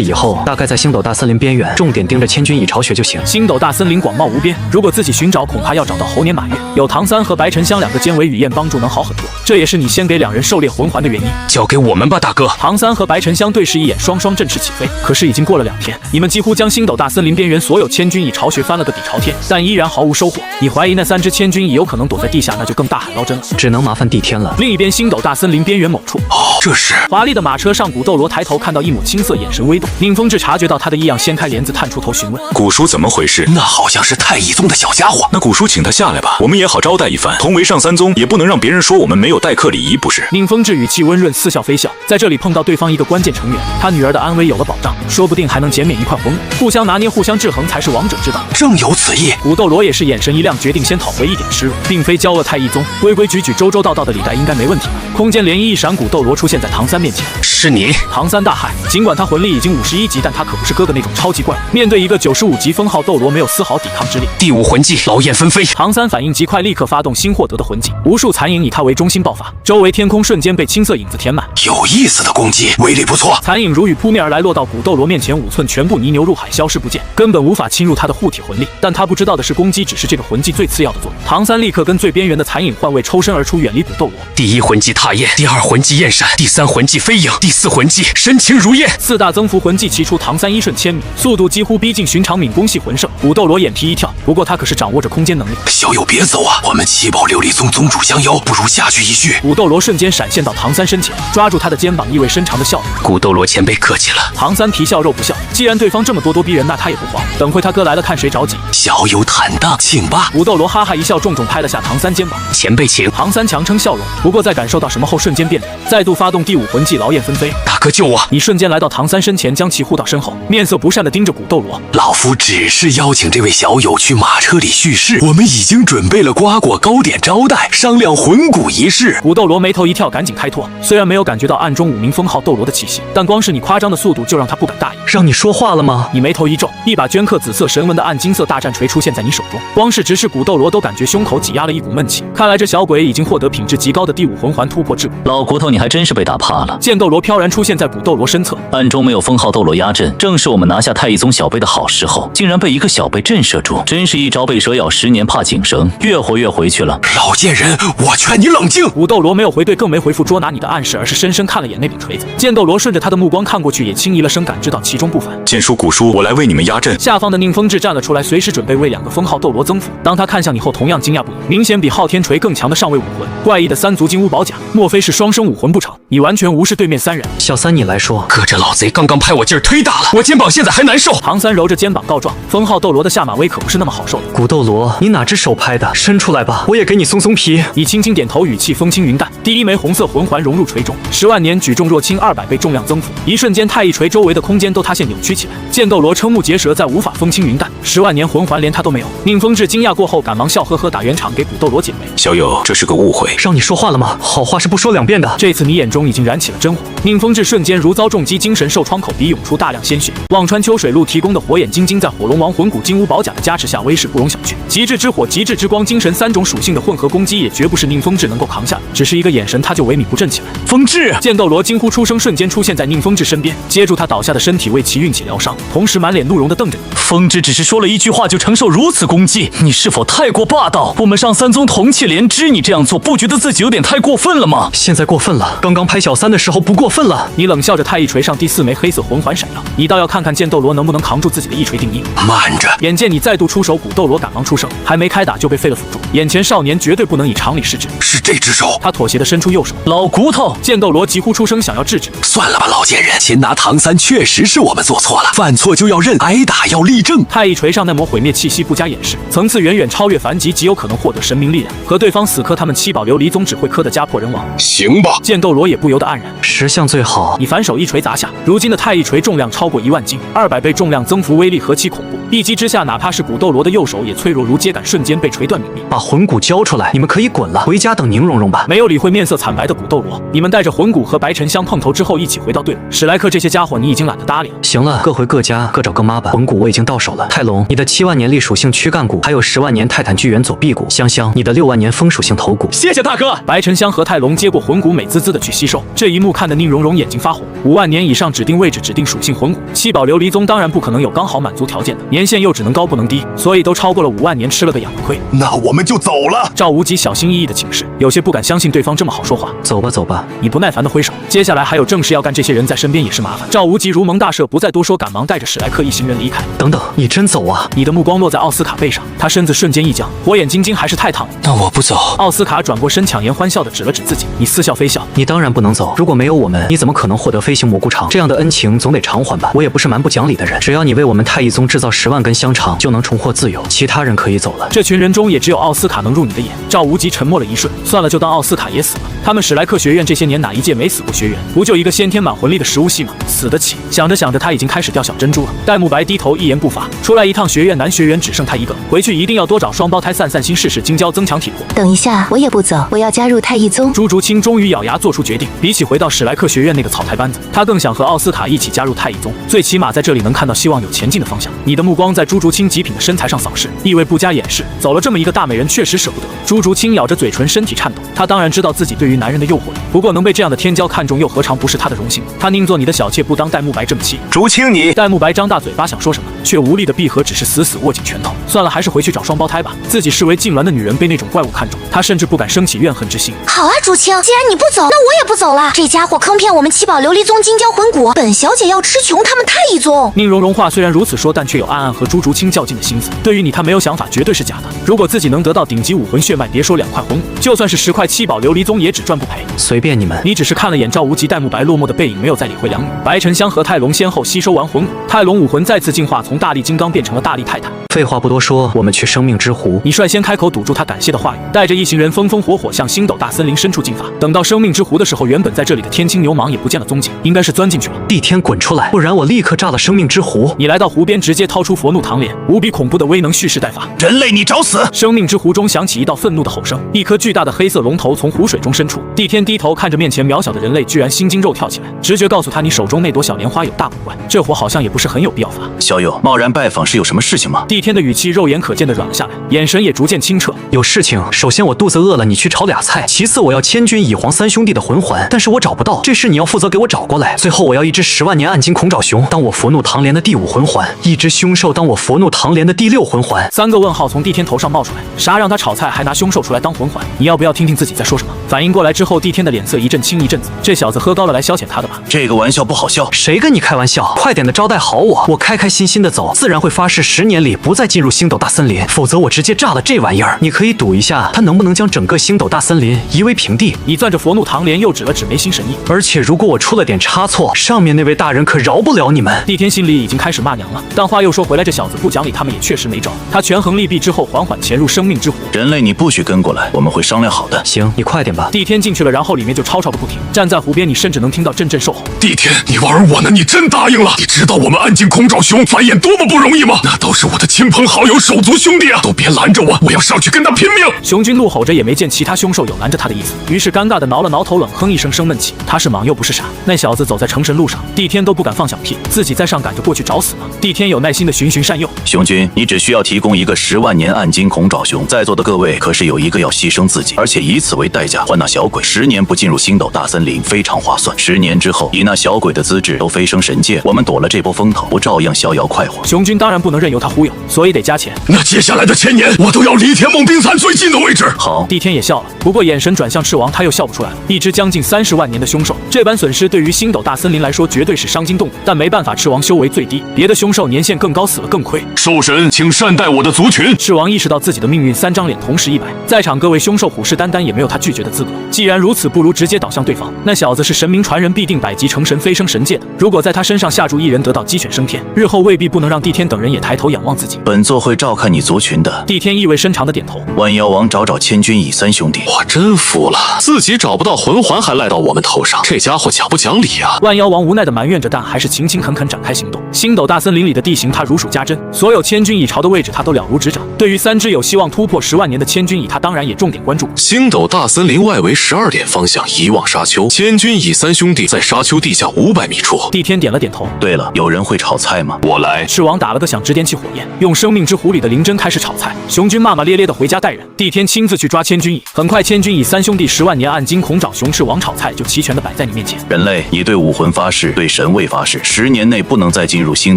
蚁后，大概在星斗大森林边缘，重点盯着千钧蚁巢穴就行。星斗大森林广袤无边，如果自己寻找，恐怕要找到到猴年马月，有唐三和白沉香两个兼为雨燕帮助能好很多，这也是你先给两人狩猎魂环的原因。交给我们吧，大哥。唐三和白沉香对视一眼，双双振翅起飞。可是已经过了2天，你们几乎将星斗大森林边缘所有千军蚁巢穴翻了个底朝天，但依然毫无收获。你怀疑那3只千军蚁有可能躲在地下，那就更大海捞针了，只能麻烦帝天了。另一边，星斗大森林边缘某处，这是华丽的马车上，古斗罗抬头看到一抹青色，眼神微动。宁风致察觉到他的异样，掀开帘子探出头询问：“古叔怎么回事？”那好像是太乙宗的小家伙。那古叔请他下来吧，我们也好招待一番。同为上3宗，也不能让别人说我们没有待客礼仪，不是？宁风致语气温润，似笑非笑。在这里碰到对方一个关键成员，他女儿的安危有了保障，说不定还能减免一块红。互相拿捏，互相制衡，才是王者之道。正有此意。古斗罗也是眼神一亮，决定先讨回一点失落，并非骄恶太一宗，规规矩矩、周周到道的礼带应该没问题吧？空间涟漪一闪，古斗罗出现在唐三面前。是你！唐三大骇，尽管他魂力已经51级，但他可不是哥哥那种超级怪物，面对一个95级封号斗罗，没有丝毫抵抗之力。第5魂技劳燕分飞。唐三反应极快，立刻发动新获得的魂技，无数残影以他为中心爆发，周围天空瞬间被青色影子填满。有意思的攻击，威力不错。残影如雨扑面而来，落到古斗罗面前，5寸全部泥牛入海，消失不见，根本无法侵入他的护体魂力。但他不知道的是，攻击只是这个魂技最次要的作用。唐三立刻跟最边缘的残影换位，抽身而出，远离古斗罗。第1魂技踏焰，第2魂技焰闪，第3魂技飞影，第4魂技深情如焰。4大增幅魂技齐出，唐三1瞬千米，速度几乎逼近寻常敏攻系魂圣。古斗罗眼皮一跳，不过他可是掌握着空间能力。小友别走啊，我们7宝琉璃宗宗主相邀，不如下去一叙。古斗罗瞬间闪现到唐三身前，抓住他的肩膀，意味深长的笑容。古斗罗前辈客气了。唐三皮笑肉不笑，既然对方这么咄咄逼人，那他也不慌。等会他哥来了，看谁着急。小友坦荡，请吧。古斗罗哈哈一笑，重重拍了下唐三肩膀。前辈请。唐三强撑笑容，不过在感受到什么后瞬间变脸，再度发动第5魂技劳燕分飞。大哥救我！你瞬间来到唐三身前，将其护到身后，面色不善地盯着古斗罗。老夫只是邀请这位小友去马车里叙事，我们已经准备了瓜果糕点招待，商量魂骨一事。古斗罗眉头一跳，赶紧开脱。虽然没有感觉到暗中5名封号斗罗的气息，但光是你夸张的速度就让他不敢大意。让你说话了吗？你眉头一皱，一把镌刻紫色神纹的暗金色大战锤出现在你手中。光是直视古斗罗都感觉胸口挤压了一股闷气。看来这小鬼已经获得品质极高的第5魂环突破桎梏。老骨头，你还真是被打怕了。剑斗罗飘然出现在古斗罗身侧，暗中没有封号斗罗压阵，正是我们拿下太一宗小辈的好时候，竟然被一个小辈震慑住，真是一朝被蛇咬10年怕井绳，越活越回去了。老贱人，我劝你冷静。古斗罗没有回对，更没回复捉拿你的暗示，而是深深看了眼那柄锤子。剑斗罗顺着他的目光看过去，也轻疑了声，感知到其中不凡。剑叔、古叔，我来为你们压阵。下方的宁风致站了出来，随时准备为2个封号斗罗增幅。当他看向你后，同样惊讶不已，明显比昊天锤更强的上位武魂，怪异的3足金乌宝甲，莫非是双生武魂不成？你完全无视对面3人。小三，你来说，哥，这老贼刚刚拍我劲儿忒大了，我肩膀现在还难受。唐三揉着肩膀告状，封号斗罗的下马威可不是那么好受的。古斗罗，你哪只手拍的？伸出来吧，我也给你松松皮。你轻轻点头，语气风轻云淡。第1枚红色魂环融入锤中，10万年举重若轻，200倍重量增幅。一瞬间，太一锤周围的空间都塌陷扭曲起来。剑斗罗瞠目结舌，再无法风轻云淡。10万年魂环连他都没有。宁风致惊讶过后，赶忙笑呵呵打圆场，给古斗罗解围。小友，这是个误会。让你说话了吗？好话是不说2遍的。这次你眼中已经燃起了真火。宁风致瞬间如遭重击，精神受创，口鼻涌出大量鲜血。忘川秋水路提供的火眼金睛，在火龙王魂骨金乌宝甲的加持下，威势不容小觑。极致之火、极致之光、精神3种属性的混合攻击，也绝不是宁风致能够扛下的。只是一个眼神，他就萎靡不振起来。风致！剑斗罗惊呼出声，瞬间出现在宁风致身边，接住他倒下的身体，为其运起疗伤，同时满脸怒容地瞪着你。风致只是说了一句话就承受如此攻击，你是否太过霸道？我们上3宗同气连枝，你这样做不觉得自己有点太过分了吗？现在过分了，刚刚拍小三的时候不过分了。你冷笑着，太一锤上第4枚黑色魂环闪耀，你倒要看看剑斗罗能不能扛住自己的一锤定音。慢着！眼见你再度出手，古斗罗赶忙出声，还没开打就被废了辅助。眼前少年绝对不能以常理视之。是这只手。他妥协地伸出右手。老骨头！剑斗罗急呼出声，想要制止。算了吧，老贱人，擒拿唐三确实是我们做错了，犯错就要认，挨打要立正。太一锤上那抹毁灭气息不加掩饰，层次远远超越凡级，极有可能获得神明力量，和对方死磕他们7宝琉璃宗只会磕得家破人亡。行吧。剑斗罗也不由得黯然。识相最好。你反手一锤砸下，如今的太一锤重量超过1万斤，200倍重量增幅，威力何其恐怖！一击之下，哪怕是古斗罗的右手也脆弱如秸秆，瞬间被锤断泯灭。把魂骨交出来，你们可以滚了，回家等宁荣荣吧。没有理会面色惨白的古斗罗，你们带着魂骨和白沉香碰头之后，一起回到队伍。史莱克这些家伙，你已经懒得搭理了。行了，各回各家，各找各妈吧。魂骨我已经到手了。泰隆，你的7万年力属性躯干骨，还有10万年泰坦巨猿左臂骨。香香，你的6万年风属性头骨。谢谢大哥。白沉香和泰隆接过魂骨，美滋滋的去吸收。这一幕看得宁荣荣眼睛发红。5万年以上指定位置、指定属性魂骨，7宝琉璃宗当然不可能有刚好满足条件的，年限又只能高不能低，所以都超过了5万年，吃了个痒。亏。那我们就走了。赵无极小心翼翼的请示，有些不敢相信对方这么好说话。走吧，走吧。你不耐烦的挥手，接下来还有正事要干，这些人在身边也是麻烦。赵无极如蒙大赦，不再多说，赶忙带着史莱克一行人离开。等等，你真走啊？你的目光落在奥斯卡背上，他身子瞬间一僵，火眼金睛还是太烫了。那我不走。奥斯卡转过身，强颜欢笑的指了指自己，你似笑非笑。你当然不能走，如果没有我们，你怎么可能获得飞行蘑菇肠？这样的恩情总得偿还吧？我也不是蛮不讲理的人，只要你为我们太一宗制造10万根香肠，就能重获自由，其他人可以走了。这群人中也只有奥斯卡能入你的眼。赵无极沉默了一瞬，算了，就当奥斯卡也死了。他们史莱克学院这些年哪一届没死过学员？不就一个先天满魂力的食物系吗？死得起。想着想着，他已经开始掉小珍珠了。戴沐白低头一言不发。出来一趟学院，男学员只剩他一个，回去一定要多找双胞胎散散心，试试金胶，增强体魄。等一下，我也不走，我要加入太一宗。朱竹清终于咬牙做出决定，比起回到史莱克学院那个草台班子，他更想和奥斯卡一起加入太一宗，最起码在这里能看到希望有前进的方向。你的目光在朱竹清极品的身材上扫视，意味不加掩饰。走了这么一个大美人，确实舍不得。朱竹清咬着嘴唇，身体颤抖。他当然知道自己对于男人的诱惑力，不过能被这样的天骄看中，又何尝不是他的荣幸？他宁做你的小妾，不当戴沐白这么气。竹清你……戴沐白张大嘴巴想说什么，却无力的闭合，只是死死握紧拳头。算了，还是回去找双胞胎吧。自己视为痉挛的女人被那种怪物看中，他甚至不敢生起怨恨之心。好啊，竹清，既然你不走，那我也不走了。这家伙坑骗我们七宝琉璃宗金蛟魂骨，本小姐要吃穷他们太一宗。宁荣荣话虽然如此说，但却有暗暗和朱竹清较劲的心思。对于你，他没有想法，绝对是假的。如果自己能得到顶级武魂血脉，别说2块魂骨，就算是10块七宝琉璃宗也只赚不赔。随便你们。你只是看了眼赵无极、戴沐白落寞的背影，没有再理会两女。白沉香和泰隆先后吸收完魂骨，泰隆武魂再次进化，从大力金刚变成了大力泰坦。废话不多说，我们去生命之湖。你率先开口堵住他感谢的话语，带着一行人风风火火向星斗大森林深处进发。等到生命之湖的时候，原本在这里的天青牛蟒也不见了踪迹，应该是钻进去了。地天滚出来，不然我立刻炸了生命之湖！你来到湖边，直接掏出佛怒唐莲，无比恐怖的威能蓄势待发。人类，你找死！生命之湖中响起一道愤怒的吼声，一颗巨大的黑色龙头从湖水中伸出。地天低头看着面前渺小的人类，居然心惊肉跳起来。直觉告诉他，你手中那朵小莲花有大古怪，这火好像也不是很有必要发。小友，贸然拜访是有什么事情吗？地天的语气肉眼可见的软了下来，眼神也逐渐清澈。有事情，首先我肚子饿了，你去炒俩菜；其次我要千钧蚁皇3兄弟的魂环，但是我找不到，这事你要负责给我找过来。最后我要一只10万年暗金恐爪熊当我佛怒唐莲的第5魂环，一只凶兽当我佛怒唐莲的第6魂环。3个问号从地天头上冒出来，啥让他炒菜还拿凶兽出来当魂环？你要不要听听自己在说什么？反应过来之后，地天的脸色一阵青一阵紫，这小子喝高了来消遣他的吧？这个玩笑不好笑。谁跟你开玩笑？快点的招待好我，我开开心心的走，自然会发誓10年里不再进入星斗大森林，否则我直接炸了这玩意儿。你可以赌一下，他能不能将整个星斗大森林夷为平地？你攥着佛怒唐莲，又指了指眉心神意。而且如果我出了点差错，上面那位大人可饶不了你们。地天心里已经开始骂娘了，但话又说回来，这小子不讲理，他们也确实没招。他权衡利弊之后，缓缓潜入生命之湖。人类，你不许跟过来，我们会商量好的。行，你快点吧。地天进去了，然后里面就吵吵个不停。站在湖边，你甚至能听到阵阵兽吼。地天，你玩我呢？你真答应了？你知道我们暗金恐爪熊繁衍多么不容易吗？那都是我的亲朋好友、手足兄弟啊！都别拦着我，我要上去跟他拼命！熊军怒吼着，也没见其他凶兽有拦着他的意思，于是尴尬的挠了挠头，冷哼一声，生闷气。他是莽又不是傻，那小子走在成神路上，地天都不敢放响屁，自己再上赶着过去找死吗？地天有耐心的循循善诱。熊军，你只需要提供一个10万年暗金恐爪熊，在座的各位可是有一个要牺牲自己，而且以此为代价换那小鬼10年不进入星斗大森林，非常划算。10年之后，以那小鬼的资质都飞升神界，我们躲了这波风头，不照样逍遥快活？熊军当然不能任由他忽悠，所以得加钱。那接下来的1000年，我都要离天梦冰蚕最近的位置。好，地天也笑了，不过眼神转向赤王，他又笑不出来了。一只将近30万年的凶兽，这般损失对于星斗大森林来说绝对是伤筋动骨，但没办法，赤王修为最低，别的凶兽年限更高，死了更亏。兽神，请善待我的族群。赤王意识到自己的命运，3张脸同时一白，在场各位凶兽虎视眈眈，也没有他拒绝的资格。既然如此，不如直接倒向对方。那小子是神明传人，必定100级成神，飞升神界的。如果在他身上下注一人得到鸡犬升天，日后未必不能让地天等人也抬头仰望自己。本座会照看你族群的。地天意味深长的点头。万妖王找千钧蚁3兄弟，我真服了，自己找不到魂环还赖到我们头上，这家伙讲不讲理啊？万妖王无奈的埋怨着，但还是勤勤恳恳展开行动。星斗大森林里的地形他如数家珍，所有千钧蚁巢的位置他都了如指掌。对于3只有希望突破10万年的千钧蚁，他当然也重点关注。星斗大森林外围12点方向一望沙丘，千钧蚁3兄弟在沙丘地下500米处。地天点了点头。对了，有人会炒菜吗？我来。赤王打了个响，直点起火焰，用生命之湖里的灵针开始炒菜。熊军骂骂咧咧的回家带人，地天亲自去抓千钧蚁。很快，千钧蚁3兄弟10万年暗金恐爪熊赤王炒菜就齐全的摆在你面前。人类，你对武魂发誓，对神位发誓，10年内不能再进入星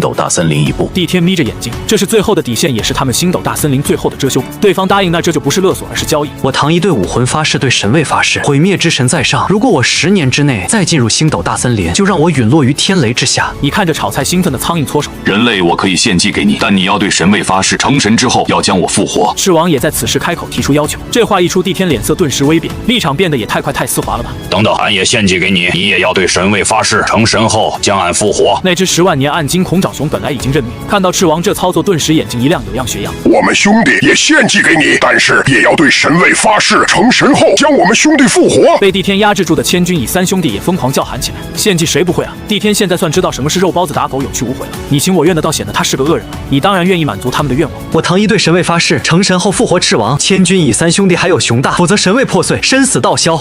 斗大森林一步。地天眯着眼睛，这是最后的底线，也是他们星斗大森林灵最后的遮羞布。对方答应，那这就不是勒索，而是交易。我唐一对武魂发誓，对神位发誓，毁灭之神在上。如果我10年之内再进入星斗大森林，就让我陨落于天雷之下。你看着炒菜兴奋的苍蝇搓手。人类我可以献祭给你，但你要对神位发誓，成神之后要将我复活。赤王也在此时开口提出要求。这话一出，帝天脸色顿时微变，立场变得也太快太丝滑了吧？等等，俺也献祭给你，你也要对神位发誓，成神后将俺复活。那只10万年暗金恐爪熊本来已经认命，看到赤王这操作，顿时眼睛一亮，有样学样。我们兄弟也献祭给你，但是也要对神位发誓，成神后将我们兄弟复活。被帝天压制住的千钧以3兄弟也疯狂叫喊起来。献祭谁不会啊？帝天现在算知道什么是肉包子打狗，有去无回了。你情我愿的，倒显得他是个恶人了。你当然愿意满足他们的愿望。我唐一对神位发誓，成神后复活赤王。千钧以3兄弟还有熊大，否则神位破碎，生死道消。